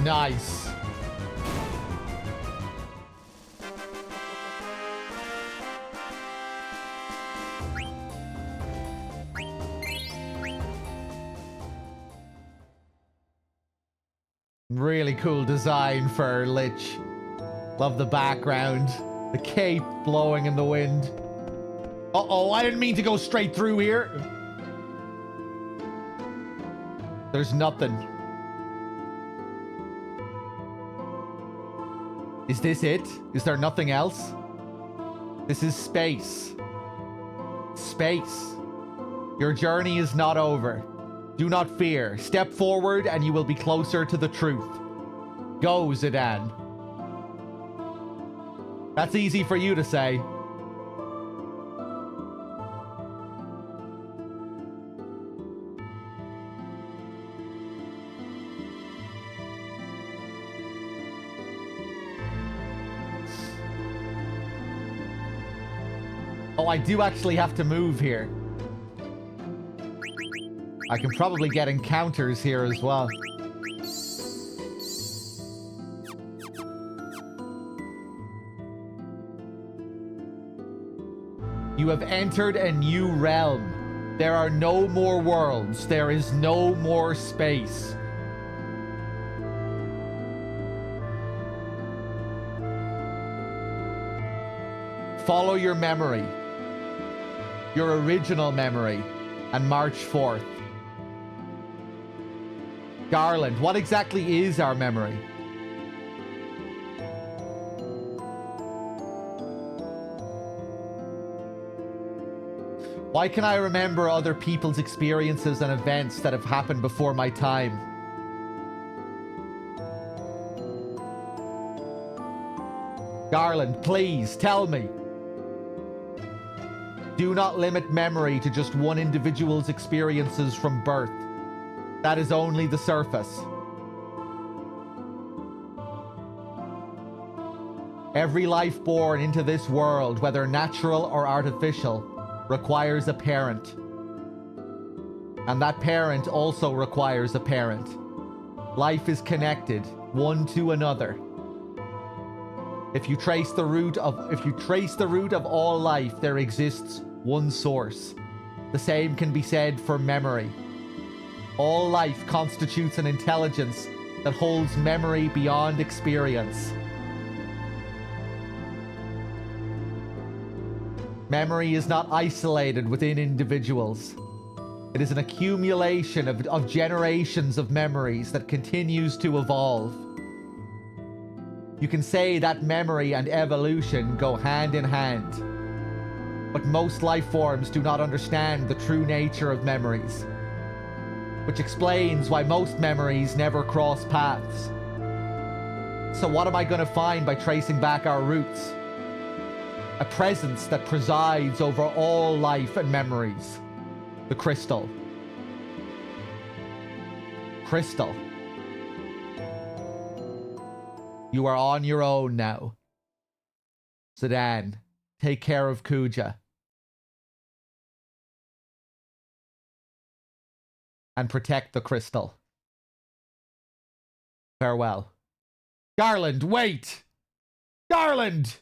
Nice. Really cool design for Lich. Love the background. The cape blowing in the wind. Uh-oh, I didn't mean to go straight through here. There's nothing. Is this it? Is there nothing else? This is space. Space. Your journey is not over. Do not fear. Step forward and you will be closer to the truth. Go, Zidane. That's easy for you to say. Oh, I do actually have to move here. I can probably get encounters here as well. You have entered a new realm. There are no more worlds. There is no more space. Follow your memory. Your original memory. And march forth. Garland, what exactly is our memory? Why can I remember other people's experiences and events that have happened before my time? Garland, please tell me. Do not limit memory to just one individual's experiences from birth. That is only the surface. Every life born into this world, whether natural or artificial, requires a parent. And that parent also requires a parent. Life is connected, one to another. If you trace the root of all life, there exists one source. The same can be said for memory. All life constitutes an intelligence that holds memory beyond experience. Memory is not isolated within individuals. It is an accumulation of generations of memories that continues to evolve. You can say that memory and evolution go hand in hand. But most life forms do not understand the true nature of memories, which explains why most memories never cross paths. So what am I going to find by tracing back our roots? A presence that presides over all life and memories. The crystal. Crystal. You are on your own now. Zidane, take care of Kuja. And protect the crystal. Farewell. Garland, wait! Garland!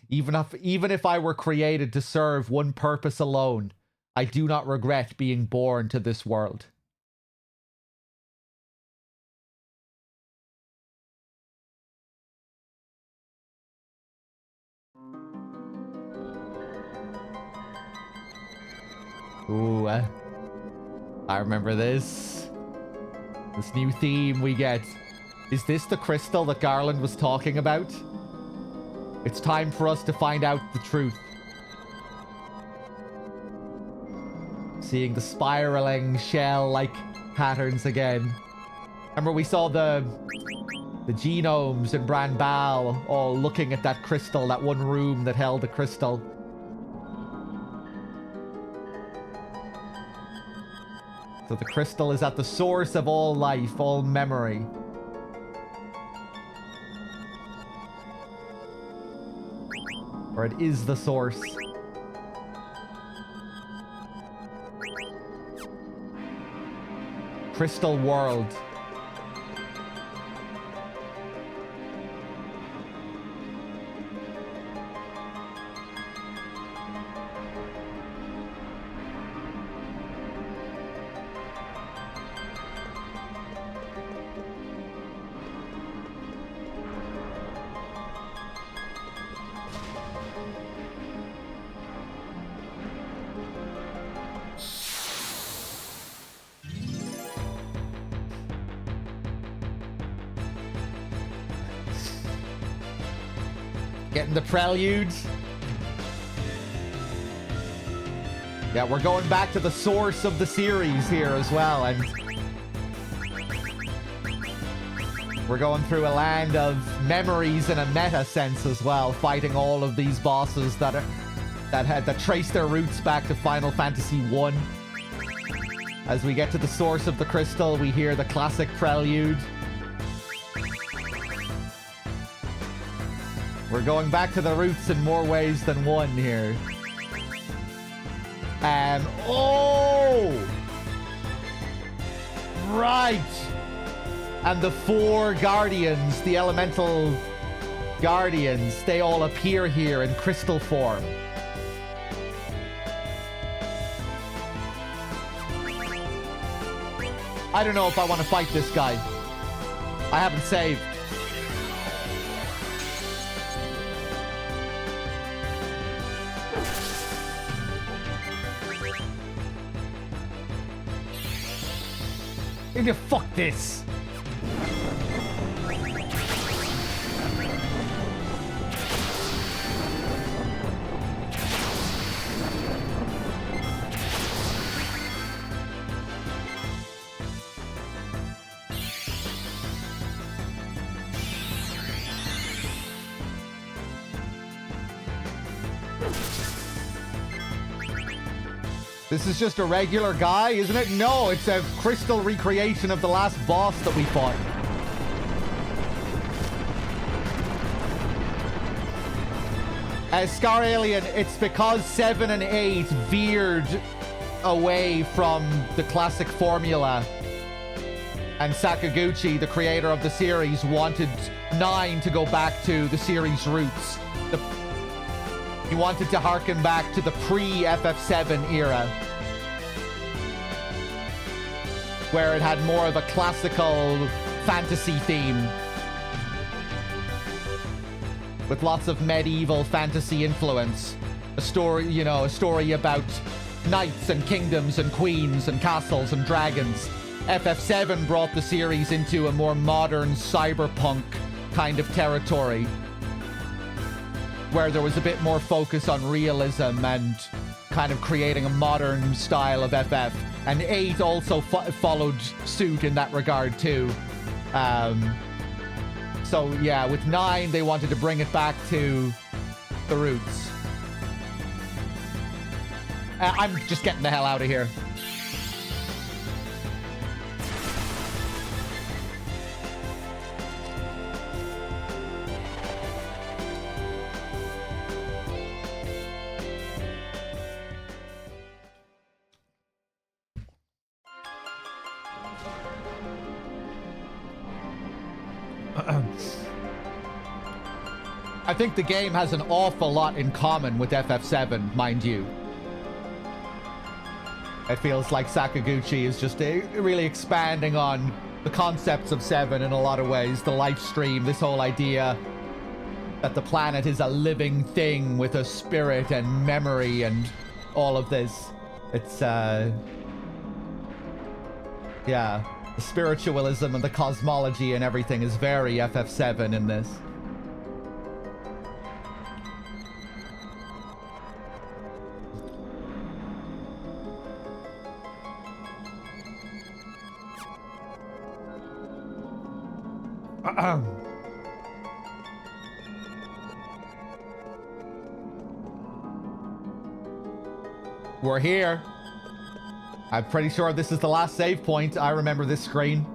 Even if I were created to serve one purpose alone, I do not regret being born to this world. Ooh, I remember this. This new theme we get. Is this the crystal that Garland was talking about? It's time for us to find out the truth. Seeing the spiraling shell-like patterns again. Remember we saw the genomes in Branbal all looking at that crystal, that one room that held the crystal. So the crystal is at the source of all life, all memory. Or it is the source. Crystal world. Getting the prelude. Yeah, we're going back to the source of the series here as well, and we're going through a land of memories in a meta sense as well, fighting all of these bosses that trace their roots back to Final Fantasy 1. As we get to the source of the crystal, we hear the classic prelude. We're going back to the roots in more ways than one here. And oh! Right! And the 4 guardians, the elemental guardians, they all appear here in crystal form. I don't know if I want to fight this guy. I haven't saved. Fuck this. This is just a regular guy, isn't it? No, it's a crystal recreation of the last boss that we fought. Scar Alien, it's because 7 and 8 veered away from the classic formula. And Sakaguchi, the creator of the series, wanted 9 to go back to the series' roots. He wanted to harken back to the pre-FF7 era, where it had more of a classical fantasy theme, with lots of medieval fantasy influence. A story, you know, a story about knights and kingdoms and queens and castles and dragons. FF7 brought the series into a more modern cyberpunk kind of territory, where there was a bit more focus on realism and kind of creating a modern style of FF. And 8 also followed suit in that regard too. So yeah, with 9, they wanted to bring it back to the roots. I'm just getting the hell out of here. I think the game has an awful lot in common with FF7, mind you. It feels like Sakaguchi is just really expanding on the concepts of 7 in a lot of ways. The life stream, this whole idea that the planet is a living thing with a spirit and memory and all of this. It's, yeah, the spiritualism and the cosmology and everything is very FF7 in this. We're here. I'm pretty sure this is the last save point. I remember this screen.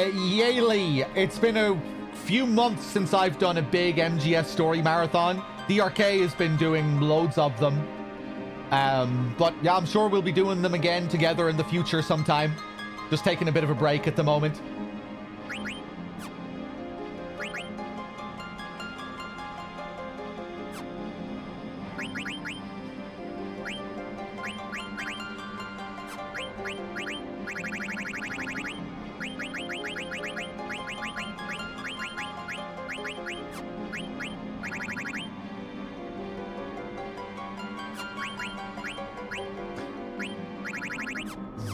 Yaylee, it's been a few months since I've done a big MGS story marathon. DRK has been doing loads of them. But yeah, I'm sure we'll be doing them again together in the future sometime. Just taking a bit of a break at the moment.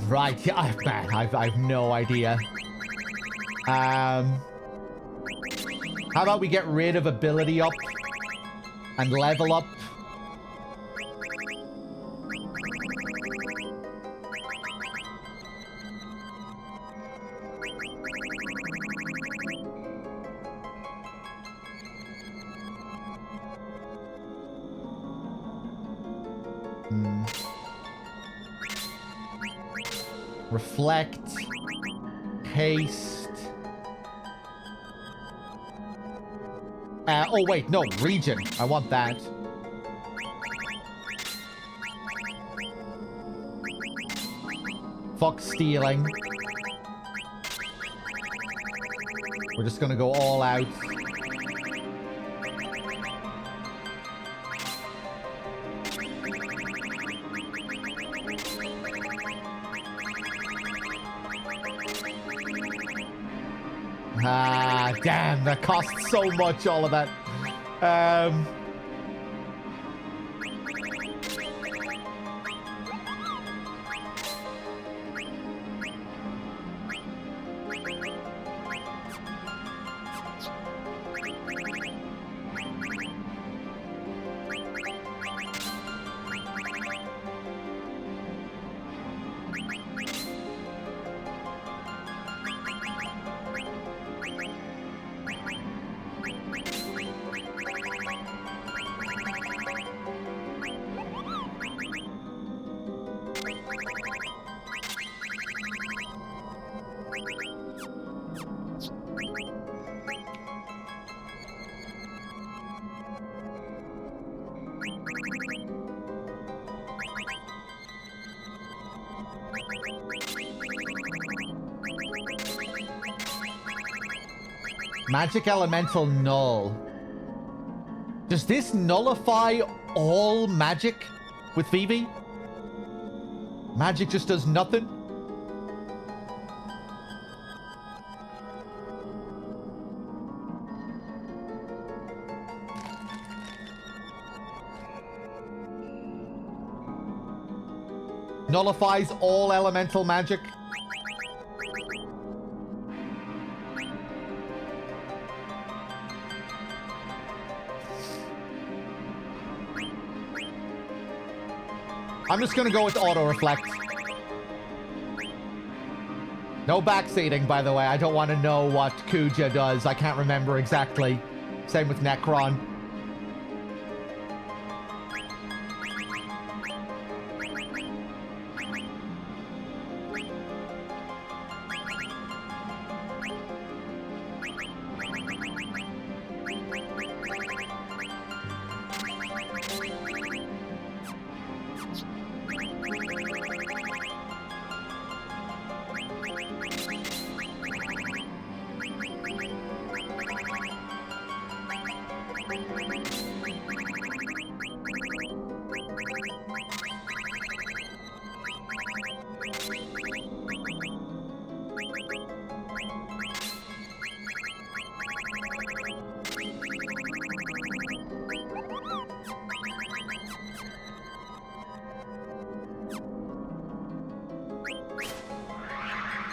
right. Yeah, man, I've no idea. How about we get rid of ability up and level up? Reflect. Haste. Oh, wait, no, region. I want that. Fuck stealing. We're just gonna go all out. Ah, damn, that costs so much, all of that. Magic Elemental Null. Does this nullify all magic with Phoebe? Magic just does nothing? Nullifies all elemental magic? I'm just gonna go with auto reflect. No backseating, by the way. I don't want to know what Kuja does. I can't remember exactly. Same with Necron.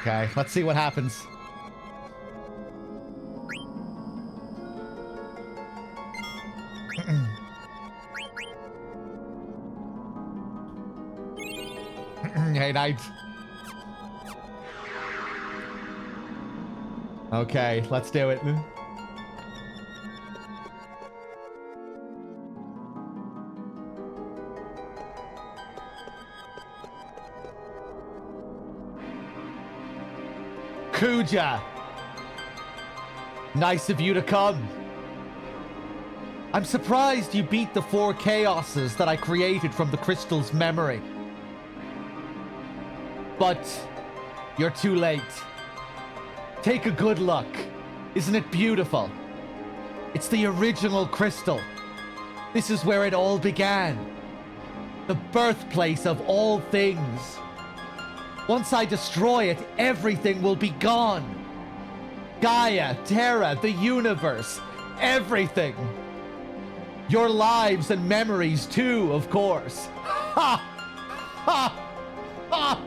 Okay, let's see what happens. Hey, Knight. Okay, let's do it. Kuja! Nice of you to come. I'm surprised you beat the 4 chaoses that I created from the crystal's memory. But you're too late. Take a good look. Isn't it beautiful? It's the original crystal. This is where it all began. The birthplace of all things. Once I destroy it, everything will be gone. Gaia, Terra, the universe, everything. Your lives and memories too, of course. Ha! Ha! Ha!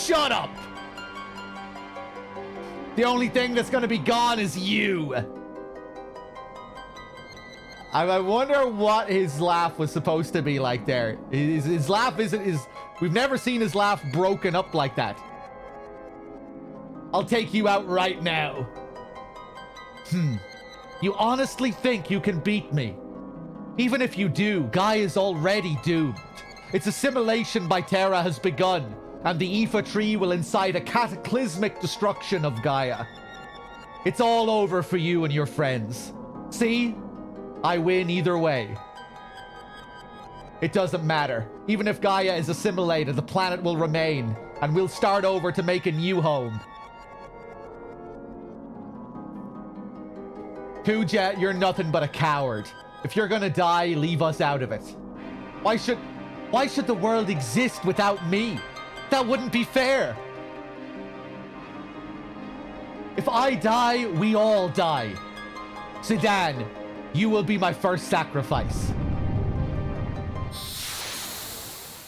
Shut up! The only thing that's gonna be gone is you. I wonder what his laugh was supposed to be like there. His laugh isn't... We've never seen his laugh broken up like that. I'll take you out right now. You honestly think you can beat me? Even if you do, Gaia is already doomed. Its assimilation by Terra has begun, and the Aoife tree will incite a cataclysmic destruction of Gaia. It's all over for you and your friends. See? I win either way. It doesn't matter. Even if Gaia is assimilated, the planet will remain, and we'll start over to make a new home. Kuja, you're nothing but a coward. If you're gonna die, leave us out of it. Why should the world exist without me? That wouldn't be fair. If I die, we all die. Sedan, you will be my first sacrifice.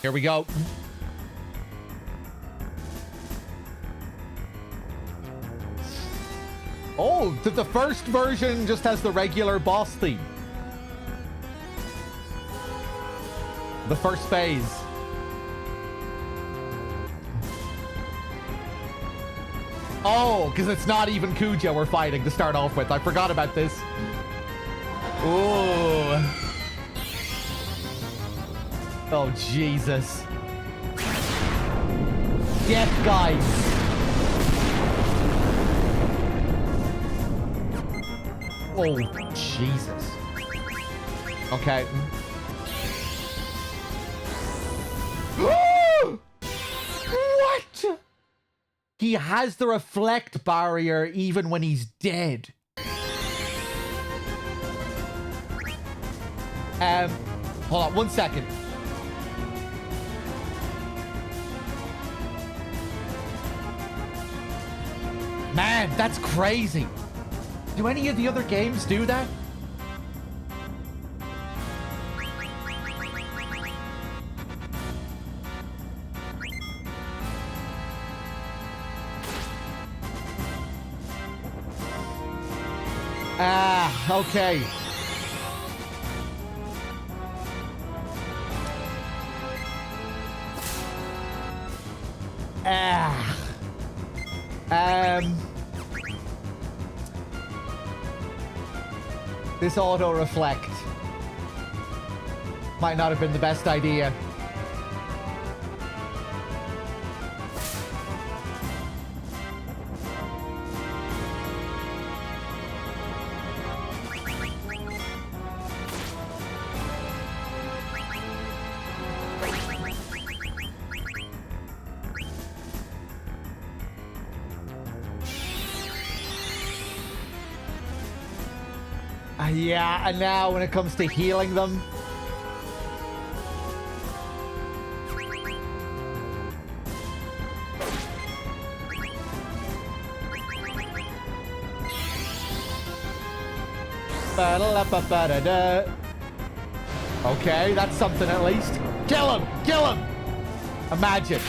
Here we go. Oh, the first version just has the regular boss theme. The first phase. Oh, because it's not even Kuja we're fighting to start off with. I forgot about this. Ooh. Oh, Jesus. Death, guys. Oh, Jesus. Okay. What? He has the reflect barrier even when he's dead. Hold on 1 second. Man, that's crazy. Do any of the other games do that? Ah, okay. This auto reflect might not have been the best idea. Yeah, and now when it comes to healing them. Okay, that's something at least. Kill him! Kill him! Imagine.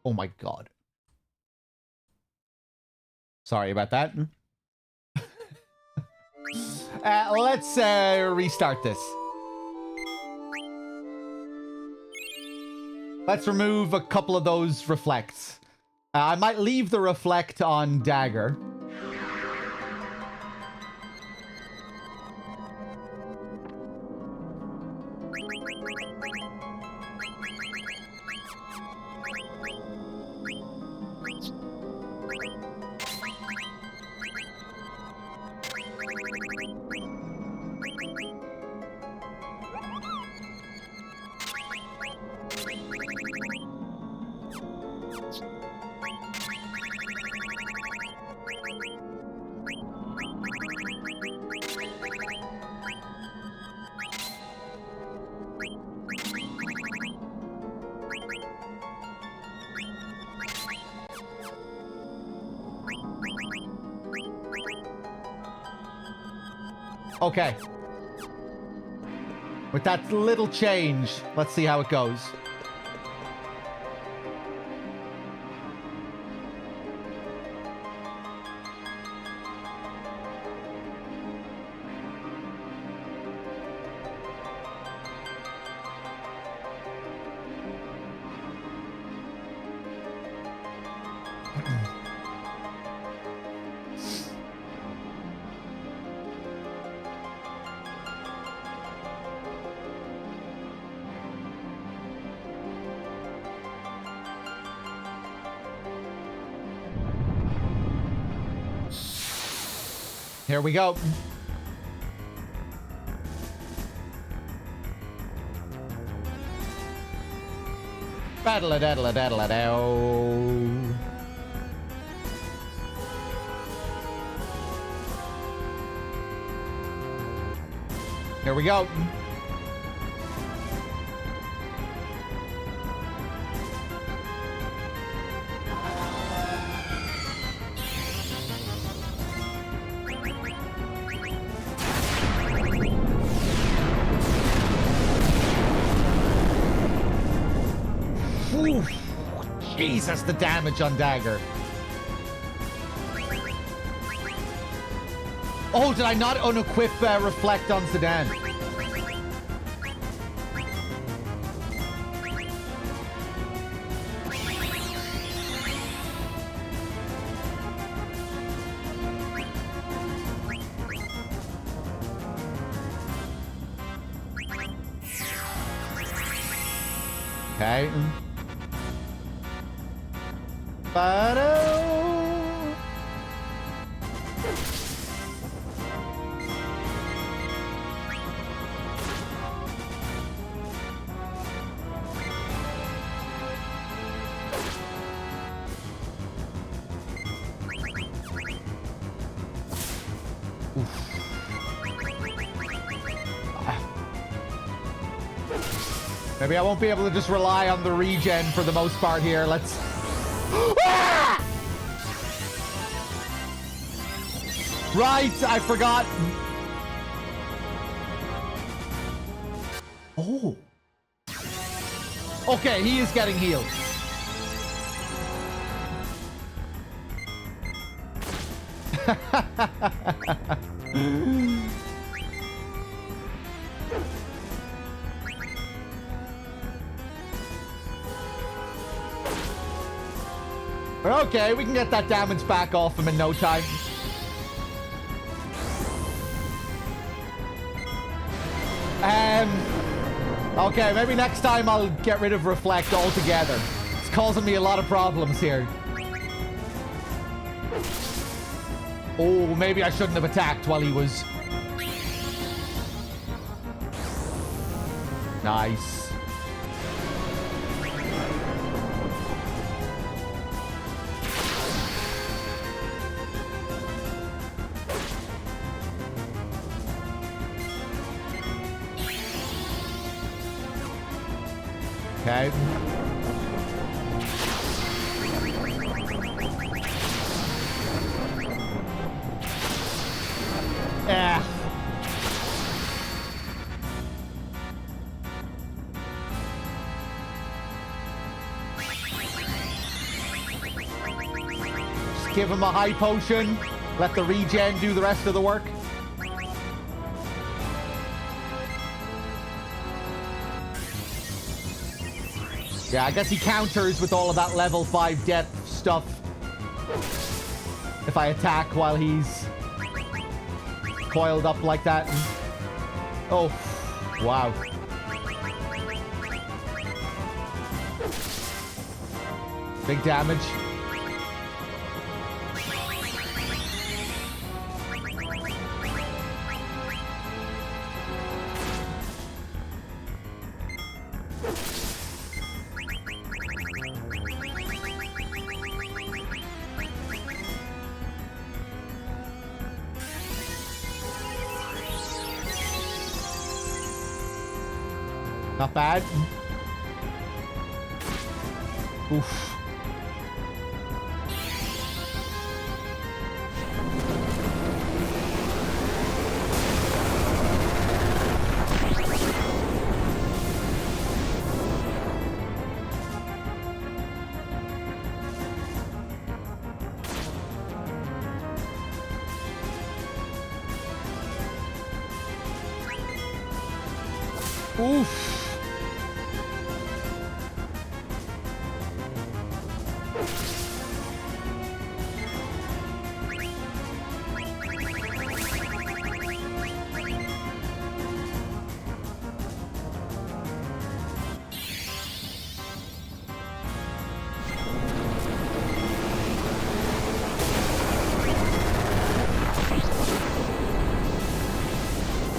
Oh my god. Sorry about that. Let's restart this. Let's remove a couple of those reflects. I might leave the reflect on Dagger. Okay. With that little change, let's see how it goes. Here we go. Battle-a-daddle-a-daddle-a-dow. Here we go. Oof. Jesus, the damage on Dagger. Oh, did I not unequip Reflect on Sedan? Okay. Maybe I won't be able to just rely on the regen for the most part here. Let's... Ah! Right, I forgot. Oh. Okay, he is getting healed. Okay, we can get that damage back off him in no time. Okay, maybe next time I'll get rid of Reflect altogether. It's causing me a lot of problems here. Oh, maybe I shouldn't have attacked while he was... Nice. Okay. Ah. Just give him a high potion. Let the regen do the rest of the work. Yeah, I guess he counters with all of that level 5 depth stuff. If I attack while he's coiled up like that. Oh, wow. Big damage. Not bad. Oof. Oof.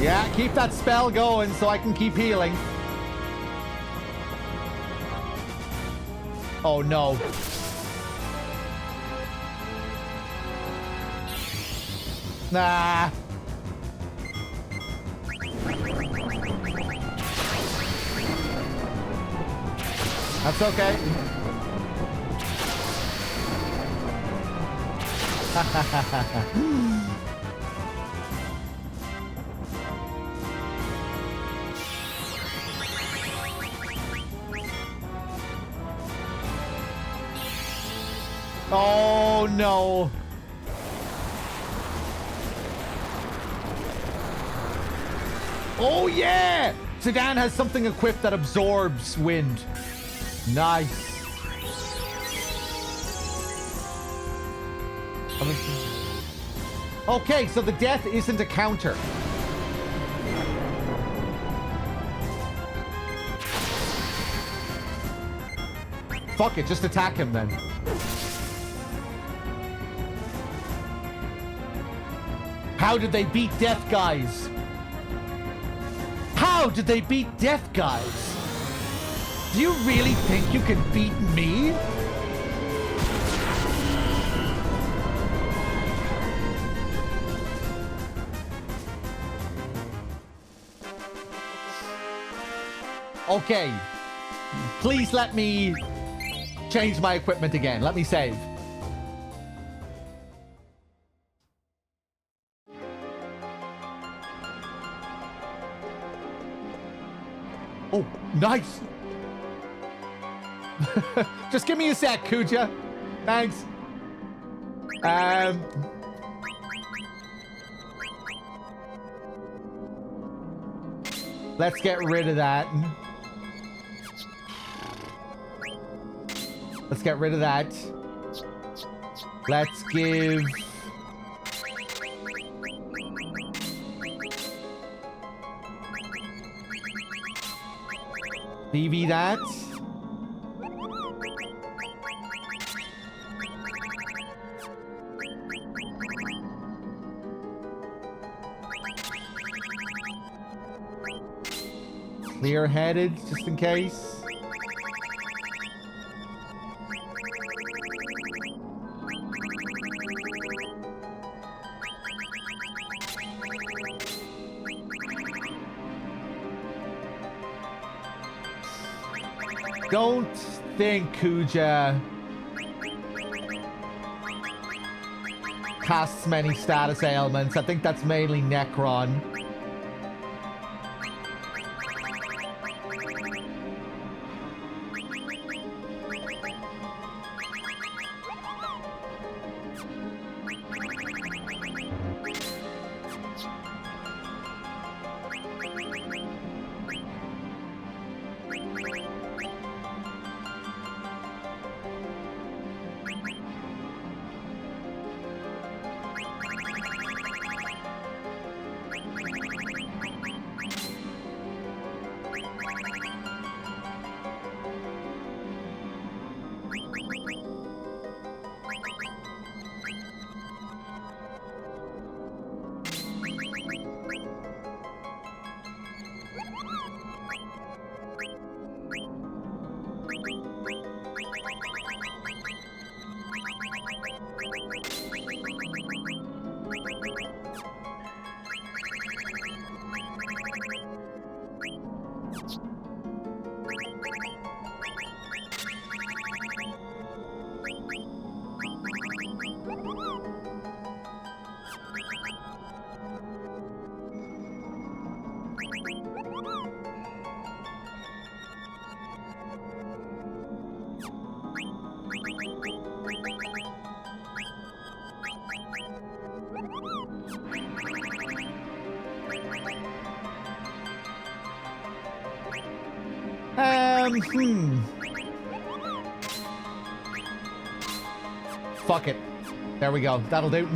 Yeah, keep that spell going so I can keep healing. Oh no. Nah. That's okay. Oh no. Oh yeah! Sedan has something equipped that absorbs wind. Nice. Okay, so the death isn't a counter. Fuck it, just attack him then. How did they beat death, guys? How did they beat death, guys? Do you really think you can beat me? Okay. Please let me change my equipment again. Let me save. Oh, nice. Just give me a sec, Kuja. Thanks. Let's get rid of that. Let's get rid of that. Let's give... DV that. Clear-headed, just in case. Don't think Kuja casts many status ailments. I think that's mainly Necron. Fuck it. There we go. That'll do.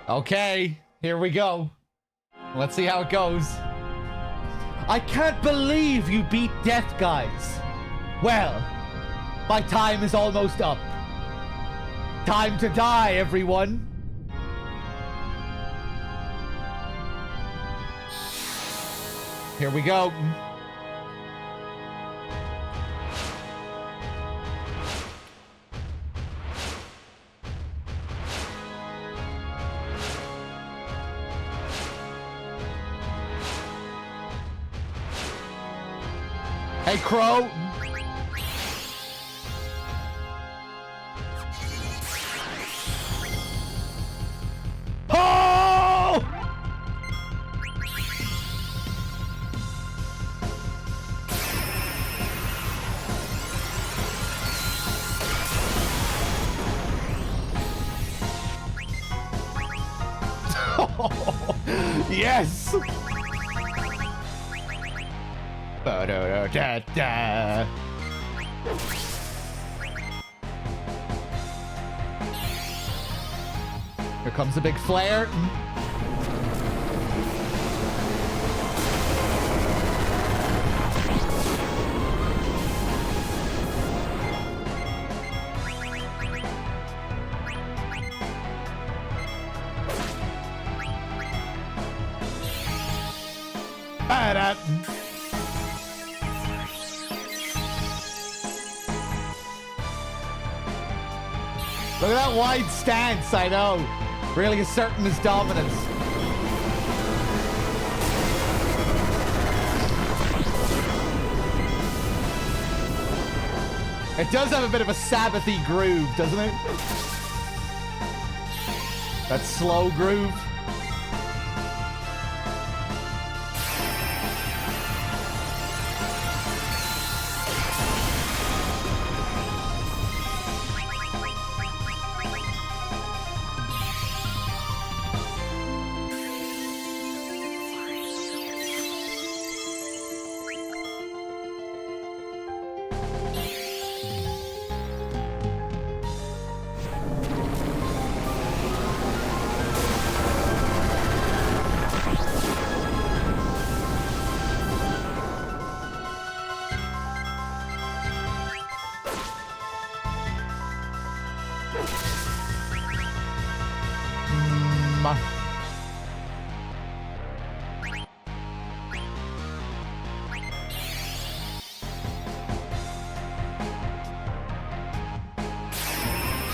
Okay, here we go. Let's see how it goes. I can't believe you beat death, guys. Well, my time is almost up. Time to die, everyone. Here we go. Hey, Crow. Oh! Yes! Ba-da-da-da-da. Here comes a big flare. Ba-da. Look at that wide stance, I know. Really asserting his dominance. It does have a bit of a Sabbathy groove, doesn't it? That slow groove.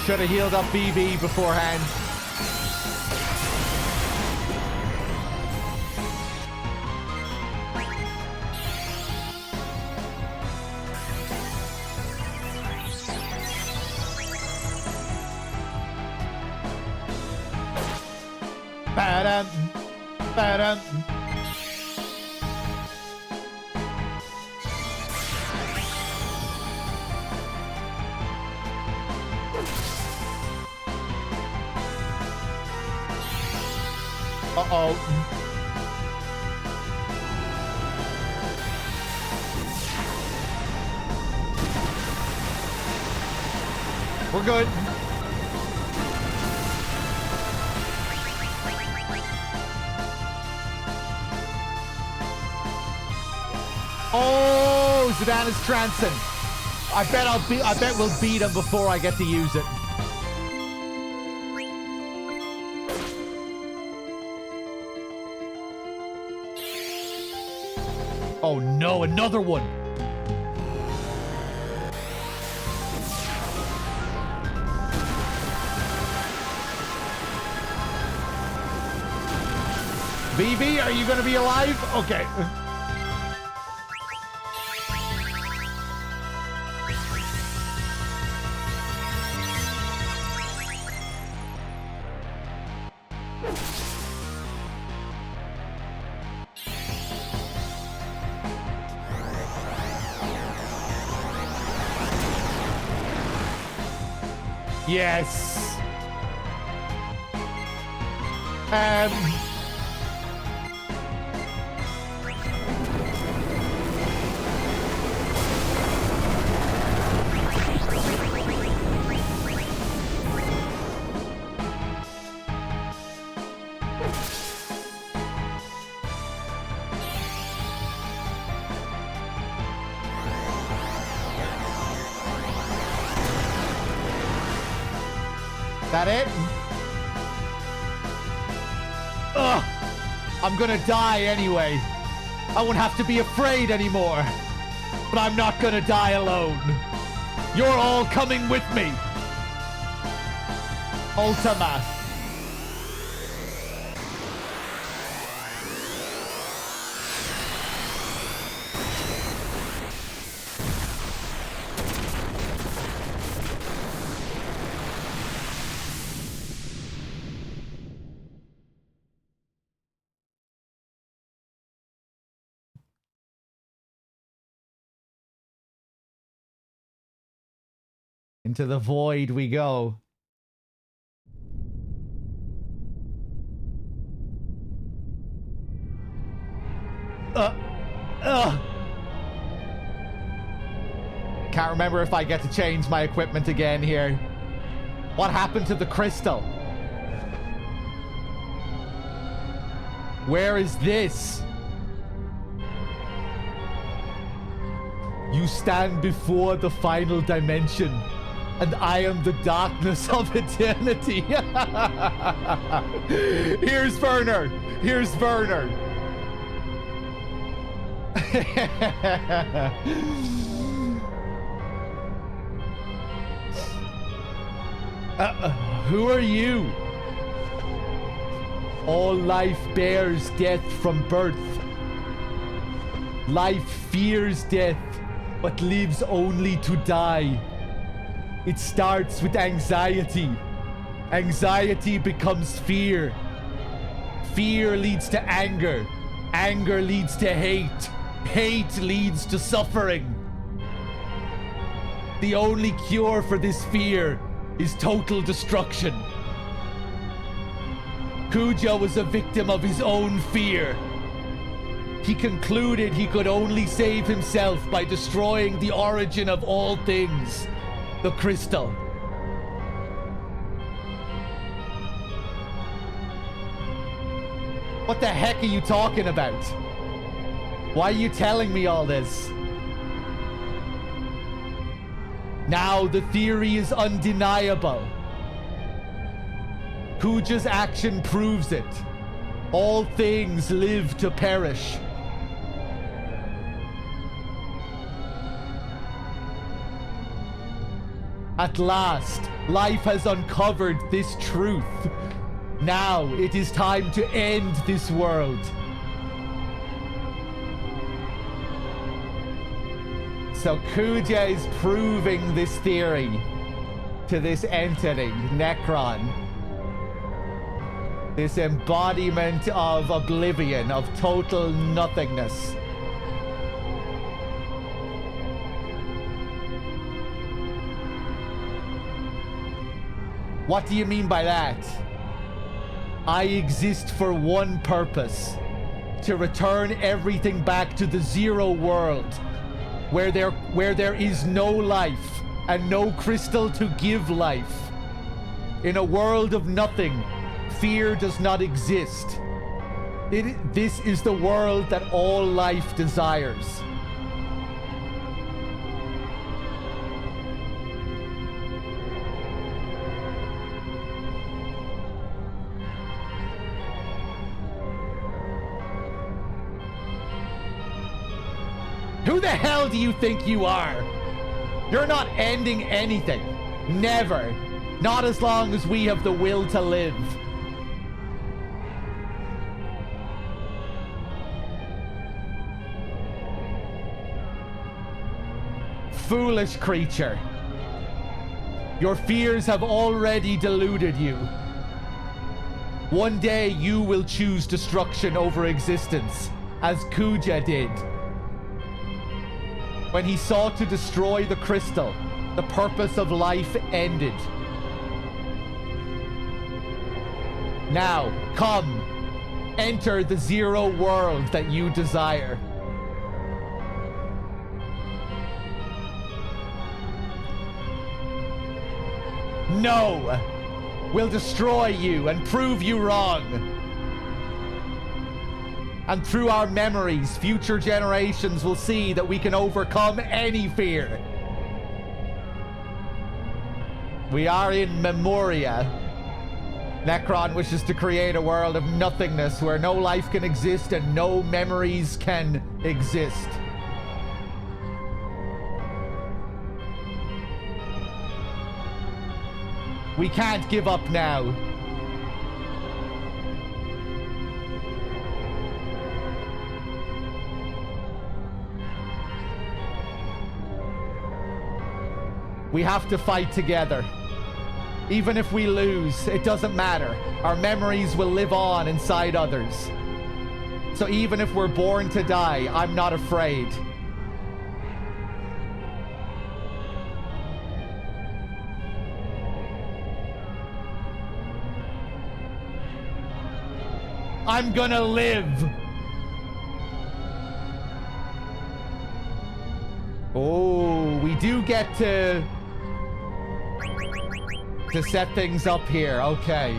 Should have healed up BB beforehand. Ba-dum, ba-dum. Uh-oh. We're good. Oh, Zidane is trancing. I bet we'll beat him before I get to use it. Oh no, another one. BB, are you going to be alive? Okay. Yes. That it? Ugh! I'm gonna die anyway. I won't have to be afraid anymore. But I'm not gonna die alone. You're all coming with me. Ultima. Into the void we go. Can't remember if I get to change my equipment again here. What happened to the crystal? Where is this? You stand before the final dimension, and I am the darkness of eternity. Here's Werner. Here's Werner. Who are you? All life bears death from birth. Life fears death, but lives only to die. It starts with anxiety. Anxiety becomes fear. Fear leads to anger. Anger leads to hate. Hate leads to suffering. The only cure for this fear is total destruction. Kuja was a victim of his own fear. He concluded he could only save himself by destroying the origin of all things, the crystal. What the heck are you talking about? Why are you telling me all this? Now the theory is undeniable. Kuja's action proves it. All things live to perish. At last, life has uncovered this truth. Now it is time to end this world. So Kuja is proving this theory to this entity, Necron. This embodiment of oblivion, of total nothingness. What do you mean by that? I exist for one purpose: to return everything back to the zero world, where there is no life and no crystal to give life. In a world of nothing, fear does not exist. This is the world that all life desires. Who the hell do you think you are? You're not ending anything. Never. Not as long as we have the will to live. Foolish creature. Your fears have already deluded you. One day you will choose destruction over existence, as Kuja did. When he sought to destroy the crystal, the purpose of life ended. Now, come, enter the zero world that you desire. No! We'll destroy you and prove you wrong. And through our memories, future generations will see that we can overcome any fear. We are in Memoria. Necron wishes to create a world of nothingness where no life can exist and no memories can exist. We can't give up now. We have to fight together. Even if we lose, it doesn't matter. Our memories will live on inside others. So even if we're born to die, I'm not afraid. I'm gonna live. Oh, we do get to set things up here. Okay.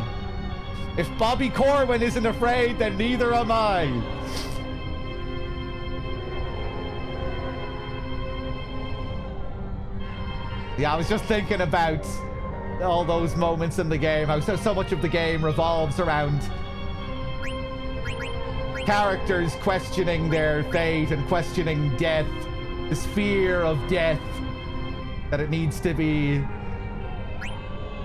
If Bobby Corwin isn't afraid, then neither am I. Yeah, I was just thinking about all those moments in the game. How so much of the game revolves around characters questioning their fate and questioning death. This fear of death. That it needs to be...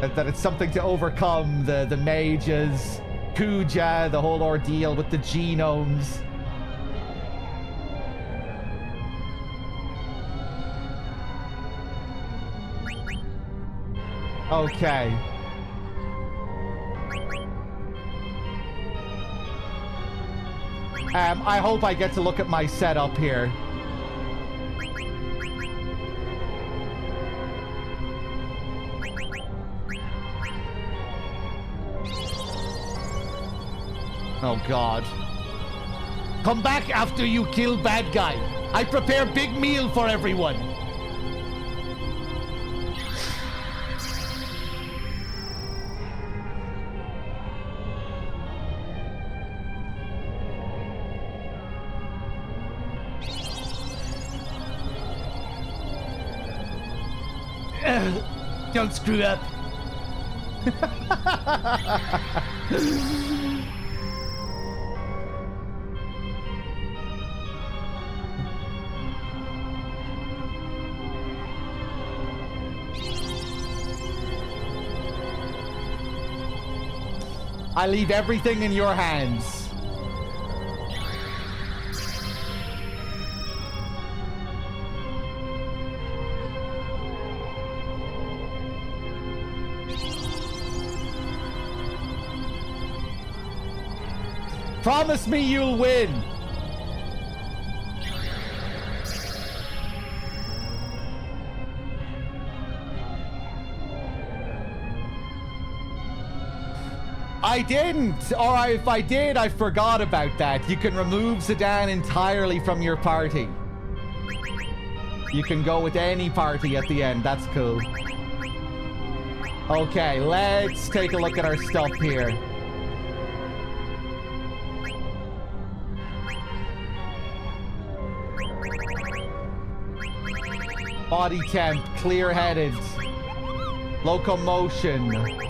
That it's something to overcome. The mages, Kuja, the whole ordeal with the genomes. Okay. I hope I get to look at my setup here. Oh God. Come back after you kill bad guy. I prepare big meal for everyone. Don't screw up. I leave everything in your hands. Promise me you'll win. I didn't, or if I did, I forgot about that. You can remove Zidane entirely from your party. You can go with any party at the end. That's cool. Okay, let's take a look at our stuff here. Body temp, clear-headed. Locomotion.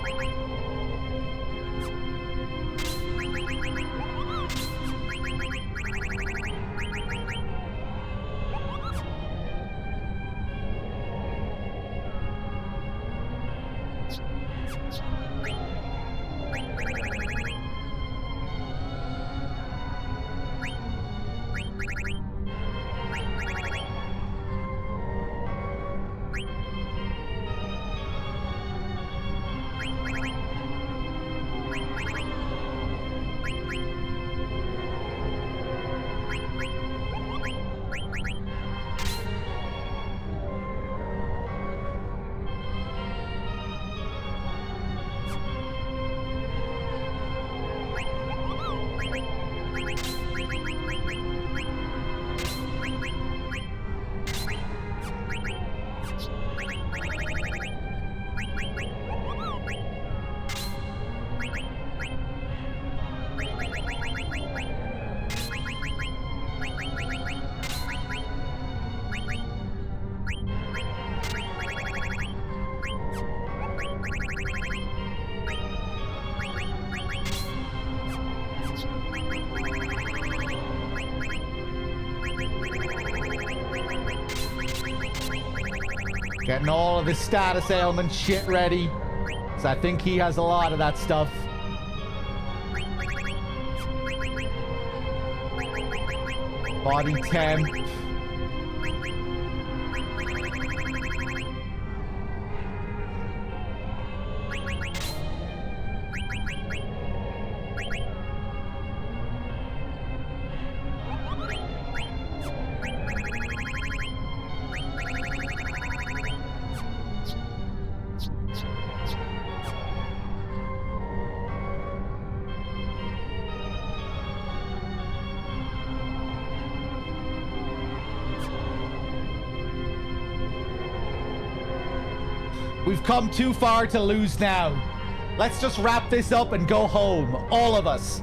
Getting all of his status ailment shit ready. So I think he has a lot of that stuff. Body temp. We've come too far to lose now. Let's just wrap this up and go home. All of us.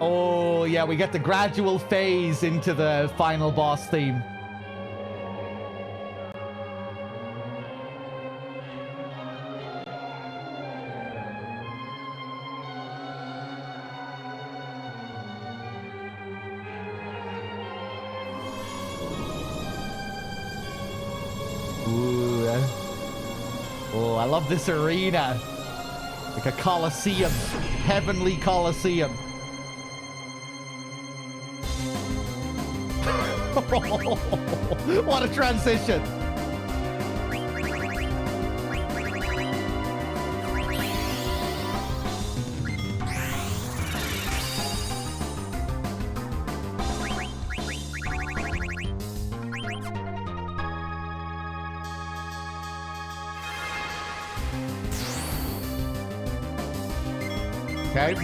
Oh, yeah, we get the gradual phase into the final boss theme. Oh, I love this arena. Like a coliseum. Heavenly coliseum. What a transition. Okay.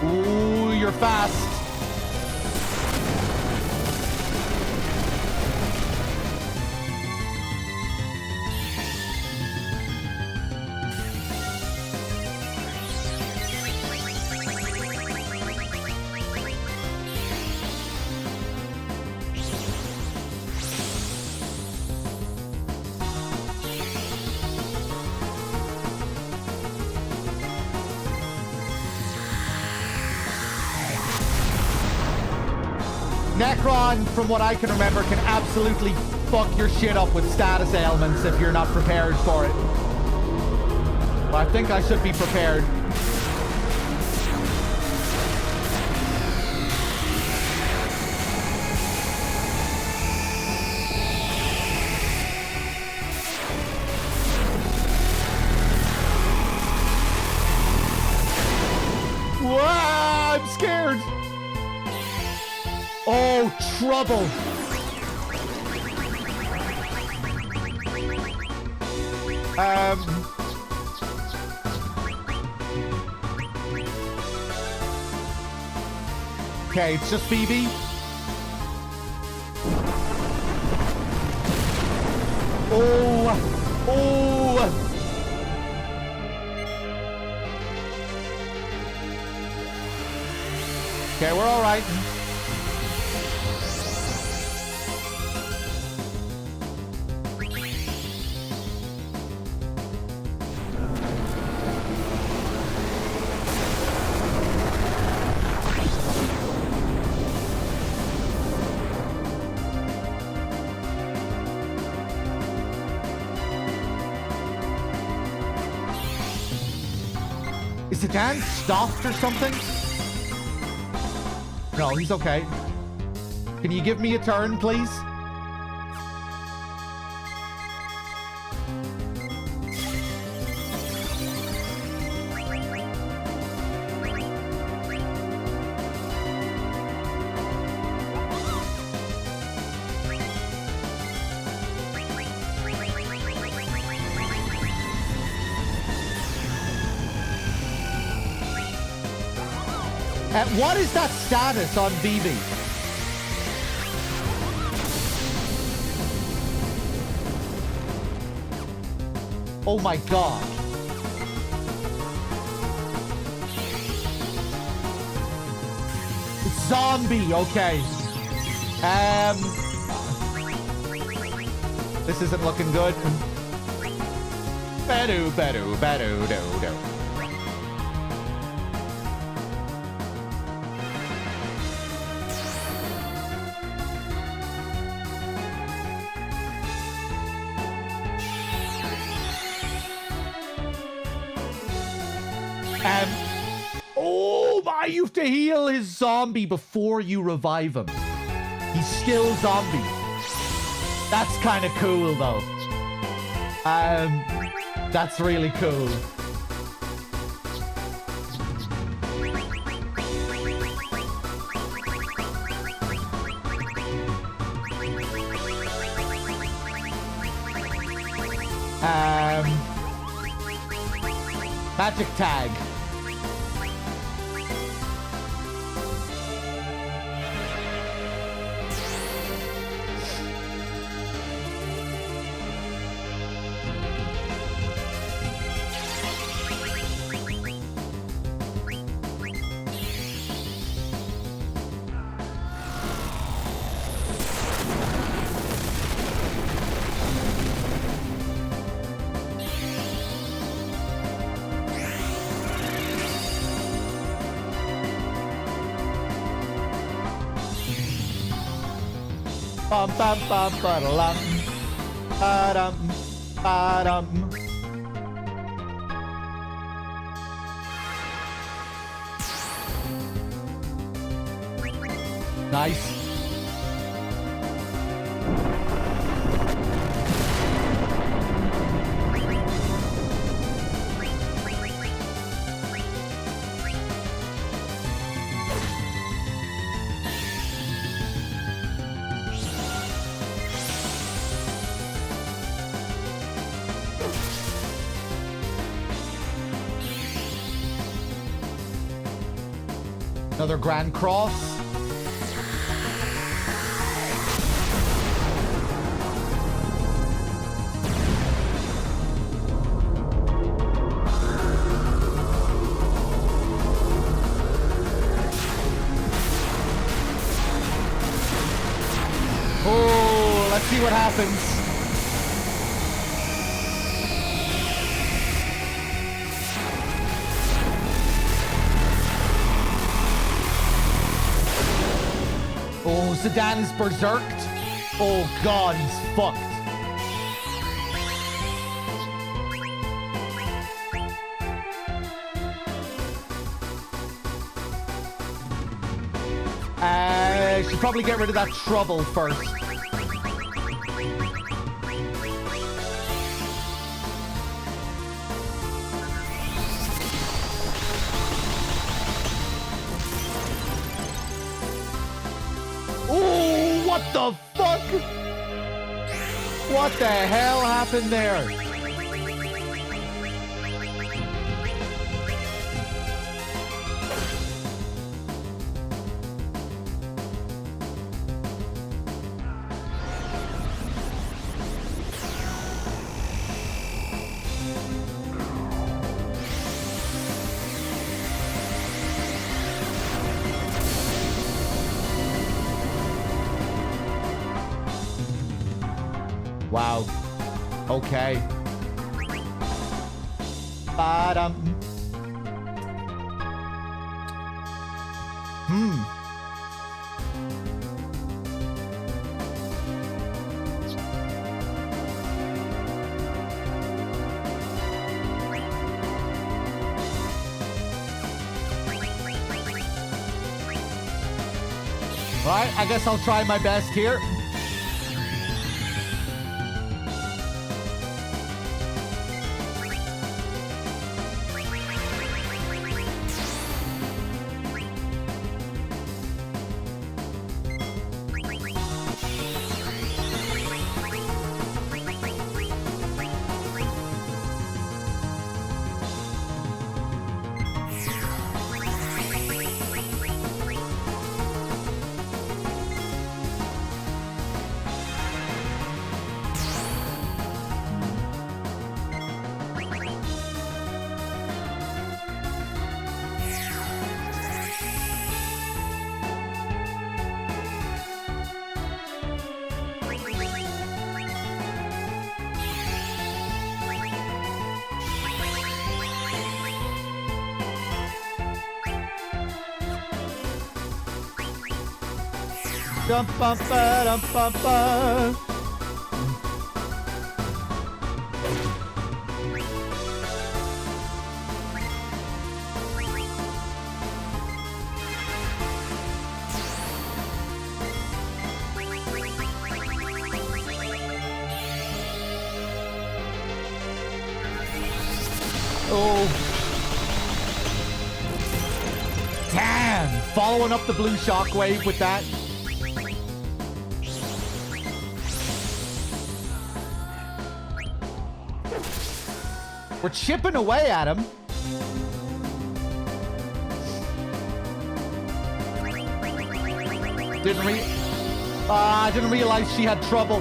Ooh, you're fast. Necron, from what I can remember, can absolutely fuck your shit up with status ailments if you're not prepared for it. But I think I should be prepared. Whoa, I'm scared. Oh, trouble. Okay, it's just BB. Oh, oh. Okay, we're all right. Is the dance stopped or something? No, he's okay. Can you give me a turn, please? What is that status on BB? Oh my god. It's zombie. Okay. This isn't looking good. Bedu, bedu, bedu, do, do. Oh my, you have to heal his zombie before you revive him. He's still zombie. That's kind of cool, though. That's really cool. Magic tag. Bum bum bum ba-da-lum. Ba-dum, ba-dum. Nice. Another Grand Cross. Oh, let's see what happens. Oh, Zidane is berserked. Oh god, he's fucked. Should probably get rid of that trouble first. Oh, what the fuck? What the hell happened there? Wow. Okay. Ba-dum. Right, I guess I'll try my best here. Dum, bum, ba, dum, bum, ba. Oh. Damn! Following up the blue shockwave with that. We're chipping away at him. Didn't realize she had trouble.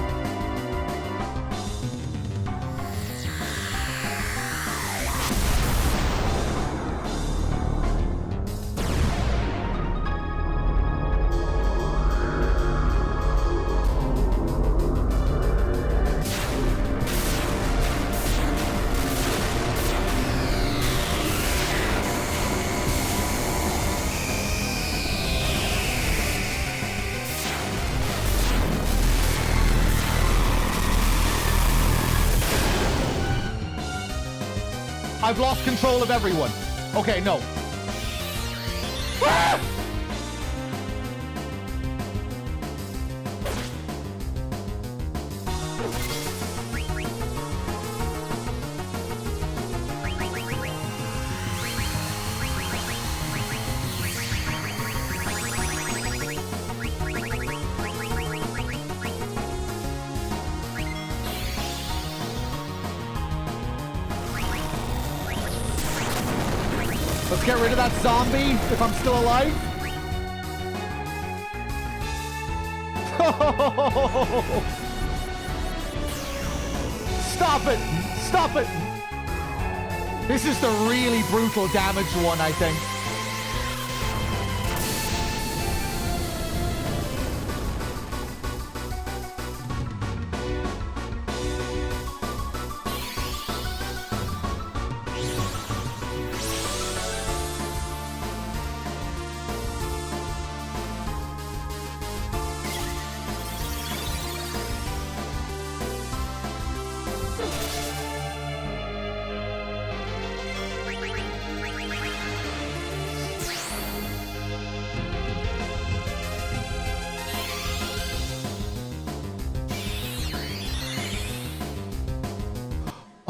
I've lost control of everyone. Okay, no. Ah! Let's get rid of that zombie if I'm still alive. Stop it! Stop it! This is the really brutal damage one, I think.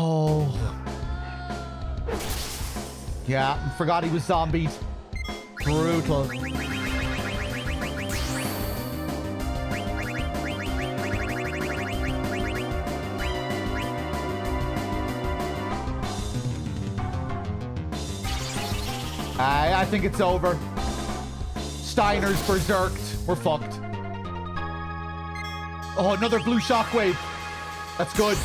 Oh. Yeah, forgot he was zombied. Brutal. I think it's over. Steiner's berserked. We're fucked. Oh, another blue shockwave. That's good.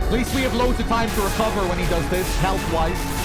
At least we have loads of time to recover when he does this, health-wise.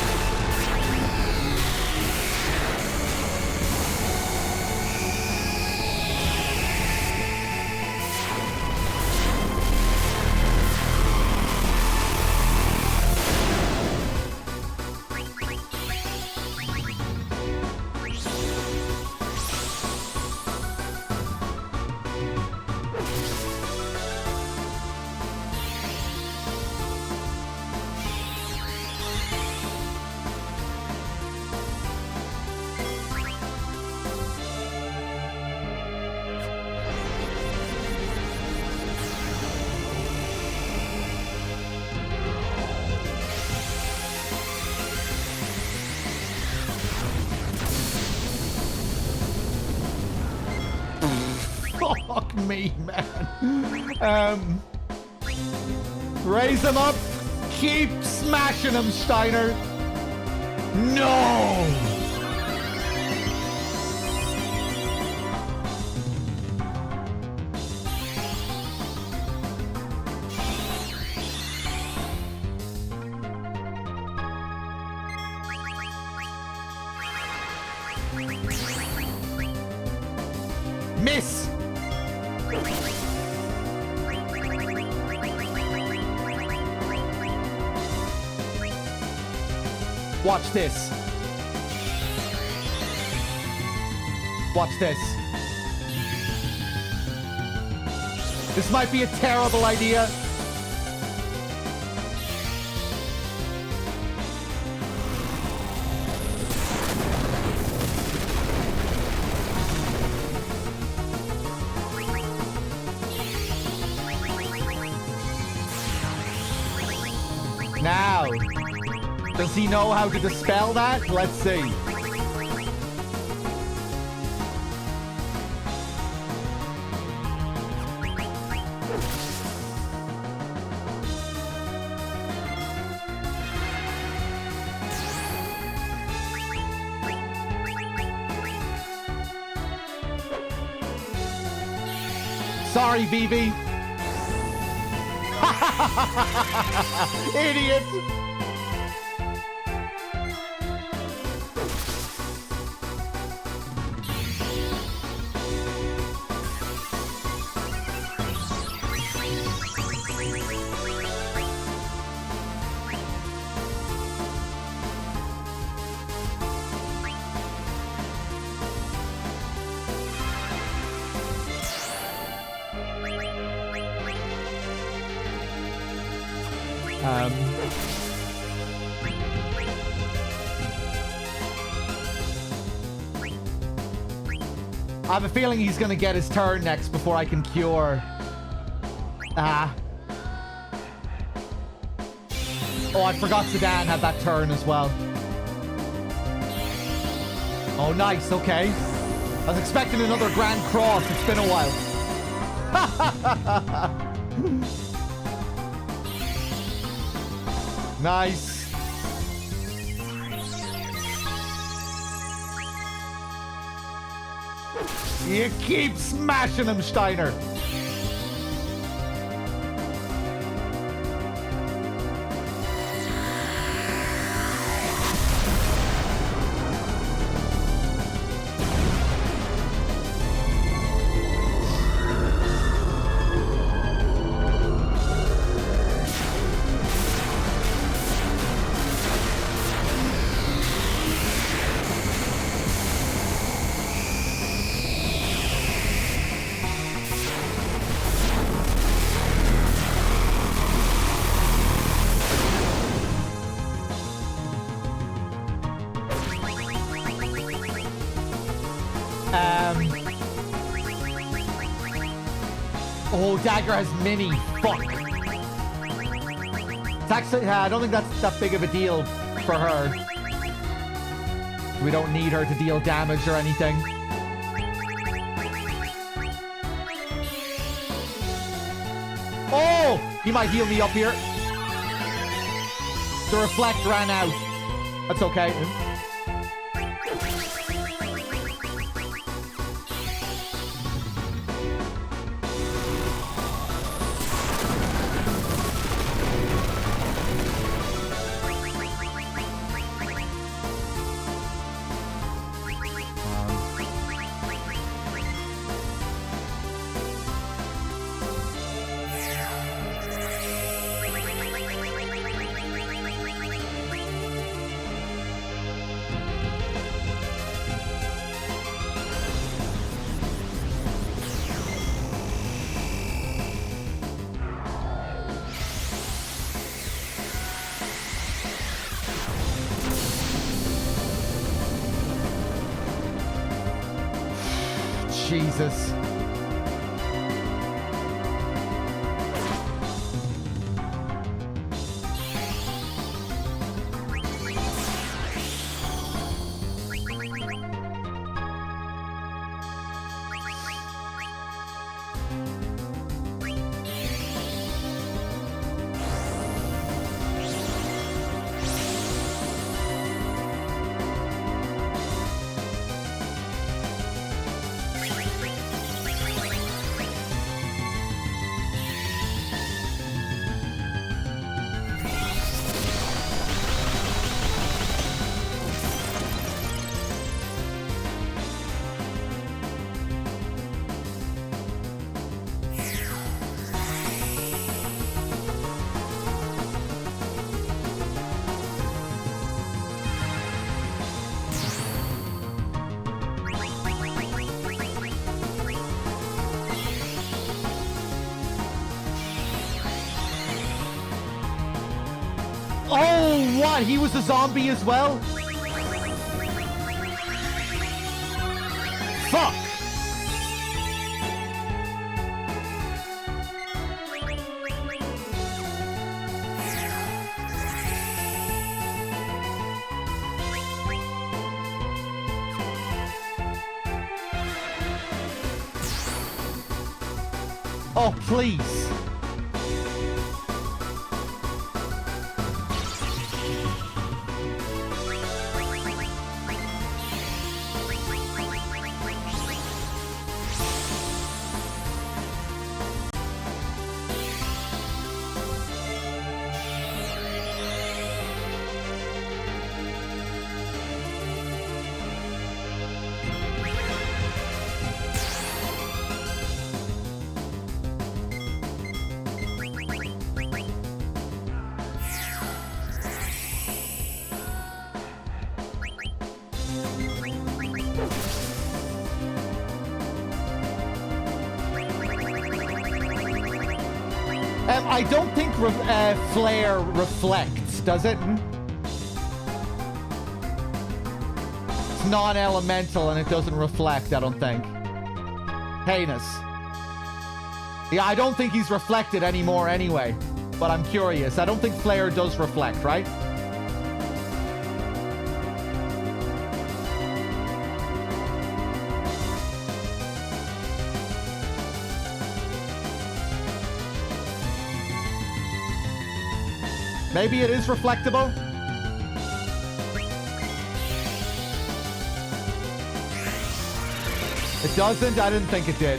Fuck me, man. Raise him up. Keep smashing him, Steiner. No! Miss! Watch this. Watch this. This might be a terrible idea. Now, does he know how to dispel that? Let's see. Sorry, BB. Idiot. I have a feeling he's going to get his turn next before I can cure. Oh, I forgot Sedan had that turn as well. Oh, nice. Okay. I was expecting another Grand Cross. It's been a while. Nice. You keep smashing him, Steiner. Oh, Dagger has mini. Fuck. It's actually, I don't think that's that big of a deal for her. We don't need her to deal damage or anything. Oh! He might heal me up here. The reflect ran out. That's okay. Jesus. Oh, what? He was a zombie as well? Fuck! Oh, please. I don't think flare reflects, does it? It's non-elemental and it doesn't reflect, I don't think. Heinous. Yeah, I don't think he's reflected anymore anyway, but I'm curious. I don't think flare does reflect, right? Maybe it is reflectable. It doesn't? I didn't think it did.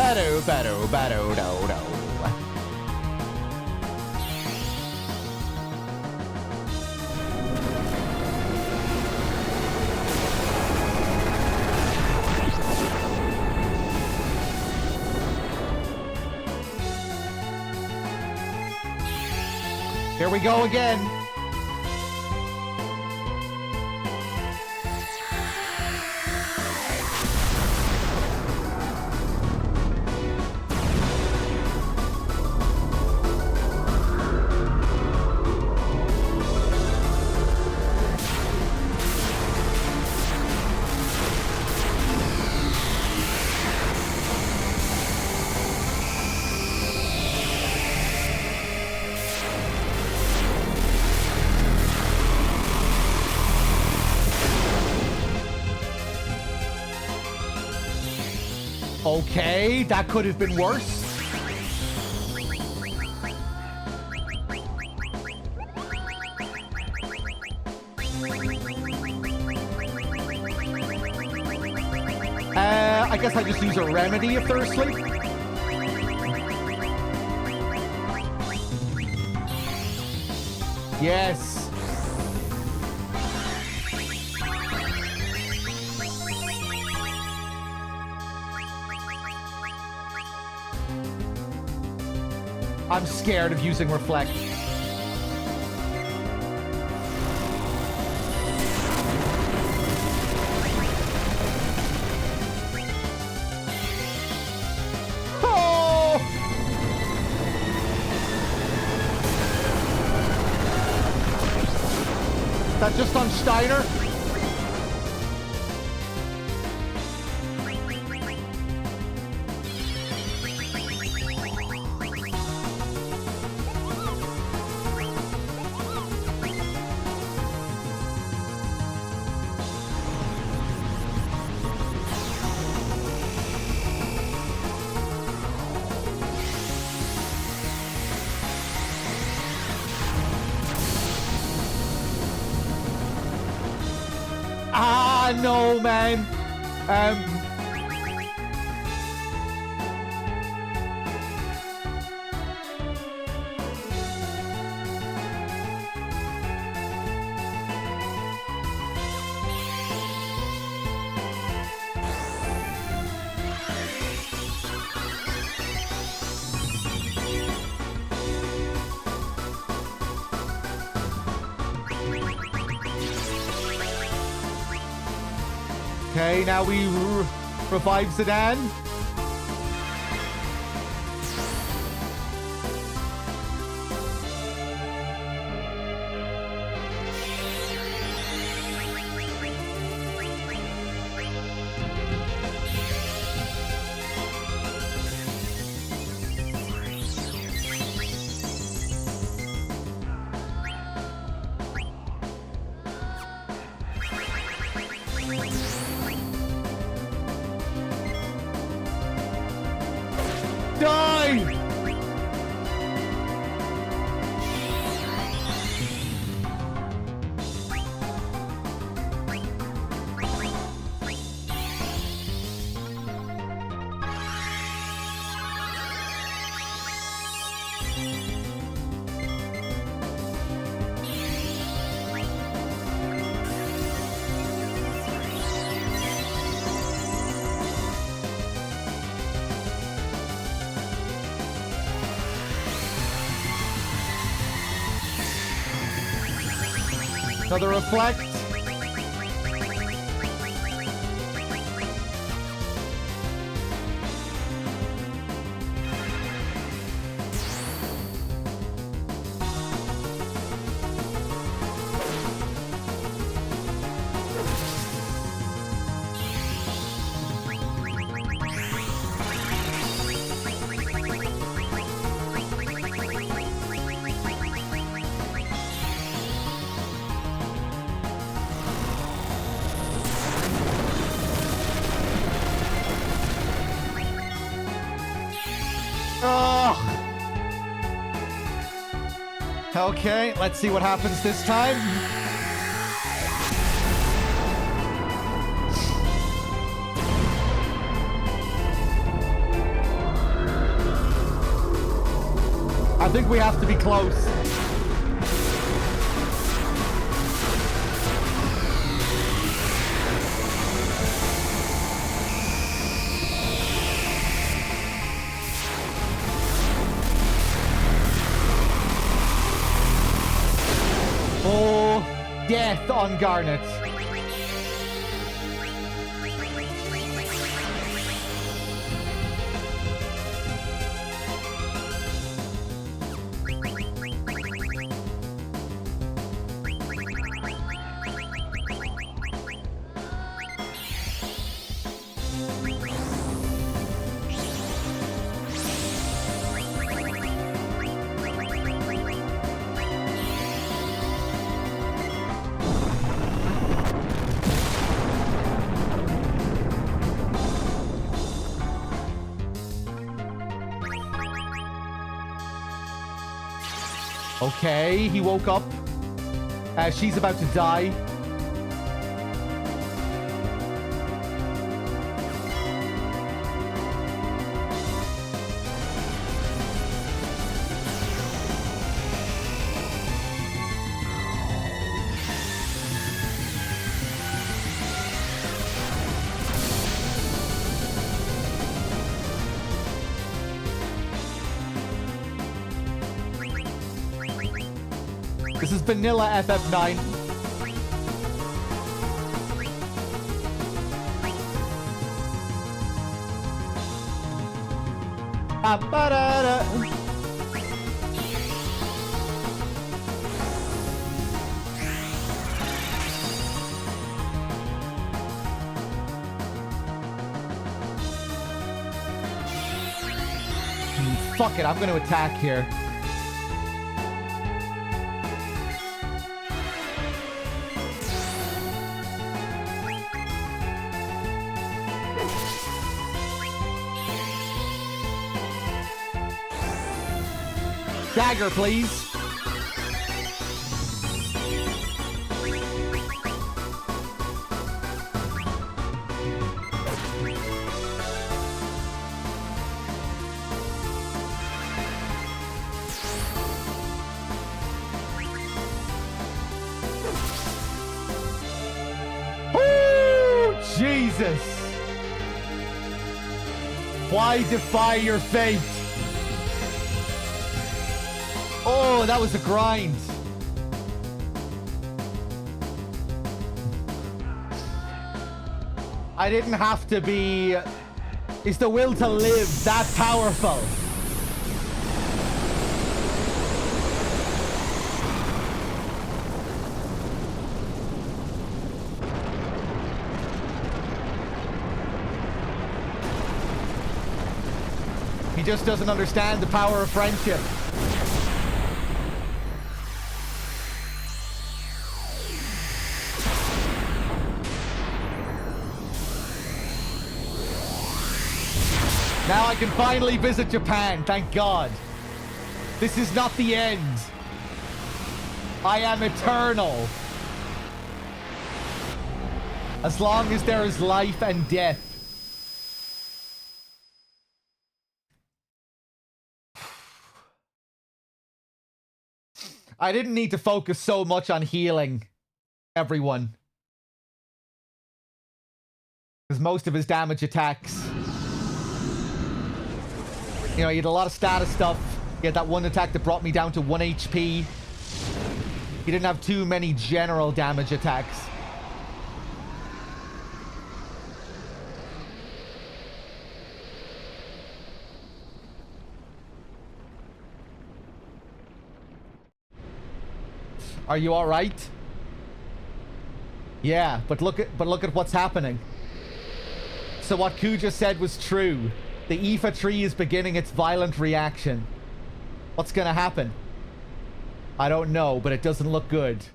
Ba-do-ba-do-ba-do-do-do. Here we go again. Okay, that could have been worse. I guess I just use a remedy if they're asleep. Yes. I'm scared of using reflect. Oh! That just on Steiner? Oh, no, man. Okay, now we revive Zidane. Die! Another reflect. Okay, let's see what happens this time. I think we have to be close. Oh, death on Garnet. Okay, he woke up. She's about to die. This is vanilla FF9. Ba-da-da. Fuck it, I'm gonna attack here. Dagger, please. Jesus! Why defy your fate? Oh, that was a grind. I didn't have to be... Is the will to live that powerful? He just doesn't understand the power of friendship. Now I can finally visit Japan, thank God. This is not the end. I am eternal. As long as there is life and death. I didn't need to focus so much on healing everyone. Because most of his damage attacks... You know, he had a lot of status stuff. He had that one attack that brought me down to 1 HP. He didn't have too many general damage attacks. Are you all right? Yeah, but look at what's happening. So what Kuja said was true. The Aoife tree is beginning its violent reaction. What's gonna happen? I don't know, but it doesn't look good.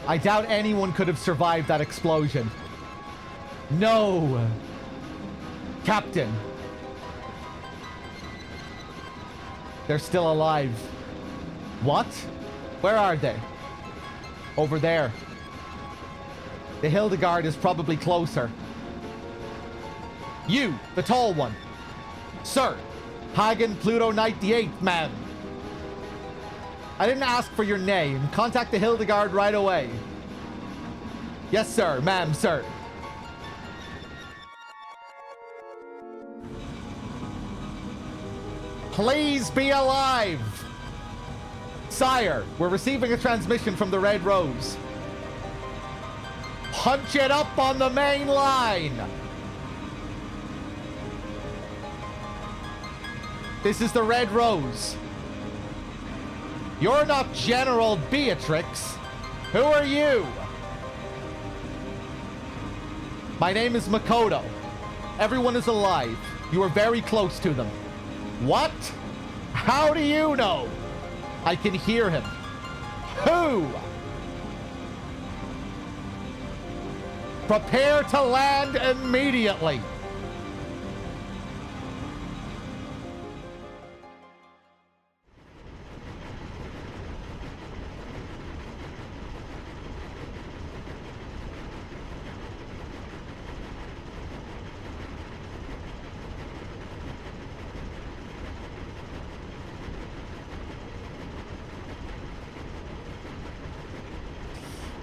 I doubt anyone could have survived that explosion. No! Captain. They're still alive. What? Where are they? Over there. The Hildegard is probably closer. You, the tall one. Sir, Hagen Pluto Knight the 8th, ma'am. I didn't ask for your name. Contact the Hildegard right away. Yes, sir, ma'am, sir. Please be alive! Sire, we're receiving a transmission from the Red Rose. Punch it up on the main line! This is the Red Rose. You're not General Beatrix. Who are you? My name is Makoto. Everyone is alive. You are very close to them. What? How do you know? I can hear him. Who? Prepare to land immediately.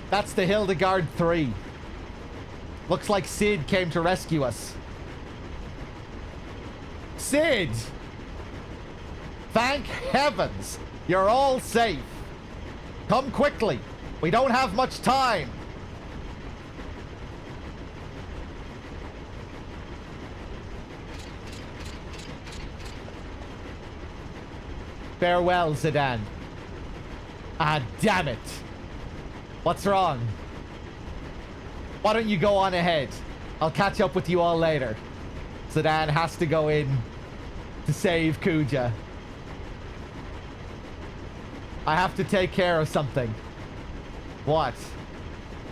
That's the Hildegard 3. Looks like Sid came to rescue us. Sid! Thank heavens! You're all safe. Come quickly. We don't have much time. Farewell, Zidane. Ah, damn it. What's wrong? Why don't you go on ahead? I'll catch up with you all later. Zidane has to go in to save Kuja. I have to take care of something. What?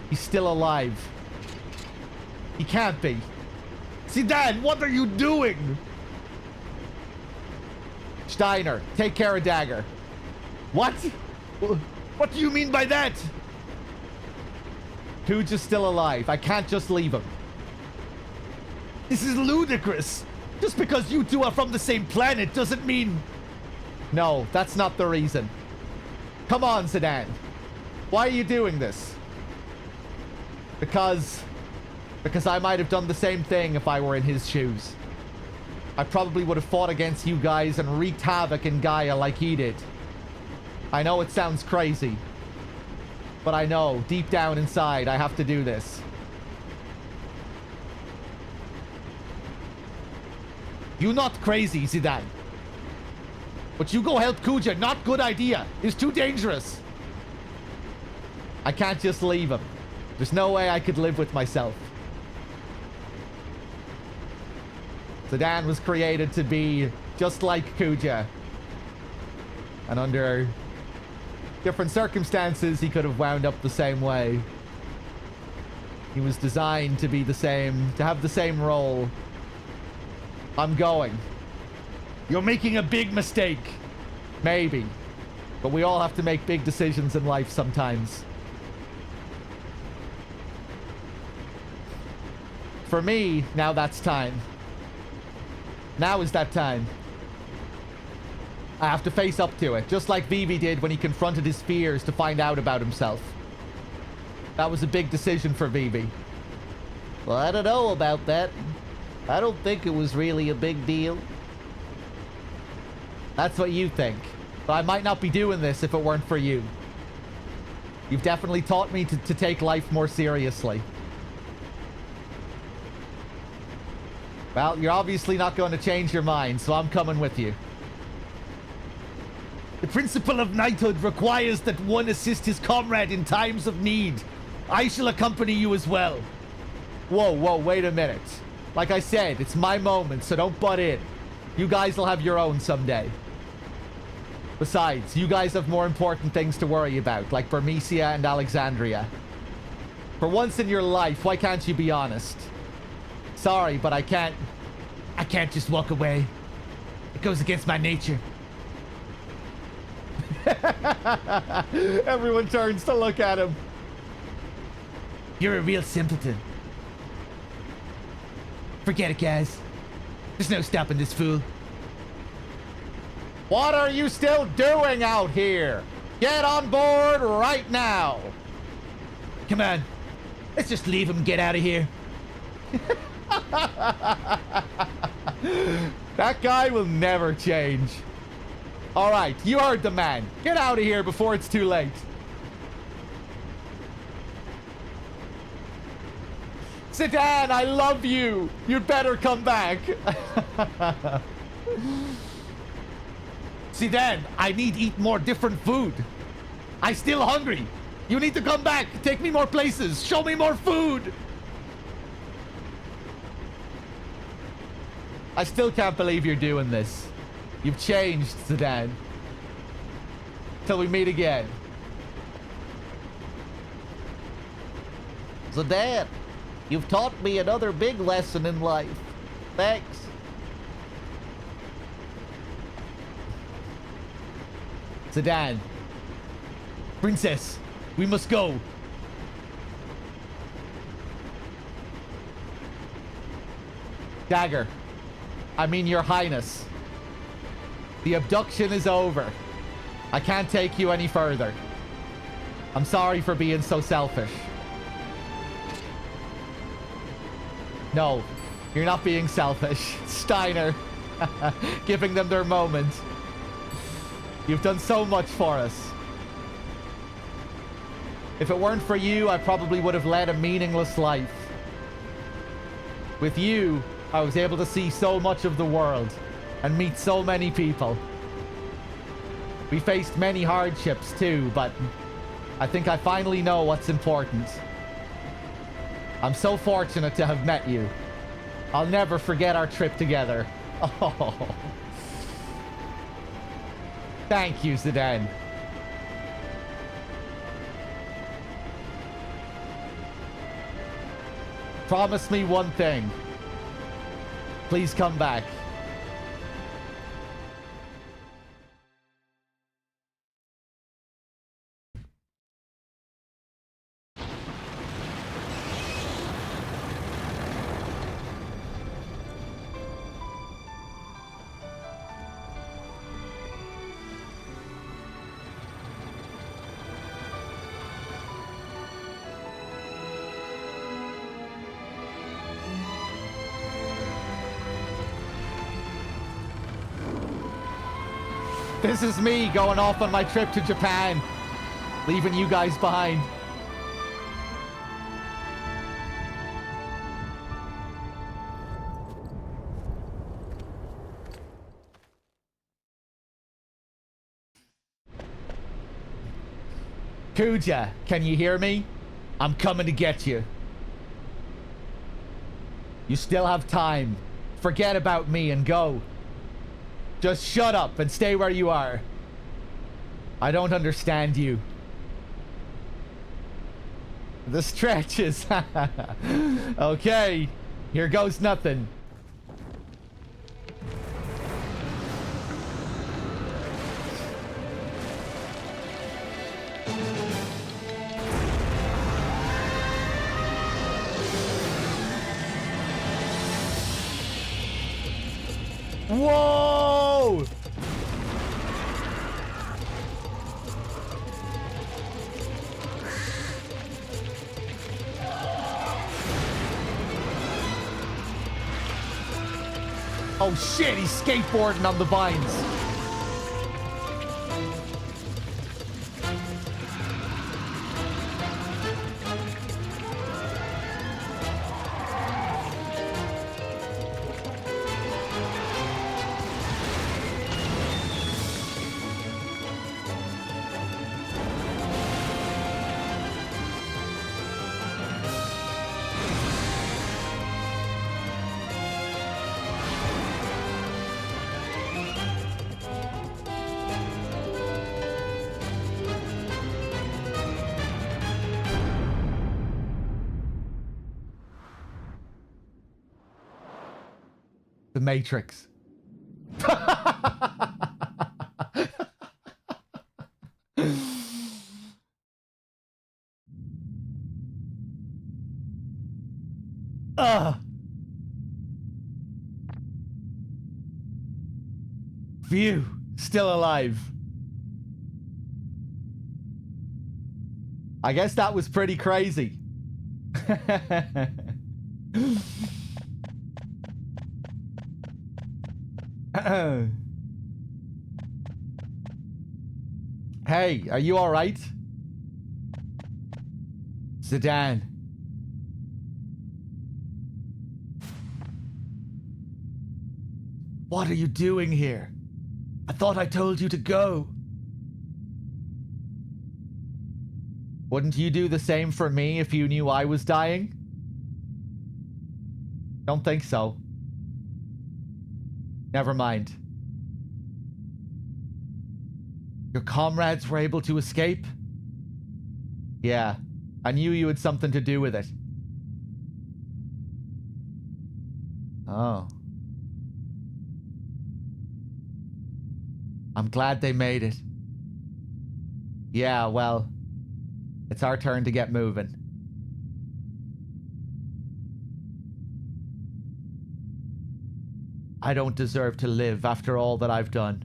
He's still alive. He can't be. Zidane, what are you doing? Steiner, take care of Dagger. What? What do you mean by that? Kuja's still alive. I can't just leave him. This is ludicrous. Just because you two are from the same planet doesn't mean... No, that's not the reason. Come on, Zidane. Why are you doing this? Because I might have done the same thing if I were in his shoes. I probably would have fought against you guys and wreaked havoc in Gaia like he did. I know it sounds crazy, but I know, deep down inside, I have to do this. You not crazy, Zidane. But you go help Kuja, not good idea. It's too dangerous. I can't just leave him. There's no way I could live with myself. Zidane was created to be just like Kuja. And under different circumstances, he could have wound up the same way. He was designed to be the same, to have the same role. I'm going. You're making a big mistake. Maybe. But we all have to make big decisions in life sometimes. For me, now that's time. Now is that time. I have to face up to it, just like Vivi did when he confronted his fears to find out about himself. That was a big decision for Vivi. Well, I don't know about that. I don't think it was really a big deal. That's what you think. But I might not be doing this if it weren't for you. You've definitely taught me to take life more seriously. Well, you're obviously not going to change your mind, so I'm coming with you. The principle of knighthood requires that one assist his comrade in times of need. I shall accompany you as well. Whoa, wait a minute. Like I said, it's my moment, so don't butt in. You guys will have your own someday. Besides, you guys have more important things to worry about, like Burmecia and Alexandria. For once in your life, why can't you be honest? Sorry, but I can't just walk away. It goes against my nature. Everyone turns to look at him. You're a real simpleton. Forget it, guys. There's no stopping this fool. What are you still doing out here? Get on board right now. Come on. Let's just leave him and get out of here. That guy will never change. All right, you heard the man. Get out of here before it's too late. Zidane, I love you. You'd better come back. Zidane, I need to eat more different food. I'm still hungry. You need to come back. Take me more places. Show me more food. I still can't believe you're doing this. You've changed, Zidane. Till we meet again. Zidane, you've taught me another big lesson in life. Thanks. Zidane. Princess, we must go. Dagger. I mean, Your Highness. The abduction is over. I can't take you any further. I'm sorry for being so selfish. No, you're not being selfish. Steiner. Giving them their moment. You've done so much for us. If it weren't for you, I probably would have led a meaningless life. With you, I was able to see so much of the world and meet so many people. We faced many hardships too, but I think I finally know what's important. I'm so fortunate to have met you. I'll never forget our trip together. Oh. Thank you, Zidane. Promise me one thing. Please come back. This is me going off on my trip to Japan, leaving you guys behind. Kuja, can you hear me? I'm coming to get you. You still have time. Forget about me and go. Just shut up and stay where you are. I don't understand you. The stretches. Okay, here goes nothing. Whoa! Oh shit, he's skateboarding on the vines. The Matrix. Phew, still alive. I guess that was pretty crazy. Hey, are you all right? Zidane. What are you doing here? I thought I told you to go. Wouldn't you do the same for me if you knew I was dying? Don't think so. Never mind. Your comrades were able to escape? Yeah, I knew you had something to do with it. Oh. I'm glad they made it. Yeah, well, it's our turn to get moving. I don't deserve to live after all that I've done.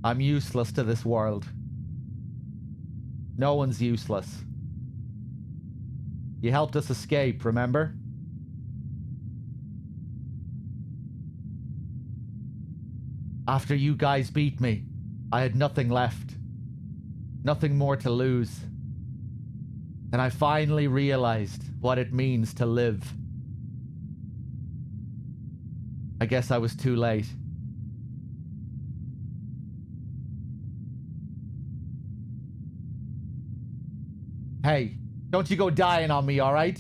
I'm useless to this world. No one's useless. You helped us escape, remember? After you guys beat me, I had nothing left. Nothing more to lose. And I finally realized what it means to live. I guess I was too late. Hey, don't you go dying on me, alright?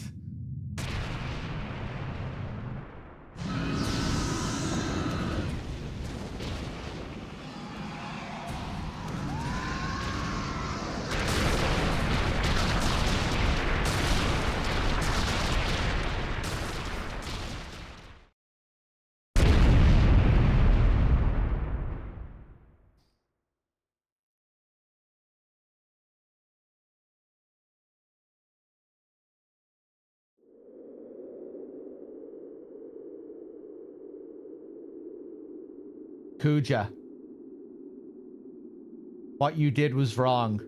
Kuja. What you did was wrong.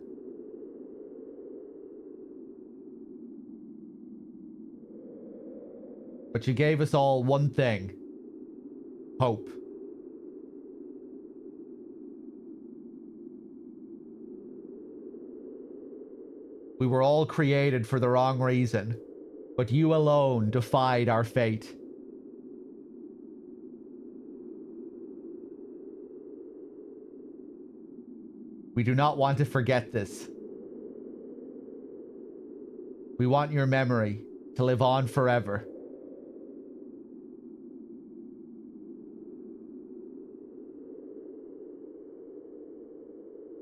But you gave us all one thing. Hope. We were all created for the wrong reason, but you alone defied our fate. We do not want to forget this. We want your memory to live on forever.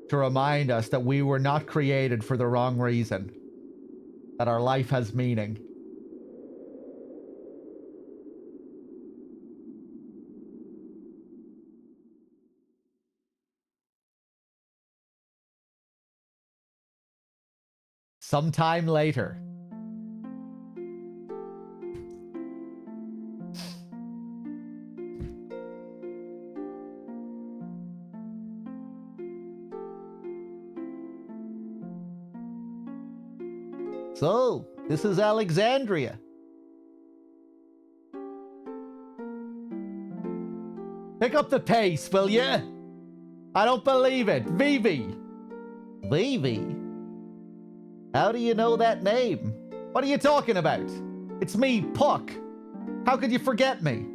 To remind us that we were not created for the wrong reason. That our life has meaning. Sometime later. So, this is Alexandria. Pick up the pace, will ya? I don't believe it. Vivi! Vivi? How do you know that name? What are you talking about? It's me, Puck. How could you forget me?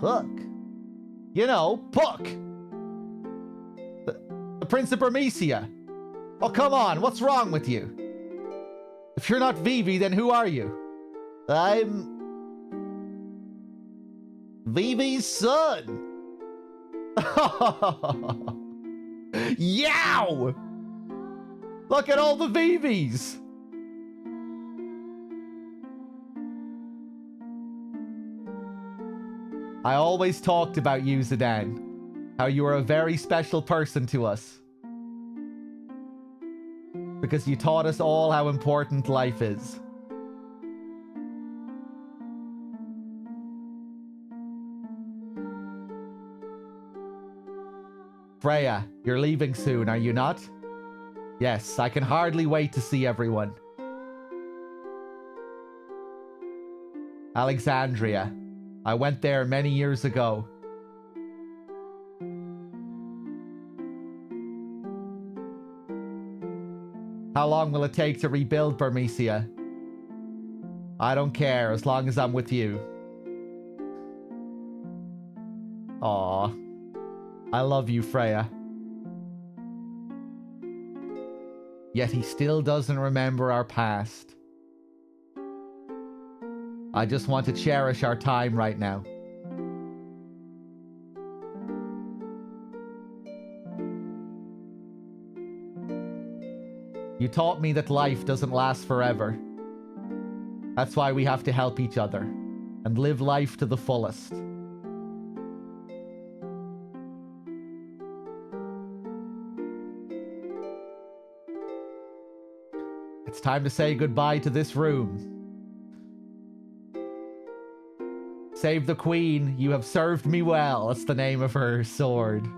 Puck? You know, Puck. The Prince of Bermesia. Oh, come on. What's wrong with you? If you're not Vivi, then who are you? I'm Vivi's son. Yow! Look at all the Vivis! I always talked about you, Zidane. How you are a very special person to us. Because you taught us all how important life is. Freya, you're leaving soon, are you not? Yes, I can hardly wait to see everyone. Alexandria. I went there many years ago. How long will it take to rebuild Bermesia? I don't care as long as I'm with you. Aw. I love you, Freya. Yet he still doesn't remember our past. I just want to cherish our time right now. You taught me that life doesn't last forever. That's why we have to help each other and live life to the fullest. It's time to say goodbye to this room. Save the Queen, you have served me well. That's the name of her sword.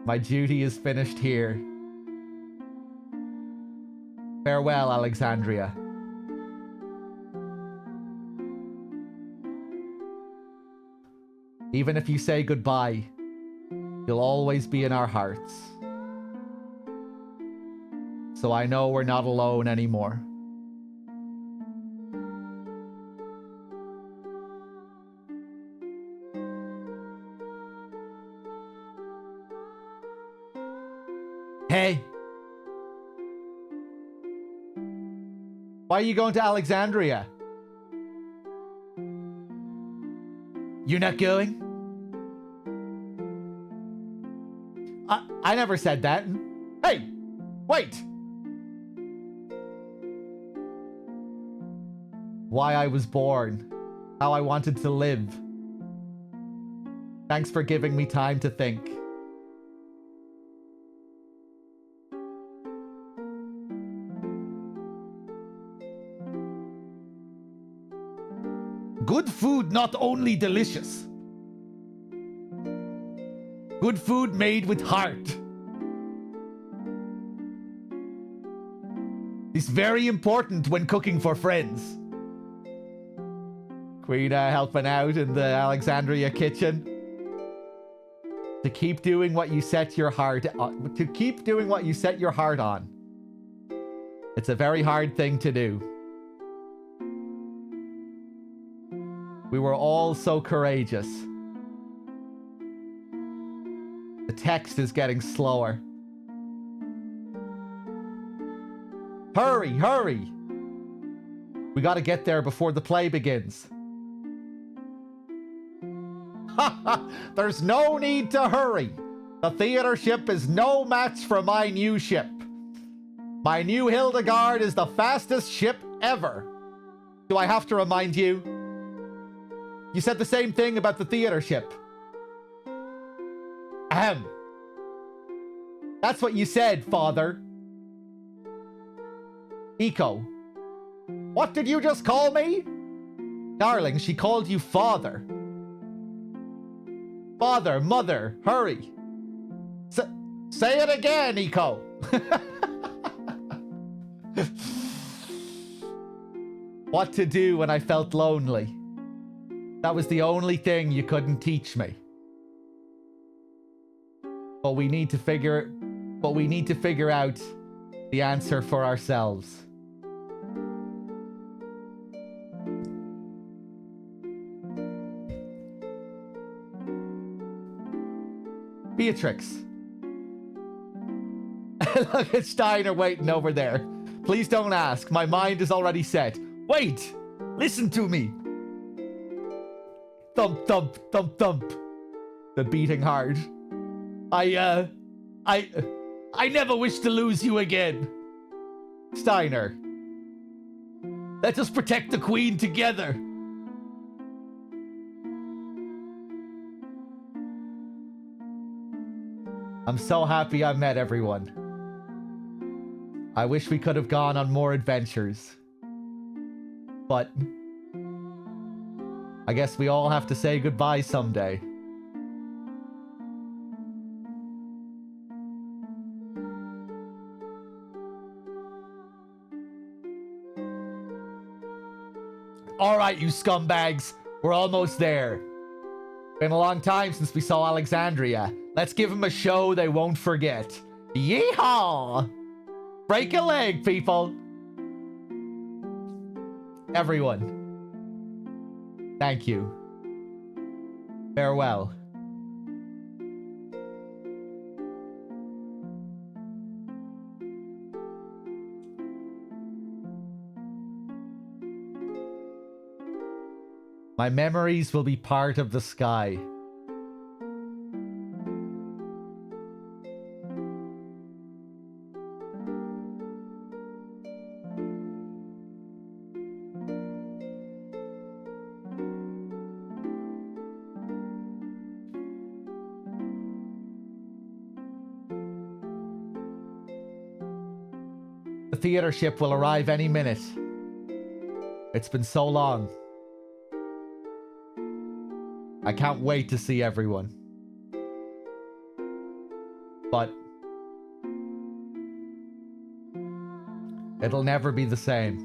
My duty is finished here. Farewell, Alexandria. Even if you say goodbye, you'll always be in our hearts. So I know we're not alone anymore. Hey! Why are you going to Alexandria? You're not going? I never said that. Hey! Wait! Why I was born. How I wanted to live. Thanks for giving me time to think. Good food not only delicious. Good food made with heart. It's very important when cooking for friends. Queen helping out in the Alexandria kitchen. To keep doing what you set your heart on. To keep doing what you set your heart on. It's a very hard thing to do. We were all so courageous. The text is getting slower. Hurry, hurry! We gotta get there before the play begins. There's no need to hurry. The theater ship is no match for my new ship. My new Hildegard is the fastest ship ever. Do I have to remind you? You said the same thing about the theater ship. Ahem. That's what you said, Father. Eco. What did you just call me? Darling, she called you Father. Father, Mother, hurry. Say it again, Eco. What to do when I felt lonely. That was the only thing you couldn't teach me. But we need to figure out the answer for ourselves. Beatrix. Look at Steiner waiting over there. Please don't ask. My mind is already set. Wait! Listen to me! Thump, thump, thump, thump. The beating heart. I never wish to lose you again. Steiner. Let us protect the Queen together. I'm so happy I met everyone. I wish we could have gone on more adventures. But I guess we all have to say goodbye someday. All right, you scumbags. We're almost there. Been a long time since we saw Alexandria. Let's give them a show they won't forget. Yeehaw! Break a leg, people. Everyone. Thank you. Farewell. My memories will be part of the sky. The theater ship will arrive any minute. It's been so long. I can't wait to see everyone. But it'll never be the same.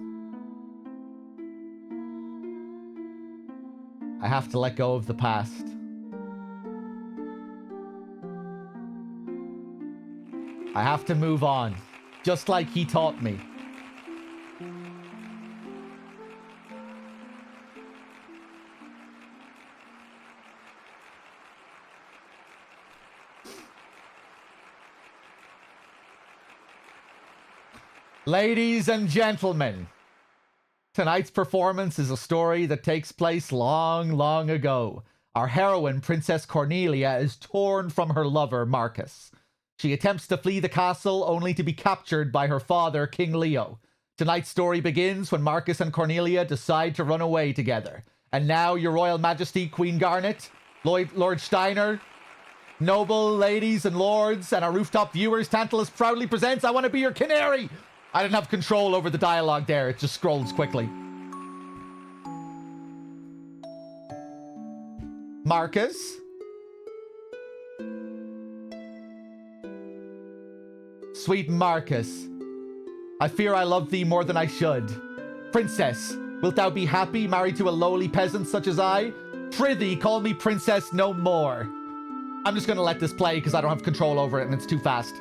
I have to let go of the past. I have to move on, just like he taught me. Ladies and gentlemen, tonight's performance is a story that takes place long, long ago. Our heroine, Princess Cornelia, is torn from her lover, Marcus. She attempts to flee the castle only to be captured by her father, King Leo. Tonight's story begins when Marcus and Cornelia decide to run away together. And now, Your Royal Majesty, Queen Garnet, Lord Steiner, noble ladies and lords, and our rooftop viewers, Tantalus proudly presents I Want to Be Your Canary! I didn't have control over the dialogue there. It just scrolls quickly. Marcus? Sweet Marcus, I fear I love thee more than I should. Princess, wilt thou be happy married to a lowly peasant such as I? Prithee, call me princess no more. I'm just gonna let this play because I don't have control over it and it's too fast.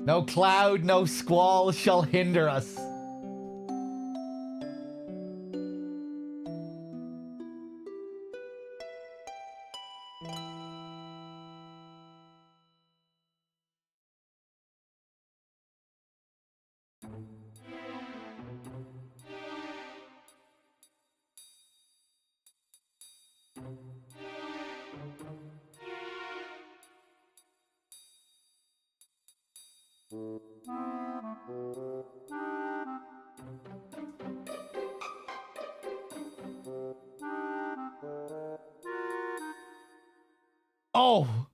No cloud, no squall shall hinder us. Oh!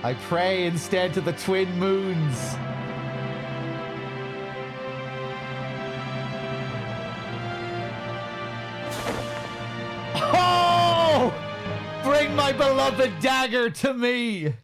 I pray instead to the twin moons. Oh! Bring my beloved dagger to me!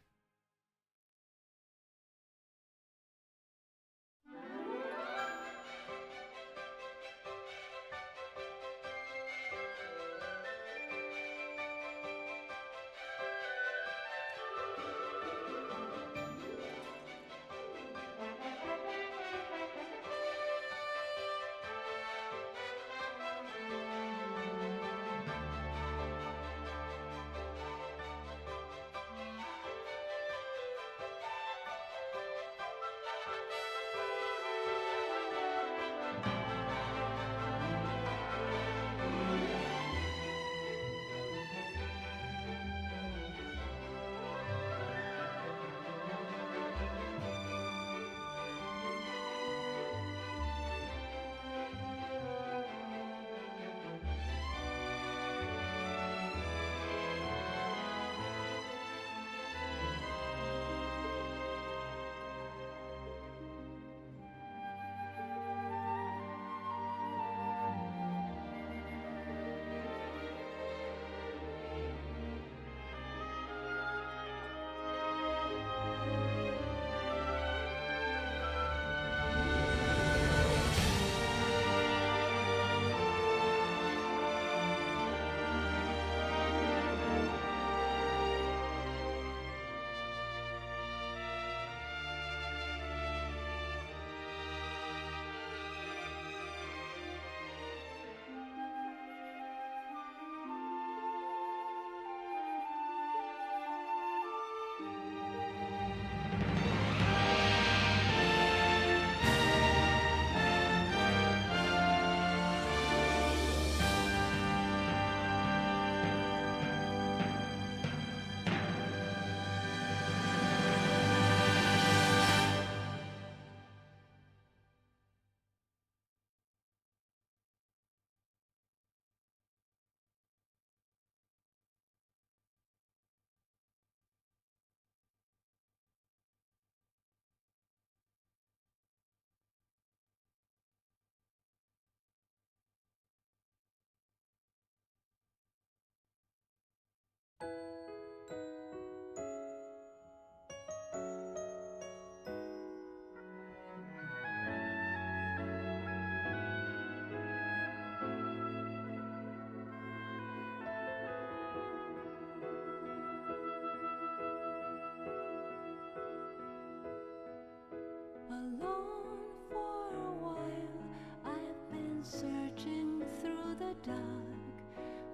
Alone for a while, I've been searching through the dark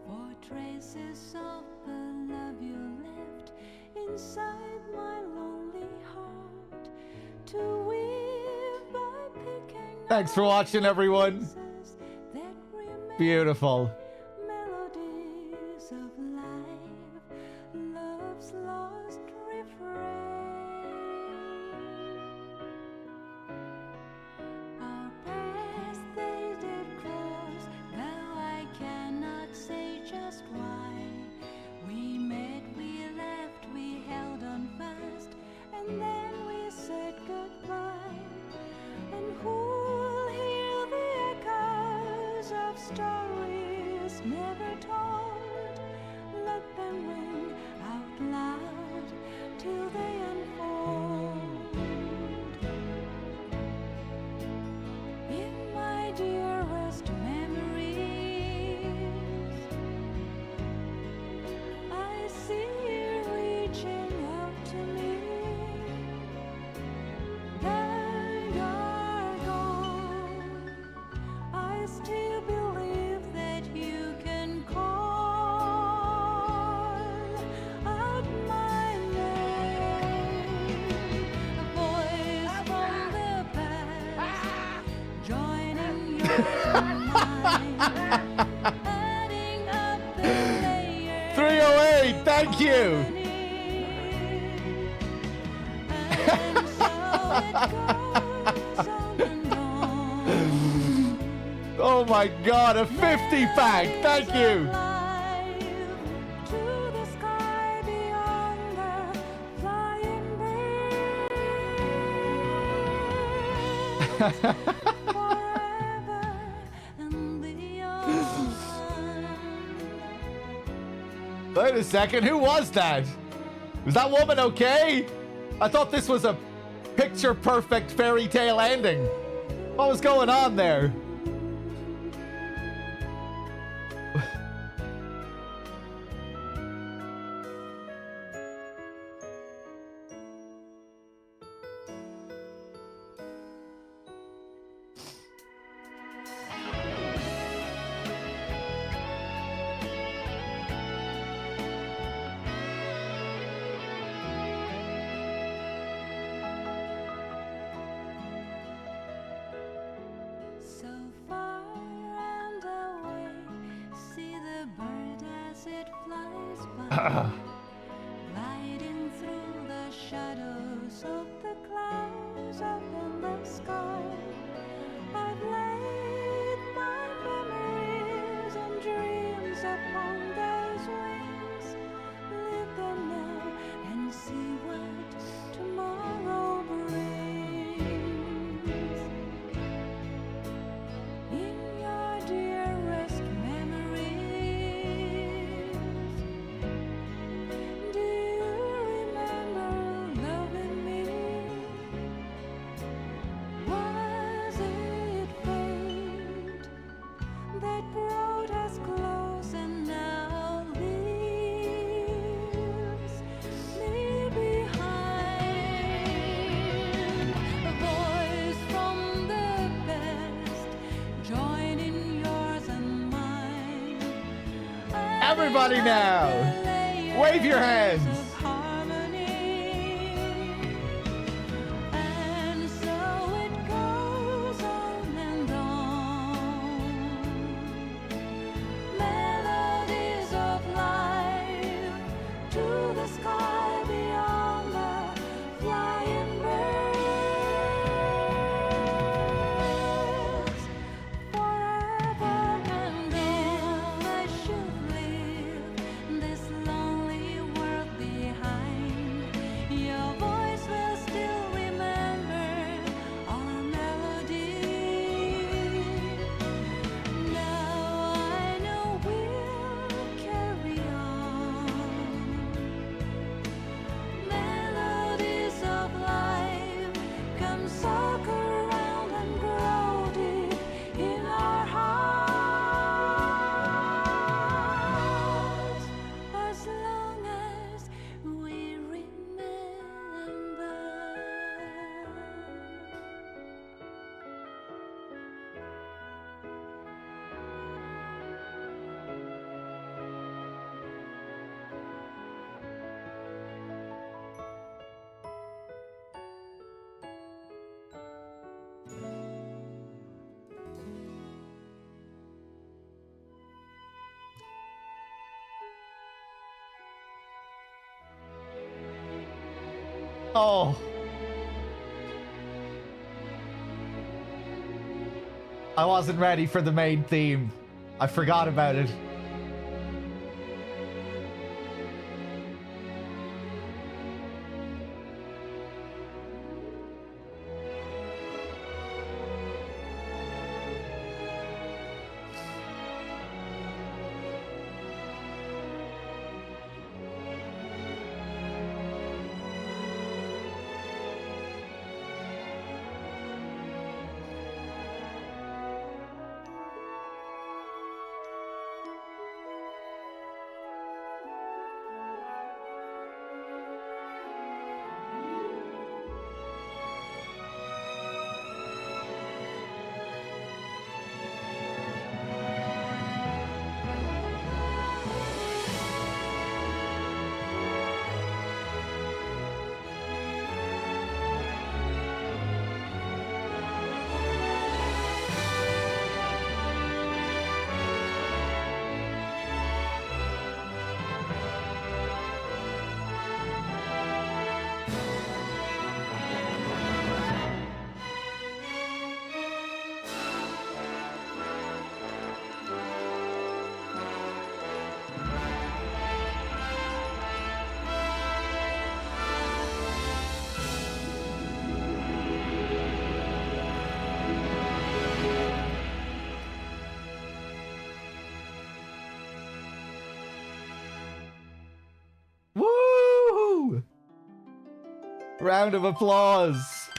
for traces of the love you left inside my lonely heart. To weave by picking Thanks for watching, everyone. that remain Beautiful. melodies of life, love's lost refrain. Our paths they did cross, though I cannot say just why. We met, we left, we held on fast, and then we said goodbye. And who'll hear the echoes of stories never told? Let them ring out loud till they unfold. In my dearest memories, I see you reaching out to me. Then you're gone. I still believe that you can call out my name. A voice from the past, joining yours and mine, adding up the layers. 308, thank you. And so it goes on and on. Oh my god, a 50 pack. Thank you. To the sky beyond the flying birds. Forever and beyond. Wait a second, who was that? Was that woman okay? I thought this was a picture perfect fairy tale ending. What was going on there? So far and away, see the bird as it flies by, gliding through the shadows of the clouds up in the sky. I've laid my memories and dreams upon those wings. Leave them now and see what tomorrow brings. In your dearest memories, do you remember loving me? Was it fate that brought us close and now leaves me behind? A voice from the past, joining yours and mine. Everybody now, wave your hands. Of harmony. And so it goes on and on. Melodies of life to the sky beyond the flying birds. Forever and if I should leave this lonely world behind, your voice will still remember our melody. Now I know we'll carry on Oh. I wasn't ready for the main theme. I forgot about it. Woo! Round of applause.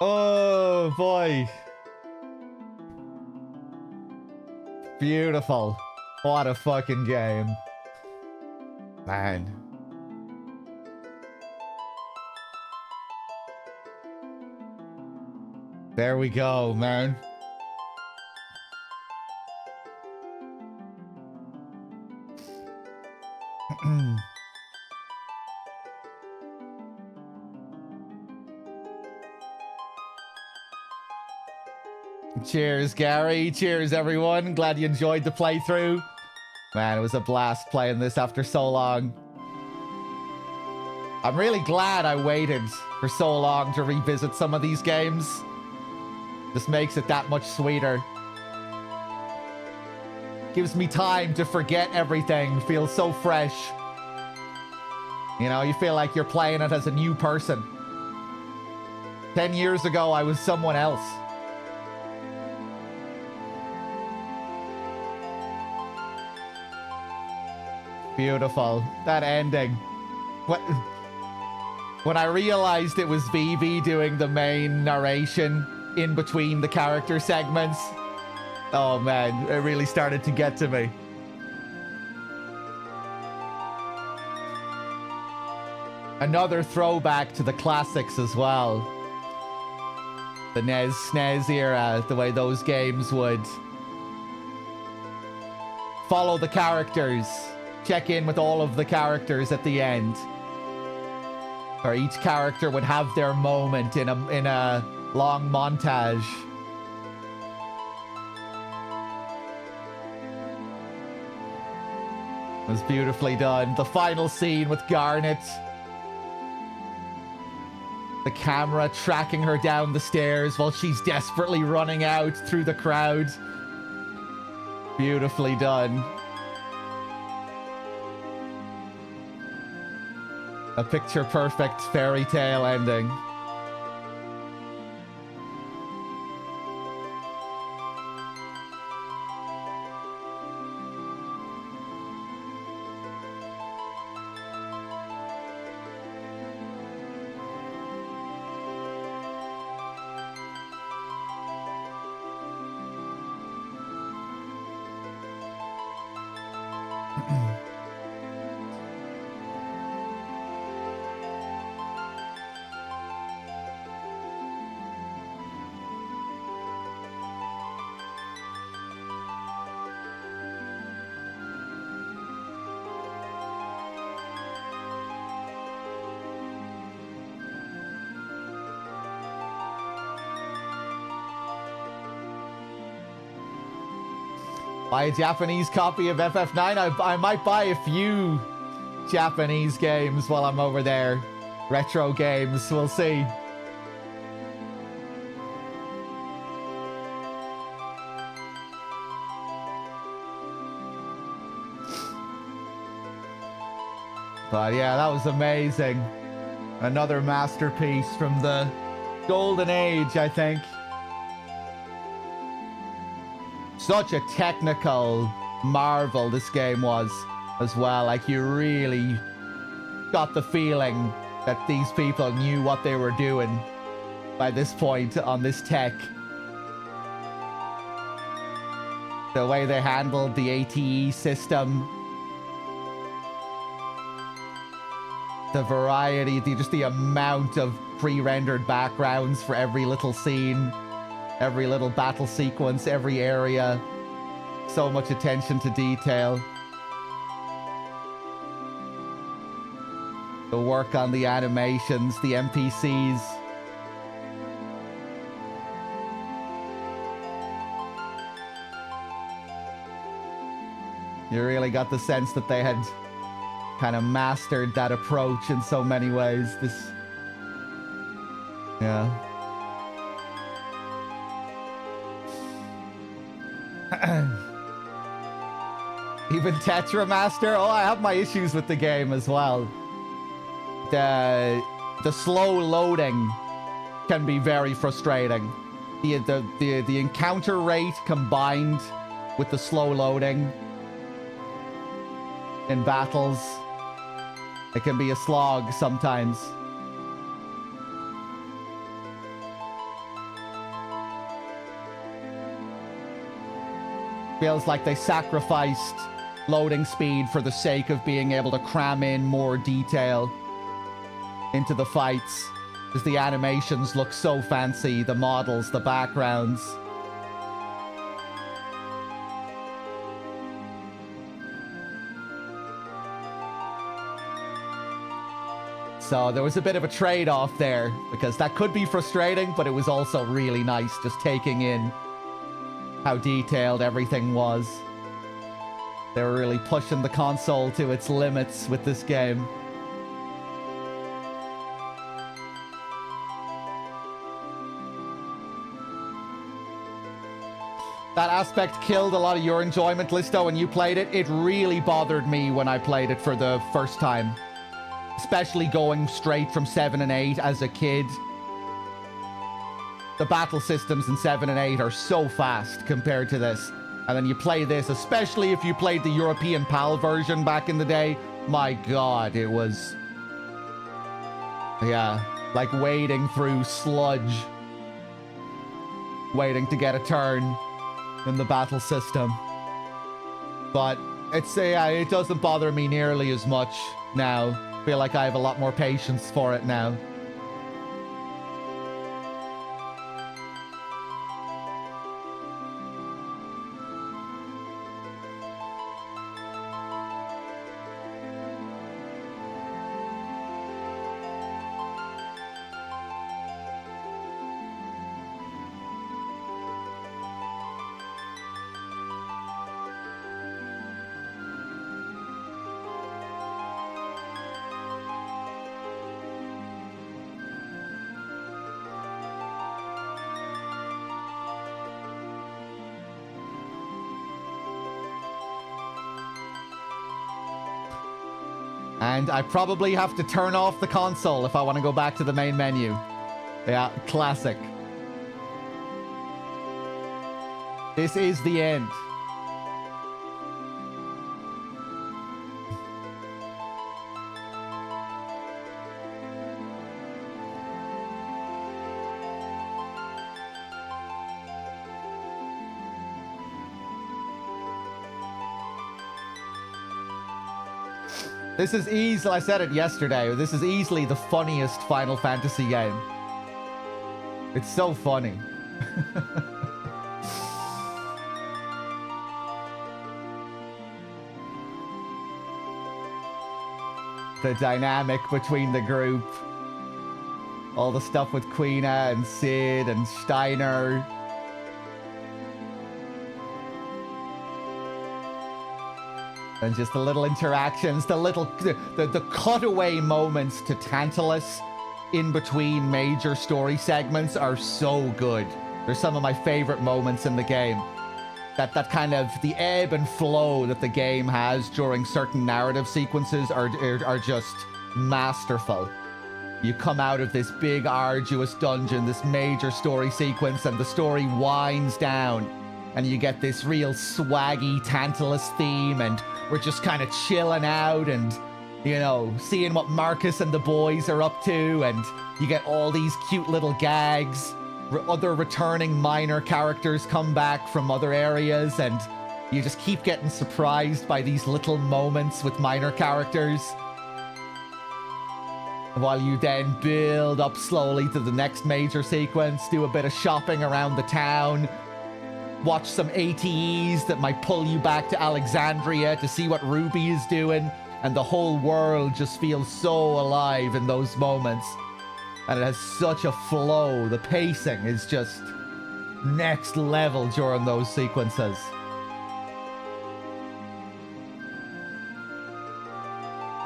Oh boy. Beautiful. What a fucking game. Man. There we go, man. Cheers, Gary. Cheers, everyone. Glad you enjoyed the playthrough. Man, it was a blast playing this after so long. I'm really glad I waited for so long to revisit some of these games. This makes it that much sweeter. Gives me time to forget everything. Feels so fresh. You know, you feel like you're playing it as a new person. 10 years ago, I was someone else. Beautiful. That ending. When I realized it was Vivi doing the main narration in between the character segments, oh man, it really started to get to me. Another throwback to the classics as well. The NES, SNES era, the way those games would follow the characters, check in with all of the characters at the end. Or each character would have their moment in a long montage. It was beautifully done. The final scene with Garnet. The camera tracking her down the stairs while she's desperately running out through the crowd. Beautifully done. A picture-perfect fairy tale ending. Buy a Japanese copy of FF9. I might buy a few Japanese games while I'm over there. Retro games, we'll see. But yeah, that was amazing. Another masterpiece from the golden age, I think. Such a technical marvel this game was as well. Like, you really got the feeling that these people knew what they were doing by this point on this tech. The way they handled the ATE system. The variety, just the amount of pre-rendered backgrounds for every little scene, every little battle sequence, every area. So much attention to detail. The work on the animations, the NPCs. You really got the sense that they had kind of mastered that approach in so many ways. Yeah. Even Tetra Master. Oh, I have my issues with the game as well. The slow loading can be very frustrating. The encounter rate combined with the slow loading in battles, it can be a slog sometimes. Feels like they sacrificed loading speed for the sake of being able to cram in more detail into the fights, because the animations look so fancy, the models, the backgrounds. So there was a bit of a trade-off there, because that could be frustrating, but it was also really nice just taking in how detailed everything was. They were really pushing the console to its limits with this game. That aspect killed a lot of your enjoyment, Listo, when you played it. It really bothered me when I played it for the first time. Especially going straight from 7 and 8 as a kid. The battle systems in 7 and 8 are so fast compared to this. And then you play this, especially if you played the European PAL version back in the day. My God, it was... yeah, like wading through sludge. Waiting to get a turn in the battle system. But it's it doesn't bother me nearly as much now. I feel like I have a lot more patience for it now. And I probably have to turn off the console if I want to go back to the main menu. Yeah, classic. This is the end. This is easily, I said it yesterday, this is easily the funniest Final Fantasy game. It's so funny. The dynamic between the group. All the stuff with Quina and Sid and Steiner. And just the little interactions, the cutaway moments to Tantalus in between major story segments are so good. They're some of my favorite moments in the game. That kind of the ebb and flow that the game has during certain narrative sequences are just masterful. You come out of this big arduous dungeon, this major story sequence, and the story winds down and you get this real swaggy Tantalus theme, and we're just kind of chilling out and, you know, seeing what Marcus and the boys are up to, and you get all these cute little gags. Other returning minor characters come back from other areas, and you just keep getting surprised by these little moments with minor characters. While you then build up slowly to the next major sequence, do a bit of shopping around the town, watch some ATEs that might pull you back to Alexandria to see what Ruby is doing, and the whole world just feels so alive in those moments. And it has such a flow. The pacing is just next level during those sequences.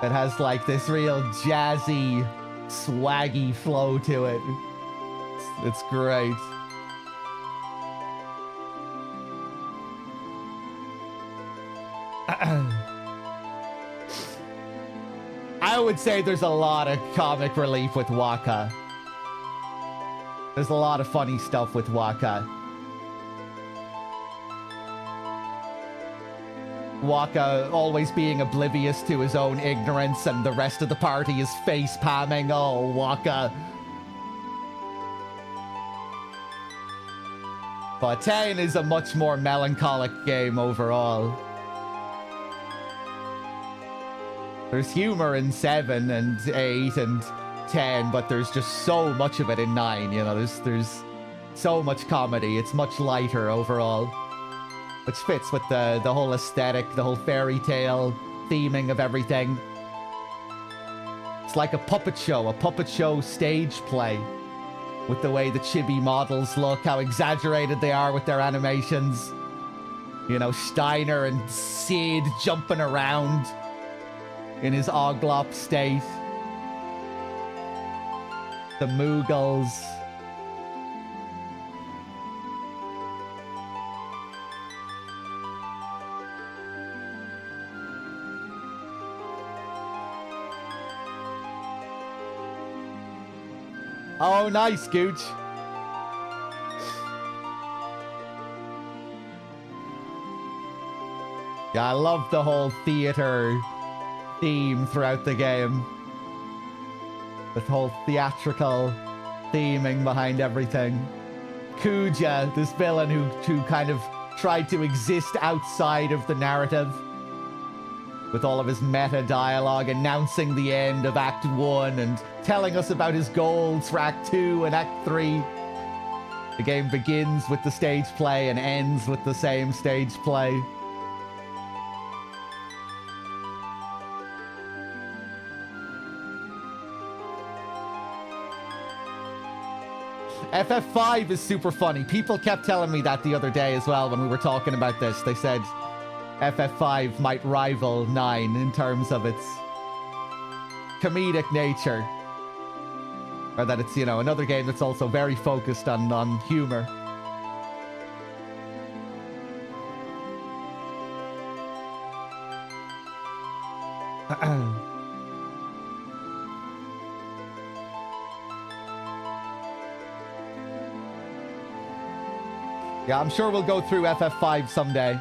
It has like this real jazzy, swaggy flow to it. It's great. I would say there's a lot of comic relief with Waka. There's a lot of funny stuff with Waka. Waka always being oblivious to his own ignorance, and the rest of the party is face palming. Oh, Waka. But 10 is a much more melancholic game overall. There's humor in 7 and 8 and 10, but there's just so much of it in 9. You know, there's so much comedy. It's much lighter overall, which fits with the whole aesthetic, the whole fairy tale theming of everything. It's like a puppet show stage play, with the way the chibi models look, how exaggerated they are with their animations. You know, Steiner and Sid jumping around in his Oglop state. The Moogles. Oh, nice, Gooch. Yeah, I love the whole theater theme throughout the game. The whole theatrical theming behind everything. Kuja, this villain who kind of tried to exist outside of the narrative, with all of his meta dialogue, announcing the end of Act 1 and telling us about his goals for Act 2 and Act 3. The game begins with the stage play and ends with the same stage play. FF5 is super funny. People kept telling me that the other day as well when we were talking about this. They said FF5 might rival 9 in terms of its comedic nature. Or that it's, you know, another game that's also very focused on humor. Yeah, I'm sure we'll go through FF5 someday.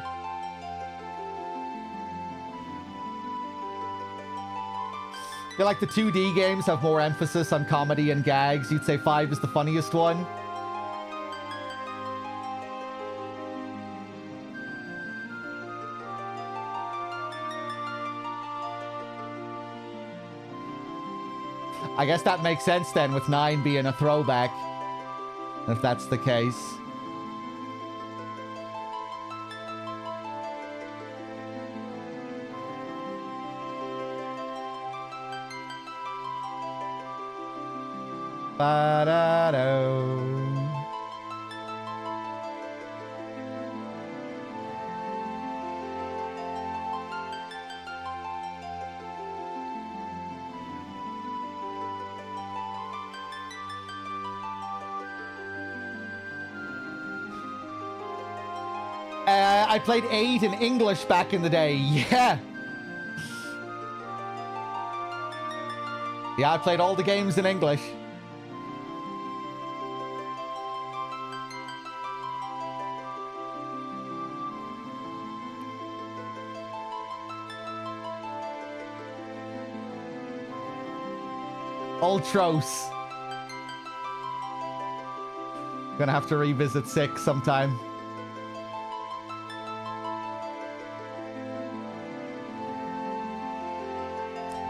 I feel like the 2D games have more emphasis on comedy and gags. You'd say 5 is the funniest one. I guess that makes sense then, with 9 being a throwback, if that's the case. Ba-da-do. I played 8 in English back in the day. Yeah. Yeah, I played all the games in English. Ultros. Gonna have to revisit 6 sometime.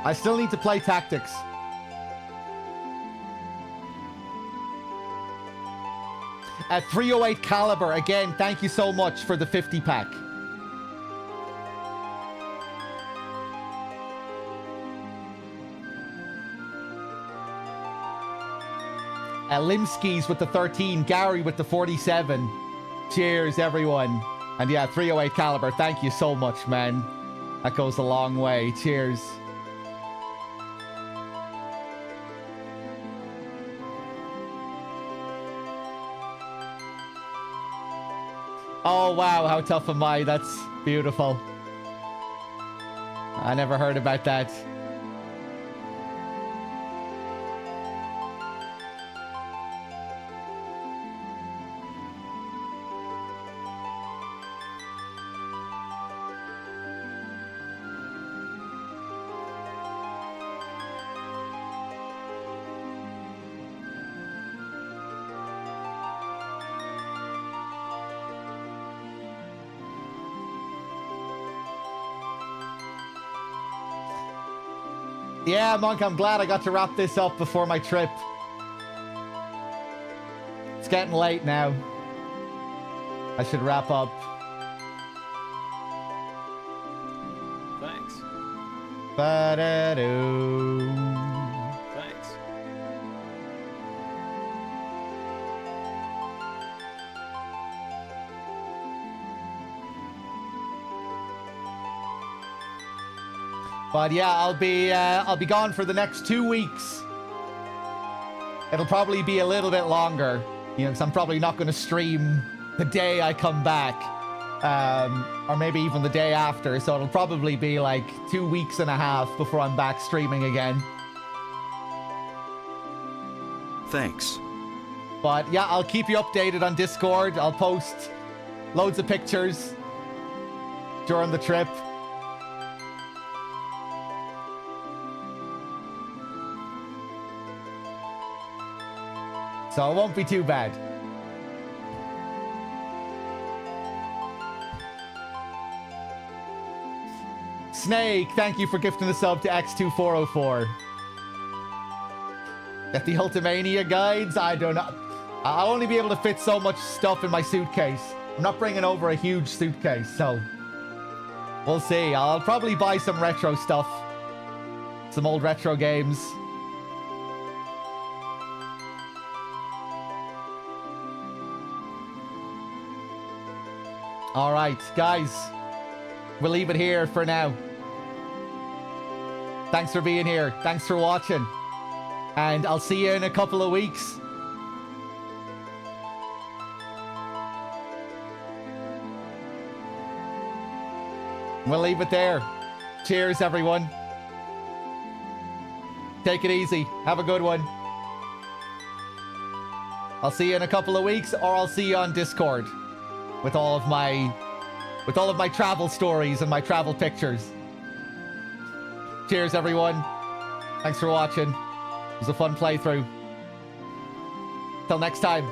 I still need to play Tactics. At 308 Caliber, again, thank you so much for the 50 pack. Limskis with the 13, Gary with the 47. Cheers, everyone. And yeah, 308 Caliber, thank you so much, man. That goes a long way. Cheers. Oh, wow, how tough am I? That's beautiful. I never heard about that. Yeah, Monk, I'm glad I got to wrap this up before my trip. It's getting late now. I should wrap up. Thanks. Ba-da-doo. Thanks. But yeah, I'll be gone for the next 2 weeks. It'll probably be a little bit longer, you know, because I'm probably not going to stream the day I come back, or maybe even the day after. So it'll probably be like 2 weeks and a half before I'm back streaming again. Thanks. But yeah, I'll keep you updated on Discord. I'll post loads of pictures during the trip. So it won't be too bad. Snake, thank you for gifting the sub to X2404. Get the Ultimania guides? I don't know. I'll only be able to fit so much stuff in my suitcase. I'm not bringing over a huge suitcase, so we'll see. I'll probably buy some retro stuff. Some old retro games. All right, guys, we'll leave it here for now. Thanks for being here. Thanks for watching. And I'll see you in a couple of weeks. We'll leave it there. Cheers, everyone. Take it easy. Have a good one. I'll see you in a couple of weeks, or I'll see you on Discord with all of my travel stories and my travel pictures. Cheers, everyone. Thanks for watching. It was a fun playthrough. Till next time.